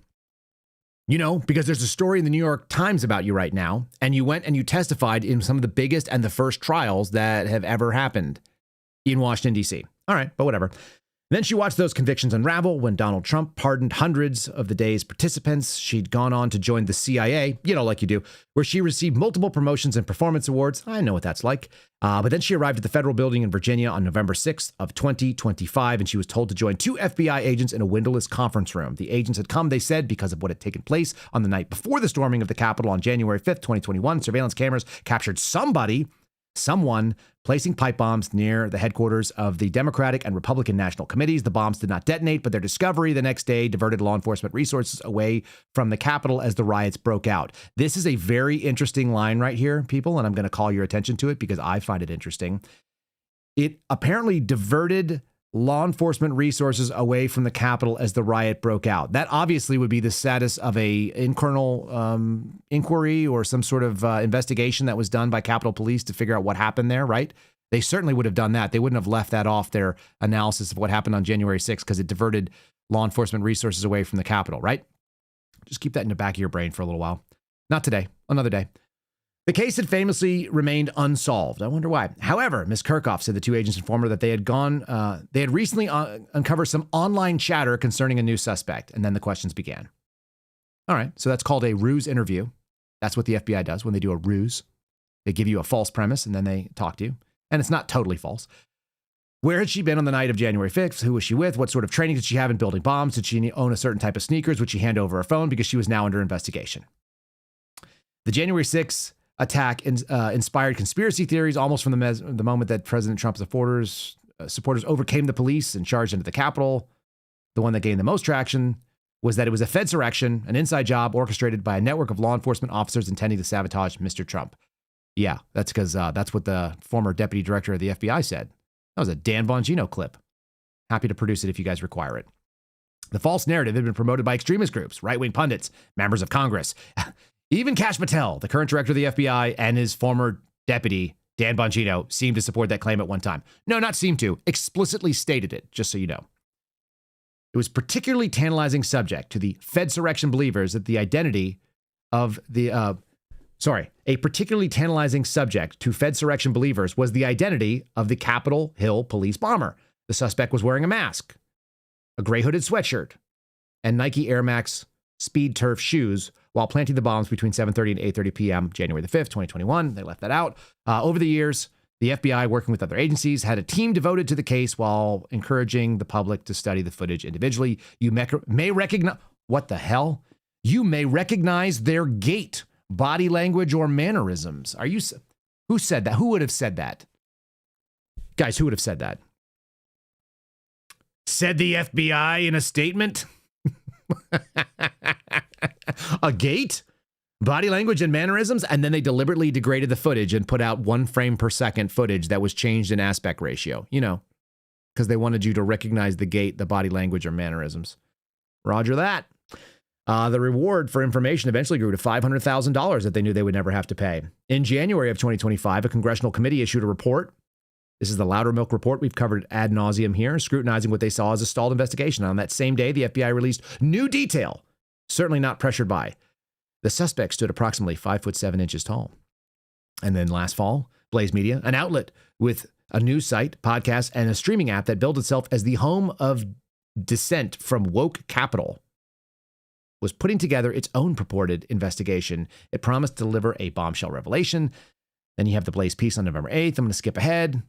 Speaker 2: You know, because there's a story in the New York Times about you right now, and you went and you testified in some of the biggest and the first trials that have ever happened in Washington, D.C. All right, but whatever. Then she watched those convictions unravel when Donald Trump pardoned hundreds of the day's participants. She'd gone on to join the CIA, you know, like you do, where she received multiple promotions and performance awards. I know what that's like. But then she arrived at the federal building in Virginia on November 6th of 2025, and she was told to join 2 FBI agents in a windowless conference room. The agents had come, they said, because of what had taken place on the night before the storming of the Capitol on January 5th, 2021. Surveillance cameras captured someone placing pipe bombs near the headquarters of the Democratic and Republican National Committees. The bombs did not detonate, but their discovery the next day diverted law enforcement resources away from the Capitol as the riots broke out. This is a very interesting line right here, people, and I'm going to call your attention to it because I find it interesting. It apparently diverted law enforcement resources away from the Capitol as the riot broke out. That obviously would be the status of a internal inquiry or some sort of investigation that was done by Capitol Police to figure out what happened there, right? They certainly would have done that. They wouldn't have left that off their analysis of what happened on January 6th because it diverted law enforcement resources away from the Capitol, right? Just keep that in the back of your brain for a little while. Not today, another day. The case had famously remained unsolved. I wonder why. However, Ms. Kerkhoff said the 2 agents informed her that they had recently uncovered some online chatter concerning a new suspect. And then the questions began. All right. So that's called a ruse interview. That's what the FBI does when they do a ruse. They give you a false premise and then they talk to you. And it's not totally false. Where had she been on the night of January 5th? Who was she with? What sort of training did she have in building bombs? Did she own a certain type of sneakers? Would she hand over her phone because she was now under investigation? The January 6th attack inspired conspiracy theories almost from the moment that President Trump's supporters overcame the police and charged into the Capitol. The one that gained the most traction was that it was a Fedsurrection, an inside job orchestrated by a network of law enforcement officers intending to sabotage Mr. Trump. Yeah, that's because that's what the former deputy director of the FBI said. That was a Dan Bongino clip. Happy to produce it if you guys require it. The false narrative had been promoted by extremist groups, right-wing pundits, members of Congress. Even Kash Patel, the current director of the FBI, and his former deputy, Dan Bongino, seemed to support that claim at one time. No, not seemed to. Particularly tantalizing subject to the Fedsurrection believers that the identity of the a particularly tantalizing subject to Fedsurrection believers was the identity of the Capitol Hill police bomber. The suspect was wearing a mask, a gray hooded sweatshirt, and Nike Air Max Speed Turf shoes while planting the bombs between 7:30 and 8:30 p.m. January the 5th, 2021. They left that out. Over the years, the FBI, working with other agencies, had a team devoted to the case while encouraging the public to study the footage individually. You may recognize... What the hell? You may recognize their gait, body language, or mannerisms. Who said that? Who would have said that? Guys, who would have said that? Said the FBI in a statement? A gait, body language, and mannerisms, and then they deliberately degraded the footage and put out 1 frame per second footage that was changed in aspect ratio, you know, because they wanted you to recognize the gait, the body language, or mannerisms. Roger that. The reward for information eventually grew to $500,000 that they knew they would never have to pay. In January of 2025, a congressional committee issued a report. This is the Loudermilk report we've covered ad nauseum here, scrutinizing what they saw as a stalled investigation. On that same day, the FBI released new detail, certainly not pressured by. The suspect stood approximately 5'7" tall. And then last fall, Blaze Media, an outlet with a news site, podcast, and a streaming app that billed itself as the home of dissent from woke capital, was putting together its own purported investigation. It promised to deliver a bombshell revelation. Then you have the Blaze piece on November 8th. I'm going to skip ahead.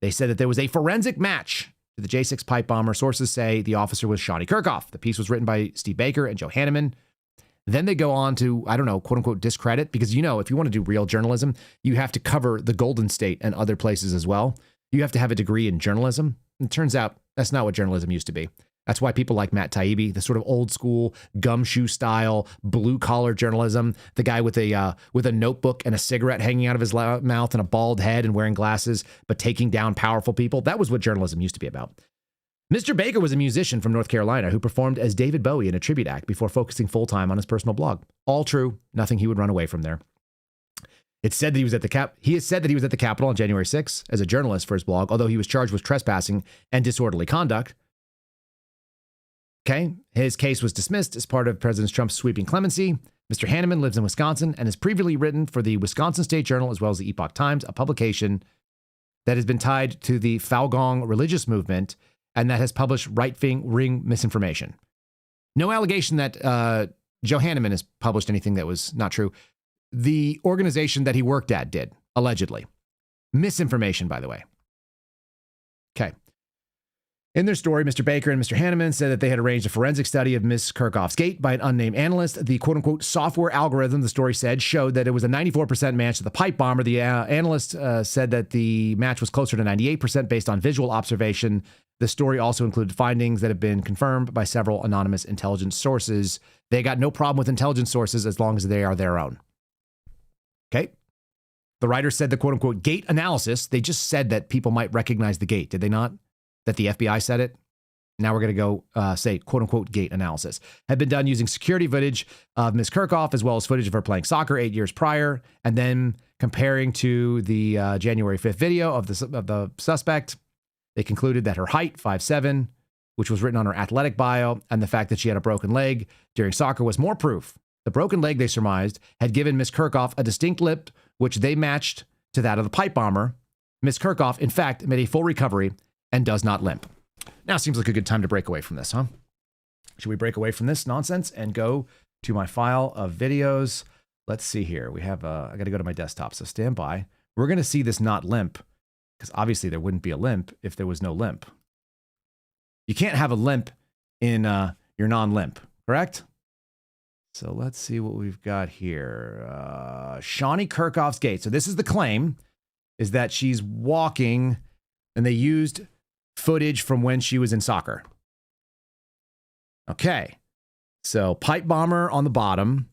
Speaker 2: They said that there was a forensic match to the J6 pipe bomber. Sources say the officer was Shaie Kirkoff. The piece was written by Steve Baker and Joe Hanneman. Then they go on to, I don't know, quote unquote, discredit, because, if you want to do real journalism, you have to cover the Golden State and other places as well. You have to have a degree in journalism. And it turns out that's not what journalism used to be. That's why people like Matt Taibbi, the sort of old school gumshoe style, blue collar journalism, the guy with a notebook and a cigarette hanging out of his mouth and a bald head and wearing glasses, but taking down powerful people. That was what journalism used to be about. Mr. Baker was a musician from North Carolina who performed as David Bowie in a tribute act before focusing full-time on his personal blog. All true. Nothing he would run away from there. It's said that he was at the He has said that he was at the Capitol on January 6th as a journalist for his blog, although he was charged with trespassing and disorderly conduct. Okay. His case was dismissed as part of President Trump's sweeping clemency. Mr. Hanneman lives in Wisconsin and has previously written for the Wisconsin State Journal as well as the Epoch Times, a publication that has been tied to the Falun Gong religious movement and that has published right-wing misinformation. No allegation that Joe Hanneman has published anything that was not true. The organization that he worked at did, allegedly. Misinformation, by the way. Okay. In their story, Mr. Baker and Mr. Hanneman said that they had arranged a forensic study of Ms. Kerkhoff's gate by an unnamed analyst. The quote-unquote software algorithm, the story said, showed that it was a 94% match to the pipe bomber. The analyst said that the match was closer to 98% based on visual observation. The story also included findings that have been confirmed by several anonymous intelligence sources. They got no problem with intelligence sources as long as they are their own. Okay. The writer said the quote-unquote gate analysis, they just said that people might recognize the gate, did they not? That the FBI said it. Now we're going to go say quote-unquote gate analysis. Had been done using security footage of Ms. Kerkhoff as well as footage of her playing soccer 8 years prior, and then comparing to the January 5th video of the suspect. They concluded that her height, 5'7", which was written on her athletic bio, and the fact that she had a broken leg during soccer was more proof. The broken leg, they surmised, had given Ms. Kerkhoff a distinct limp, which they matched to that of the pipe bomber. Ms. Kerkhoff, in fact, made a full recovery and does not limp. Now seems like a good time to break away from this, huh? Should we break away from this nonsense and go to my file of videos? Let's see here. We have, I got to go to my desktop, so stand by. We're going to see this not limp, because obviously there wouldn't be a limp if there was no limp. You can't have a limp in your non-limp, correct? So let's see what we've got here. Shaie Kirkoff's gait. So this is the claim, is that she's walking, and they used footage from when she was in soccer. Okay. So pipe bomber on the bottom,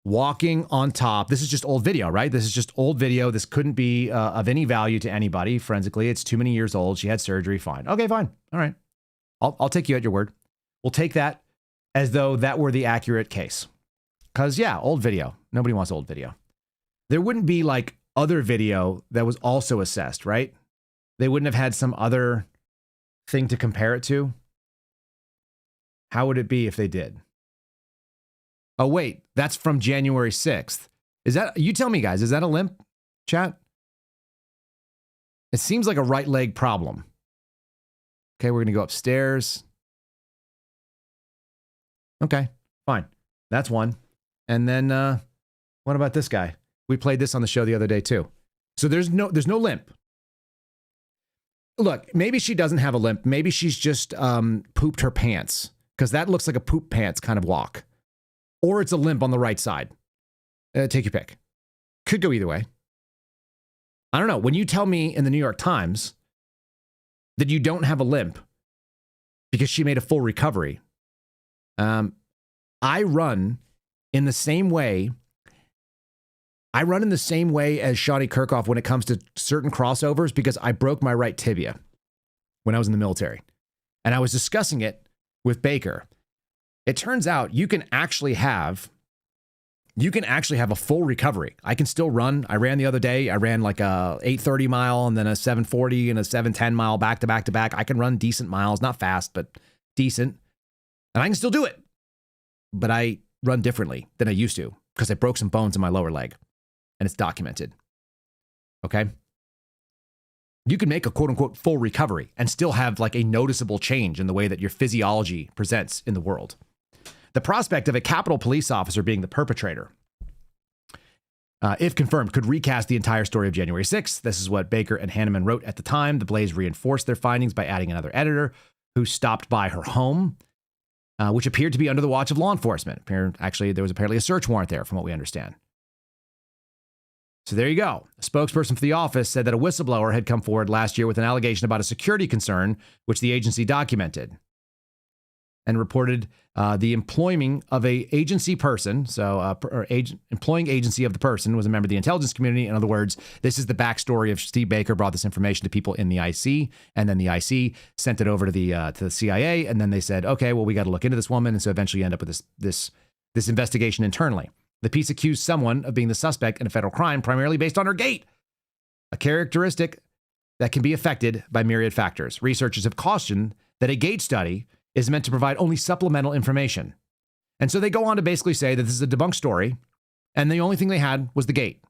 Speaker 2: walking on top. This is just old video, right? This is just old video. This couldn't be of any value to anybody forensically. It's too many years old. She had surgery. Fine. Okay, fine. All right. I'll take you at your word. We'll take that as though that were the accurate case. Because, yeah, old video. Nobody wants old video. There wouldn't be like other video that was also assessed, right? They wouldn't have had some other thing to compare it to. How would it be if they did? Oh, wait, that's from January 6th. Is that, you tell me, guys, is that a limp, chat? It seems like a right leg problem. Okay, we're going to go upstairs. Okay, fine. That's one. And then what about this guy? We played this on the show the other day too. So there's no limp. Look, maybe she doesn't have a limp. Maybe she's just pooped her pants, because that looks like a poop pants kind of walk. Or it's a limp on the right side. Take your pick. Could go either way. I don't know. When you tell me in the New York Times that you don't have a limp because she made a full recovery, I run in the same way. I run in the same way as Shaie Kirkoff when it comes to certain crossovers, because I broke my right tibia when I was in the military. And I was discussing it with Baker. It turns out you can actually have a full recovery. I can still run. I ran the other day. I ran like a 8:30 mile and then a 7:40 and a 7:10 mile back to back to back. I can run decent miles, not fast, but decent. And I can still do it. But I run differently than I used to because I broke some bones in my lower leg. And it's documented. Okay? You can make a quote-unquote full recovery and still have like a noticeable change in the way that your physiology presents in the world. The prospect of a Capitol police officer being the perpetrator if confirmed, could recast the entire story of January 6th. This is what Baker and Hanneman wrote at the time. The Blaze reinforced their findings by adding another editor who stopped by her home, which appeared to be under the watch of law enforcement. Actually, there was apparently a search warrant there, from what we understand. So there you go. A spokesperson for the office said that a whistleblower had come forward last year with an allegation about a security concern, which the agency documented and reported the employing of a agency person. So employing agency of the person was a member of the intelligence community. In other words, this is the backstory of Steve Baker brought this information to people in the IC, and then the IC sent it over to the CIA, and then they said, okay, well, we got to look into this woman, and so eventually you end up with this investigation internally. The piece accused someone of being the suspect in a federal crime, primarily based on her gait, a characteristic that can be affected by myriad factors. Researchers have cautioned that a gait study is meant to provide only supplemental information. And so they go on to basically say that this is a debunked story, and the only thing they had was the gait,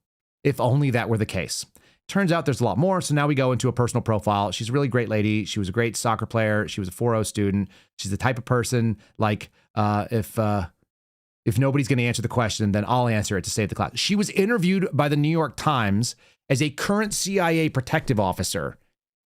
Speaker 2: if only that were the case. Turns out there's a lot more, so now we go into a personal profile. She's a really great lady. She was a great soccer player. She was a 4.0 student. She's the type of person, like, if nobody's going to answer the question, then I'll answer it to save the class. She was interviewed by the New York Times as a current CIA protective officer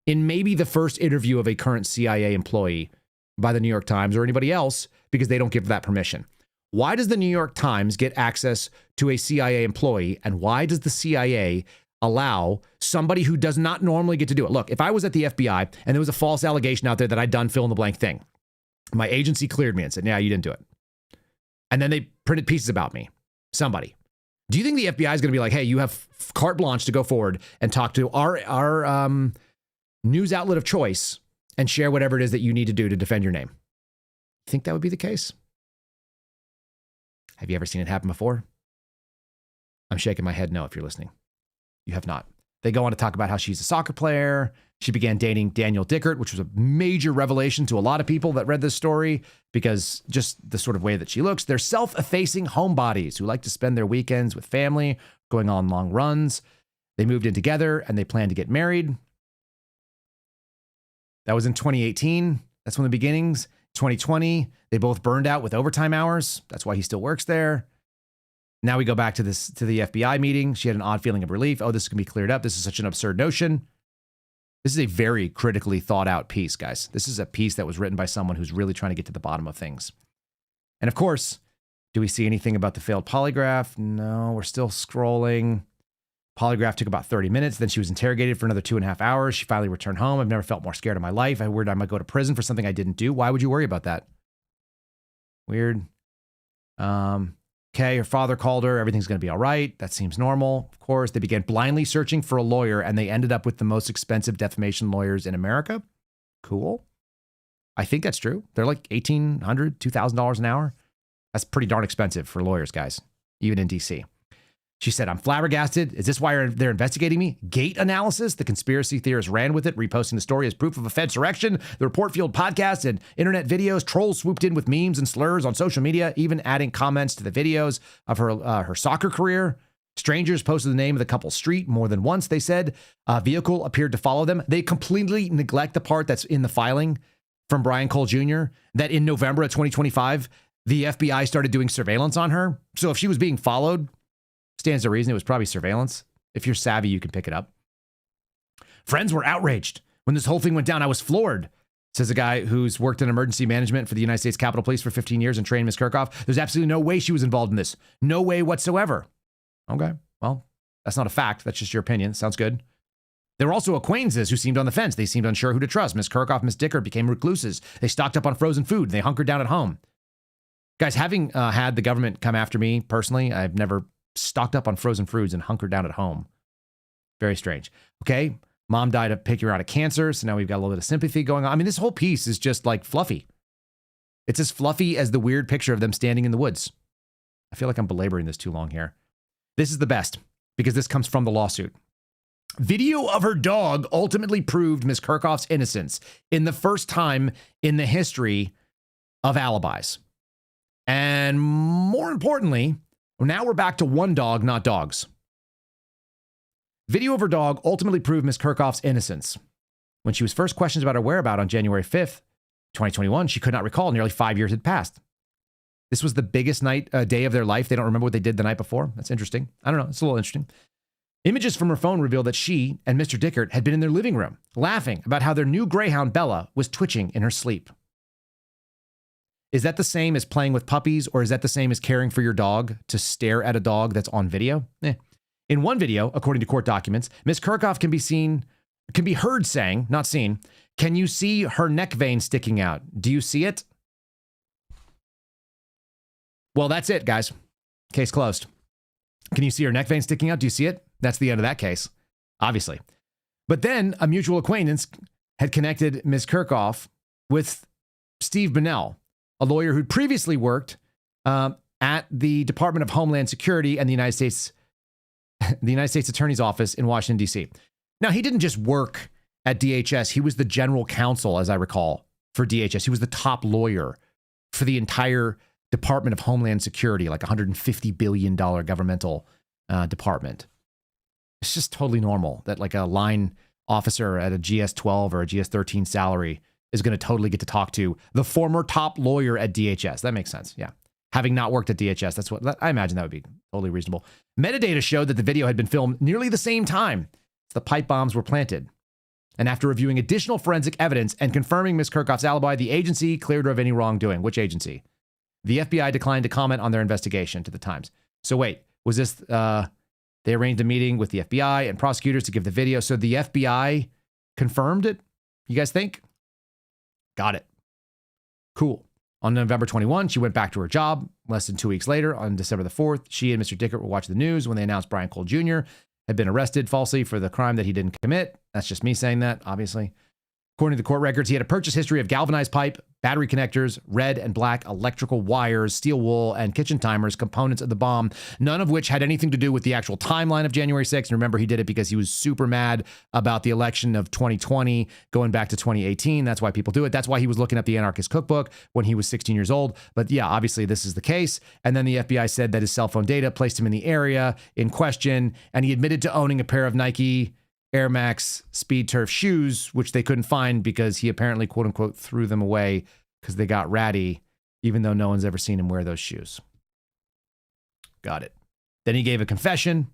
Speaker 2: in maybe the first interview of a current CIA employee by the New York Times or anybody else, because they don't give that permission. Why does the New York Times get access to a CIA employee, and why does the CIA allow somebody who does not normally get to do it? Look, if I was at the FBI and there was a false allegation out there that I'd done fill in the blank thing, my agency cleared me and said, yeah, you didn't do it. And then they printed pieces about me. Somebody. Do you think the FBI is going to be like, hey, you have carte blanche to go forward and talk to our news outlet of choice and share whatever it is that you need to do to defend your name? Think that would be the case? Have you ever seen it happen before? I'm shaking my head no if you're listening. You have not. They go on to talk about how she's a soccer player. She began dating Daniel Dickert, which was a major revelation to a lot of people that read this story, because just the sort of way that she looks. They're self-effacing homebodies who like to spend their weekends with family, going on long runs. They moved in together and they plan to get married. That was in 2018. That's one of the beginnings. 2020, they both burned out with overtime hours. That's why he still works there. Now we go back to the FBI meeting. She had an odd feeling of relief. Oh, this can be cleared up. This is such an absurd notion. This is a very critically thought out piece, guys. This is a piece that was written by someone who's really trying to get to the bottom of things. And of course, do we see anything about the failed polygraph? No, we're still scrolling. Polygraph took about 30 minutes. Then she was interrogated for another 2.5 hours. She finally returned home. I've never felt more scared in my life. I worried I might go to prison for something I didn't do. Why would you worry about that? Weird. Okay, her father called her. Everything's going to be all right. That seems normal. Of course, they began blindly searching for a lawyer, and they ended up with the most expensive defamation lawyers in America. Cool. I think that's true. They're like $1,800, $2,000 an hour. That's pretty darn expensive for lawyers, guys, even in DC. She said, I'm flabbergasted. Is this why they're investigating me? Gate analysis. The conspiracy theorists ran with it, reposting the story as proof of a Fed insurrection. The report fueled podcasts and internet videos. Trolls swooped in with memes and slurs on social media, even adding comments to the videos of her soccer career. Strangers posted the name of the couple's street more than once, they said. A vehicle appeared to follow them. They completely neglect the part that's in the filing from Brian Cole Jr., that in November of 2025, the FBI started doing surveillance on her. So if she was being followed, stands to reason it was probably surveillance. If you're savvy, you can pick it up. Friends were outraged when this whole thing went down. I was floored, says a guy who's worked in emergency management for the United States Capitol Police for 15 years and trained Ms. Kerkhoff. There's absolutely no way she was involved in this. No way whatsoever. Okay, well, that's not a fact. That's just your opinion. Sounds good. There were also acquaintances who seemed on the fence. They seemed unsure who to trust. Ms. Kerkhoff, Ms. Dickert became recluses. They stocked up on frozen food. They hunkered down at home. Guys, having had the government come after me personally, I've never stocked up on frozen foods and hunkered down at home. Very strange. Okay, mom died of picking her out of cancer, so now we've got a little bit of sympathy going on. I mean, this whole piece is just like fluffy. It's as fluffy as the weird picture of them standing in the woods. I feel like I'm belaboring this too long here. This is the best, because this comes from the lawsuit. Video of her dog ultimately proved Ms. Kerkhoff's innocence in the first time in the history of alibis. And more importantly, now we're back to one dog, not dogs. Video of her dog ultimately proved Ms. Kerkhoff's innocence. When she was first questioned about her whereabouts on January 5th, 2021, she could not recall. Nearly 5 years had passed. This was the biggest day of their life. They don't remember what they did the night before. That's interesting. I don't know. It's a little interesting. Images from her phone reveal that she and Mr. Dickert had been in their living room, laughing about how their new greyhound Bella was twitching in her sleep. Is that the same as playing with puppies, or is that the same as caring for your dog to stare at a dog that's on video? In one video, according to court documents, Ms. Kerkhoff can be heard saying, not seen, "Can you see her neck vein sticking out? Do you see it?" Well, that's it, guys. Case closed. Can you see her neck vein sticking out? Do you see it? That's the end of that case, obviously. But then a mutual acquaintance had connected Ms. Kerkhoff with Steve Bunnell, a lawyer who'd previously worked at the Department of Homeland Security and the United States Attorney's Office in Washington, D.C. Now, he didn't just work at DHS. He was the general counsel, as I recall, for DHS. He was the top lawyer for the entire Department of Homeland Security, like $150 billion governmental department. It's just totally normal that like a line officer at a GS-12 or a GS-13 salary is going to totally get to talk to the former top lawyer at DHS. That makes sense. Yeah. Having not worked at DHS, that's what I imagine that would be totally reasonable. Metadata showed that the video had been filmed nearly the same time the pipe bombs were planted. And after reviewing additional forensic evidence and confirming Ms. Kerkhoff's alibi, the agency cleared her of any wrongdoing. Which agency? The FBI declined to comment on their investigation to the Times. So wait, was this, they arranged a meeting with the FBI and prosecutors to give the video. So the FBI confirmed it? You guys think? Got it. Cool. On November 21, she went back to her job. Less than 2 weeks later, on December the 4th, she and Mr. Dickert were watching the news when they announced Brian Cole Jr. had been arrested falsely for the crime that he didn't commit. That's just me saying that, obviously. According to the court records, he had a purchase history of galvanized pipe, battery connectors, red and black electrical wires, steel wool, and kitchen timers, components of the bomb, none of which had anything to do with the actual timeline of January 6th. And remember, he did it because he was super mad about the election of 2020 going back to 2018. That's why people do it. That's why he was looking up the Anarchist Cookbook when he was 16 years old. But yeah, obviously this is the case. And then the FBI said that his cell phone data placed him in the area in question, and he admitted to owning a pair of Nike Air Max Speed Turf shoes, which they couldn't find because he apparently, quote unquote, threw them away because they got ratty, even though no one's ever seen him wear those shoes. Got it. Then he gave a confession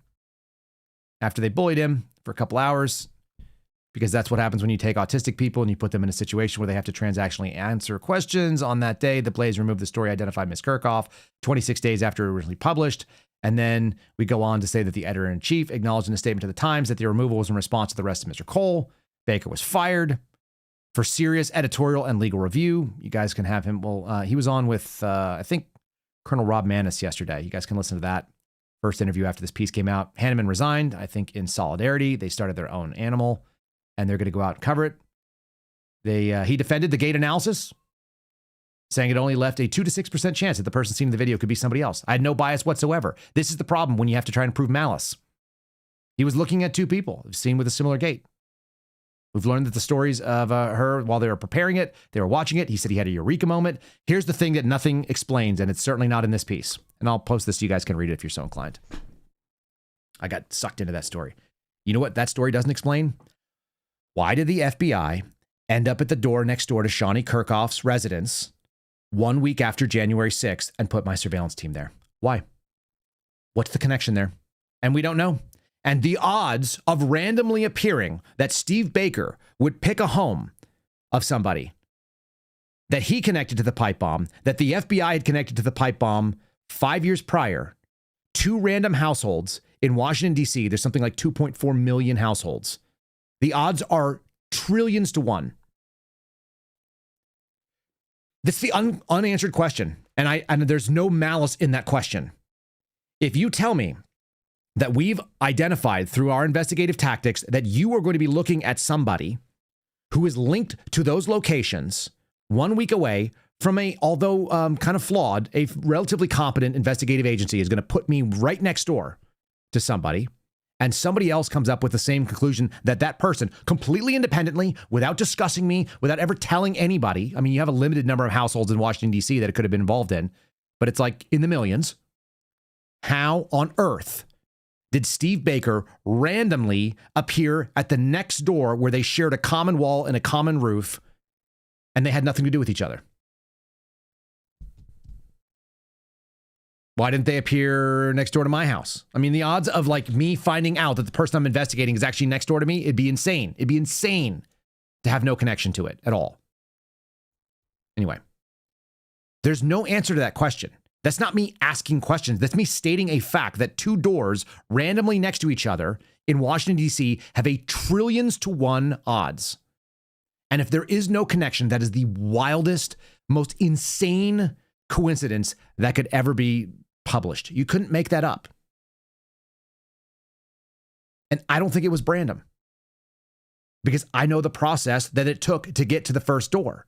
Speaker 2: after they bullied him for a couple hours, because that's what happens when you take autistic people and you put them in a situation where they have to transactionally answer questions. On that day, the Blaze removed the story, identified Ms. Kerkhoff 26 days after it was originally published. And then we go on to say that the editor-in-chief acknowledged in a statement to the Times that the removal was in response to the arrest of Mr. Cole. Baker was fired for serious editorial and legal review. You guys can have him. Well, he was on with, I think, Colonel Rob Maness yesterday. You guys can listen to that first interview after this piece came out. Hanneman resigned, I think, in solidarity. They started their own animal, and they're going to go out and cover it. He defended the gate analysis, saying it only left a 2 to 6% chance that the person seen in the video could be somebody else. I had no bias whatsoever. This is the problem when you have to try and prove malice. He was looking at two people seen with a similar gait. We've learned that the stories of her, while they were preparing it, they were watching it. He said he had a eureka moment. Here's the thing that nothing explains, and it's certainly not in this piece. And I'll post this so you guys can read it if you're so inclined. I got sucked into that story. You know what that story doesn't explain? Why did the FBI end up at the door next door to Shaie Kirkoff's residence 1 week after January 6th and put my surveillance team there? Why? What's the connection there? And we don't know. And the odds of randomly appearing that Steve Baker would pick a home of somebody that he connected to the pipe bomb, that the FBI had connected to the pipe bomb 5 years prior, 2 random households in Washington, D.C. There's something like 2.4 million households. The odds are trillions to 1. That's the unanswered question. And there's no malice in that question. If you tell me that we've identified through our investigative tactics that you are going to be looking at somebody who is linked to those locations 1 week away from although kind of flawed, a relatively competent investigative agency is going to put me right next door to somebody, and somebody else comes up with the same conclusion that that person, completely independently, without discussing me, without ever telling anybody. I mean, you have a limited number of households in Washington, D.C. that it could have been involved in, but it's like in the millions. How on earth did Steve Baker randomly appear at the next door where they shared a common wall and a common roof, and they had nothing to do with each other? Why didn't they appear next door to my house? I mean, the odds of like me finding out that the person I'm investigating is actually next door to me, it'd be insane. It'd be insane to have no connection to it at all. Anyway, there's no answer to that question. That's not me asking questions. That's me stating a fact that two doors randomly next to each other in Washington, D.C. have a trillions to 1 odds. And if there is no connection, that is the wildest, most insane coincidence that could ever be published. You couldn't make that up. And I don't think it was Brandon, because I know the process that it took to get to the first door.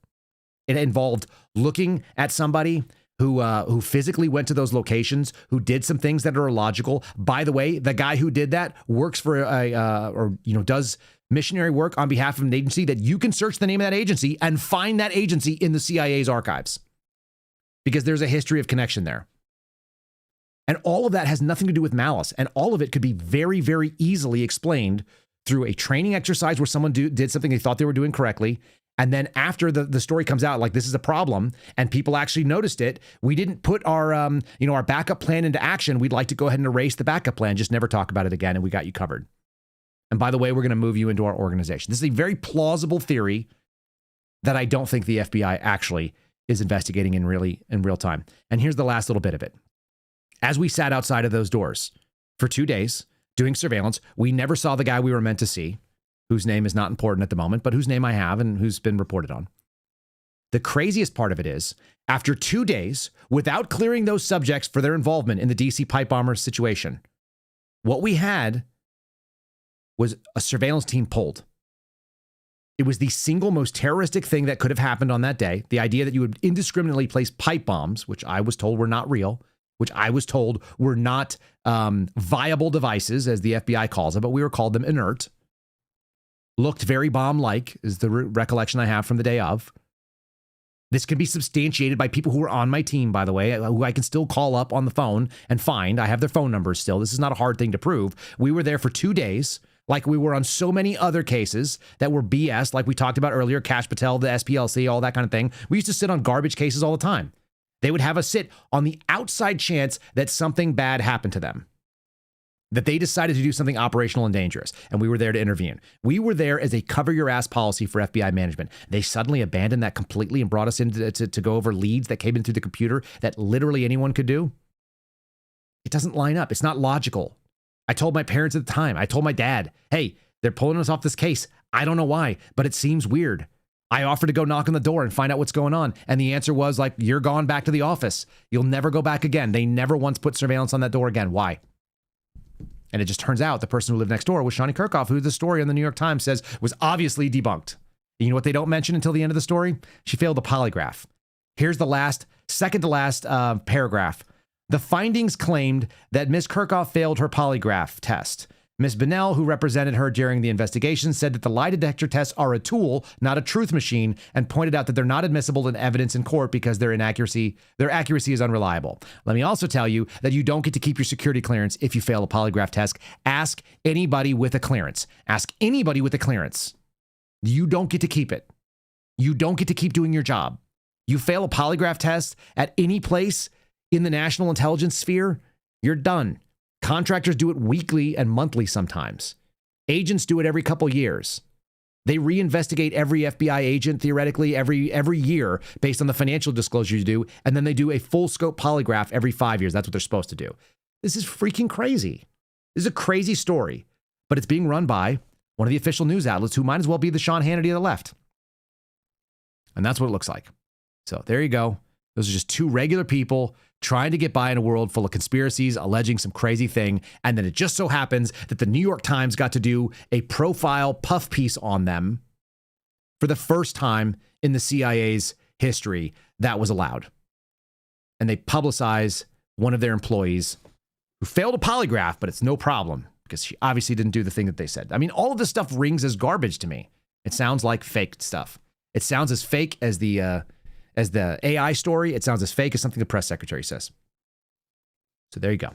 Speaker 2: It involved looking at somebody who physically went to those locations, who did some things that are illogical. By the way, the guy who did that works for does missionary work on behalf of an agency that you can search the name of that agency and find that agency in the CIA's archives, because there's a history of connection there. And all of that has nothing to do with malice. And all of it could be very, very easily explained through a training exercise where someone did something they thought they were doing correctly. And then after the story comes out, like this is a problem and people actually noticed it, we didn't put our backup plan into action. We'd like to go ahead and erase the backup plan, just never talk about it again. And we got you covered. And by the way, we're going to move you into our organization. This is a very plausible theory that I don't think the FBI actually is investigating in real time. And here's the last little bit of it. As we sat outside of those doors for 2 days doing surveillance, we never saw the guy we were meant to see, whose name is not important at the moment, but whose name I have and who's been reported on. The craziest part of it is, after 2 days, without clearing those subjects for their involvement in the DC pipe bomber situation, what we had was a surveillance team pulled. It was the single most terroristic thing that could have happened on that day. The idea that you would indiscriminately place pipe bombs, which I was told were not real, which I was told were not viable devices, as the FBI calls them, but we were called them inert, looked very bomb-like, is the recollection I have from the day of. This can be substantiated by people who are on my team, by the way, who I can still call up on the phone and find. I have their phone numbers still. This is not a hard thing to prove. We were there for 2 days, like we were on so many other cases that were BS, like we talked about earlier, Kash Patel, the SPLC, all that kind of thing. We used to sit on garbage cases all the time. They would have us sit on the outside chance that something bad happened to them, that they decided to do something operational and dangerous, and we were there to intervene. We were there as a cover your ass policy for FBI management. They suddenly abandoned that completely and brought us in to go over leads that came in through the computer that literally anyone could do. It doesn't line up. It's not logical. I told my parents at the time, I told my dad, hey, they're pulling us off this case. I don't know why, but it seems weird. I offered to go knock on the door and find out what's going on. And the answer was like, you're gone back to the office. You'll never go back again. They never once put surveillance on that door again. Why? And it just turns out the person who lived next door was Shaie Kirkoff, who the story on the New York Times says was obviously debunked. You know what they don't mention until the end of the story? She failed a polygraph. Here's the second to last paragraph. The findings claimed that Ms. Kerkhoff failed her polygraph test. Ms. Bennell, who represented her during the investigation, said that the lie detector tests are a tool, not a truth machine, and pointed out that they're not admissible in evidence in court because their accuracy is unreliable. Let me also tell you that you don't get to keep your security clearance if you fail a polygraph test. Ask anybody with a clearance. Ask anybody with a clearance. You don't get to keep it. You don't get to keep doing your job. You fail a polygraph test at any place in the national intelligence sphere, you're done. Contractors do it weekly and monthly sometimes. Agents do it every couple years. They reinvestigate every FBI agent theoretically every year based on the financial disclosure you do, and then they do a full scope polygraph every 5 years. That's what they're supposed to do. This is freaking crazy. This is a crazy story, but it's being run by one of the official news outlets who might as well be the Sean Hannity of the left. And that's what it looks like. So there you go. Those are just two regular people trying to get by in a world full of conspiracies, alleging some crazy thing. And then it just so happens that the New York Times got to do a profile puff piece on them for the first time in the CIA's history that was allowed. And they publicize one of their employees who failed a polygraph, but it's no problem because she obviously didn't do the thing that they said. I mean, all of this stuff rings as garbage to me. It sounds like fake stuff. It sounds as fake as the AI story. It sounds as fake as something the press secretary says. So there you go.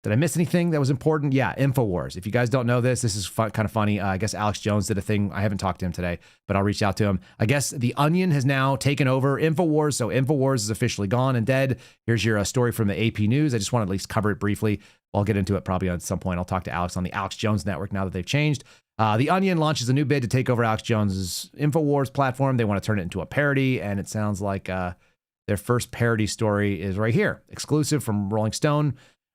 Speaker 2: Did I miss anything that was important? Yeah, InfoWars. If you guys don't know this is kind of funny. I guess Alex Jones did a thing. I haven't talked to him today, but I'll reach out to him. I guess The Onion has now taken over InfoWars, so InfoWars is officially gone and dead. Here's your story from the AP News. I just want to at least cover it briefly. I'll get into it probably at some point. I'll talk to Alex on the Alex Jones Network now that they've changed. The Onion launches a new bid to take over Alex Jones's InfoWars platform. They want to turn it into a parody, and it sounds like their first parody story is right here. Exclusive from Rolling Stone.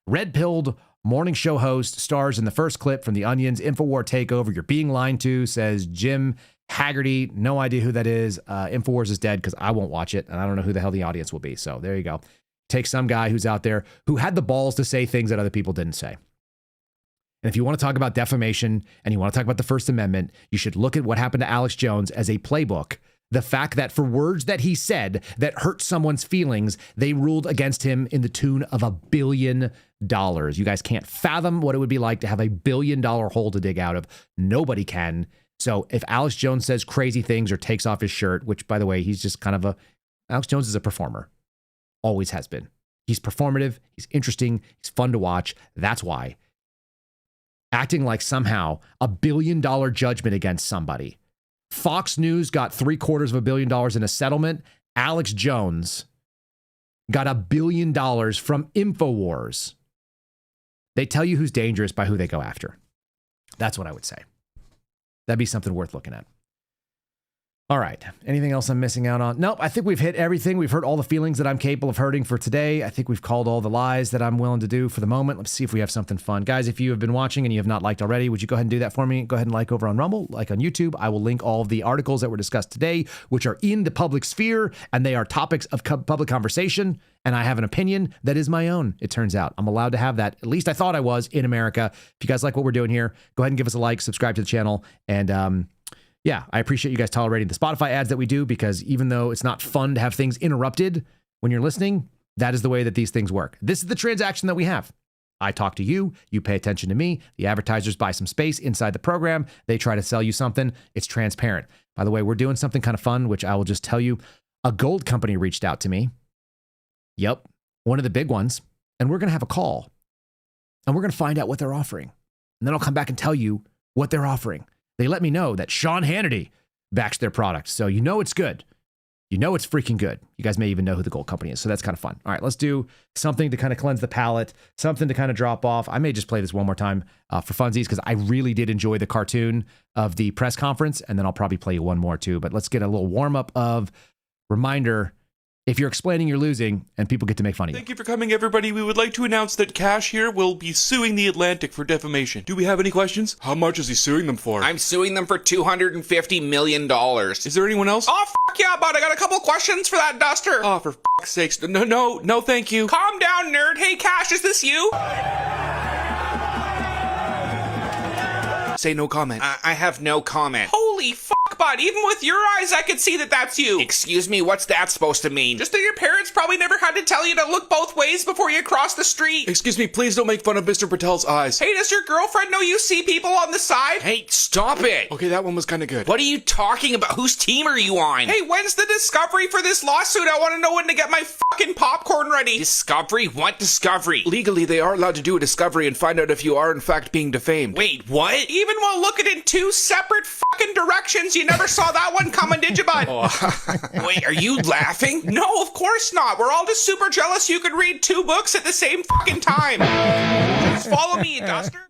Speaker 2: Red-pilled morning show host stars in the first clip from The Onion's InfoWars takeover. You're being lied to, says Jim Haggerty. No idea who that is. InfoWars is dead because I won't watch it, and I don't know who the hell the audience will be. So there you go. Take some guy who's out there who had the balls to say things that other people didn't say. And if you want to talk about defamation and you want to talk about the First Amendment, you should look at what happened to Alex Jones as a playbook. The fact that for words that he said that hurt someone's feelings, they ruled against him in the tune of $1 billion. You guys can't fathom what it would be like to have $1 billion hole to dig out of. Nobody can. So if Alex Jones says crazy things or takes off his shirt, which, by the way, he's just kind of Alex Jones is a performer. Always has been. He's performative. He's interesting. He's fun to watch. That's why. Acting like somehow $1 billion judgment against somebody. Fox News got $750 million in a settlement. Alex Jones got $1 billion from InfoWars. They tell you who's dangerous by who they go after. That's what I would say. That'd be something worth looking at. All right. Anything else I'm missing out on? Nope. I think we've hit everything. We've heard all the feelings that I'm capable of hurting for today. I think we've called all the lies that I'm willing to do for the moment. Let's see if we have something fun. Guys, if you have been watching and you have not liked already, would you go ahead and do that for me? Go ahead and like over on Rumble, like on YouTube. I will link all of the articles that were discussed today, which are in the public sphere, and they are topics of public conversation. And I have an opinion that is my own, it turns out. I'm allowed to have that. At least I thought I was in America. If you guys like what we're doing here, go ahead and give us a like, subscribe to the channel, and yeah, I appreciate you guys tolerating the Spotify ads that we do, because even though it's not fun to have things interrupted when you're listening, that is the way that these things work. This is the transaction that we have. I talk to you, you pay attention to me, the advertisers buy some space inside the program, they try to sell you something, it's transparent. By the way, we're doing something kind of fun, which I will just tell you. A gold company reached out to me. Yep, one of the big ones. And we're going to have a call. And we're going to find out what they're offering. And then I'll come back and tell you what they're offering. They let me know that Sean Hannity backs their product. So you know it's good. You know it's freaking good. You guys may even know who the gold company is. So that's kind of fun. All right, let's do something to kind of cleanse the palate, something to kind of drop off. I may just play this one more time for funsies, because I really did enjoy the cartoon of the press conference. And then I'll probably play you one more too. But let's get a little warm up of reminder. If you're explaining, you're losing, and people get to make fun of you.
Speaker 19: Thank you for coming, everybody. We would like to announce that Kash here will be suing The Atlantic for defamation. Do we have any questions? How much is he suing them for?
Speaker 20: I'm suing them for $250 million.
Speaker 19: Is there anyone else?
Speaker 20: Oh, yeah, bud. I got a couple questions for that duster.
Speaker 19: Oh, for fuck's sakes. No, thank you.
Speaker 20: Calm down, nerd. Hey, Kash, is this you?
Speaker 19: Say no comment.
Speaker 20: I have no comment. Holy fuck, bud. Even with your eyes, I could see that that's you. Excuse me, what's that supposed to mean? Just that your parents probably never had to tell you to look both ways before you cross the street.
Speaker 19: Excuse me, please don't make fun of Mr. Patel's eyes.
Speaker 20: Hey, does your girlfriend know you see people on the side? Hey, stop it.
Speaker 19: Okay, that one was kind of good.
Speaker 20: What are you talking about? Whose team are you on? Hey, when's the discovery for this lawsuit? I want to know when to get my fucking popcorn ready. Discovery? What discovery?
Speaker 19: Legally, they are allowed to do a discovery and find out if you are in fact being defamed.
Speaker 20: Wait, what? Even while looking in two separate fucking directions, you never saw that one coming, did you, bud? Wait, are you laughing? No, of course not. We're all just super jealous you could read two books at the same fucking time. Just follow me, you duster.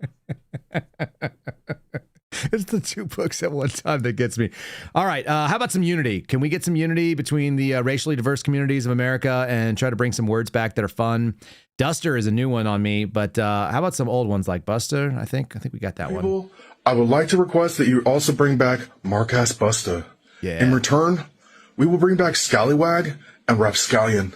Speaker 2: It's the two books at one time that gets me. All right, how about some unity? Can we get some unity between the racially diverse communities of America and try to bring some words back that are fun? Duster is a new one on me, but how about some old ones like Buster? I think we got that one.
Speaker 11: I would like to request that you also bring back Mark-ass Busta.
Speaker 2: Yeah.
Speaker 11: In return, we will bring back Scallywag and Rapscallion.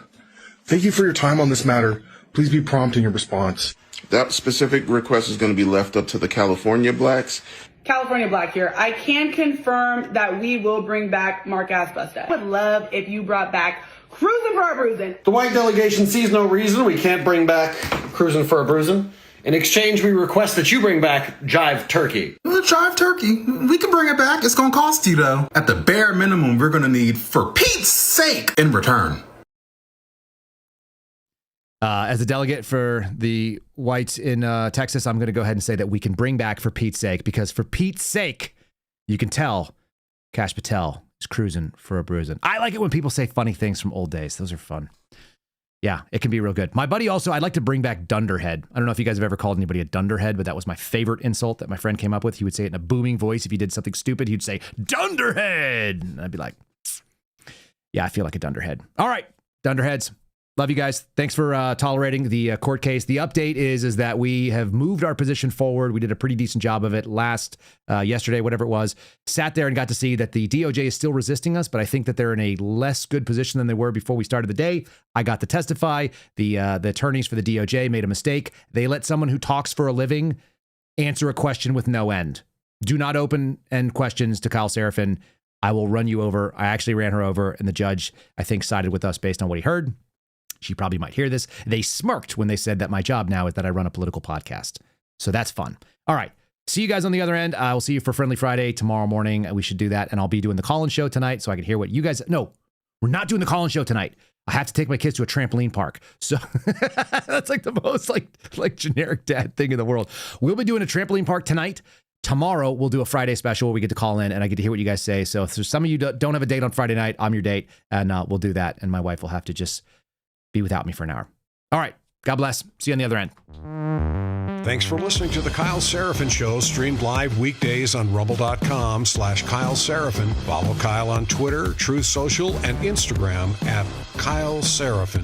Speaker 11: Thank you for your time on this matter. Please be prompt in your response.
Speaker 12: That specific request is going to be left up to the California blacks.
Speaker 14: California Black here. I can confirm that we will bring back Mark-ass Busta. I would love if you brought back Cruising for a Bruising.
Speaker 24: The white delegation sees no reason we can't bring back Cruising for a Bruising. In exchange, we request that you bring back Jive Turkey.
Speaker 25: Jive Turkey? We can bring it back. It's going to cost you, though. At the bare minimum, we're going to need, for Pete's sake, in return.
Speaker 2: As a delegate for the White in Texas, I'm going to go ahead and say that we can bring back For Pete's Sake, because for Pete's sake, you can tell Kash Patel is cruising for a bruising. I like it when people say funny things from old days. Those are fun. Yeah, it can be real good. My buddy also, I'd like to bring back dunderhead. I don't know if you guys have ever called anybody a dunderhead, but that was my favorite insult that my friend came up with. He would say it in a booming voice. If you did something stupid, he'd say, dunderhead. And I'd be like, yeah, I feel like a dunderhead. All right, dunderheads. Love you guys. Thanks for tolerating the court case. The update is that we have moved our position forward. We did a pretty decent job of it yesterday, whatever it was. Sat there and got to see that the DOJ is still resisting us, but I think that they're in a less good position than they were before we started the day. I got to testify. The attorneys for the DOJ made a mistake. They let someone who talks for a living answer a question with no end. Do not open end questions to Kyle Seraphin. I will run you over. I actually ran her over, and the judge, I think, sided with us based on what he heard. She probably might hear this. They smirked when they said that my job now is that I run a political podcast. So that's fun. All right. See you guys on the other end. I will see you for Friendly Friday tomorrow morning. We should do that. And I'll be doing the call-in show tonight so I can hear what you guys... No, we're not doing the call-in show tonight. I have to take my kids to a trampoline park. So that's like the most like generic dad thing in the world. We'll be doing a trampoline park tonight. Tomorrow, we'll do a Friday special where we get to call in and I get to hear what you guys say. So if there's some of you don't have a date on Friday night, I'm your date. And we'll do that. And my wife will have to just be without me for an hour. All right. God bless. See you on the other end.
Speaker 6: Thanks for listening to the Kyle Seraphin Show, streamed live weekdays on rumble.com/Kyle Seraphin. Follow Kyle on Twitter, Truth Social, and Instagram @Kyle Seraphin.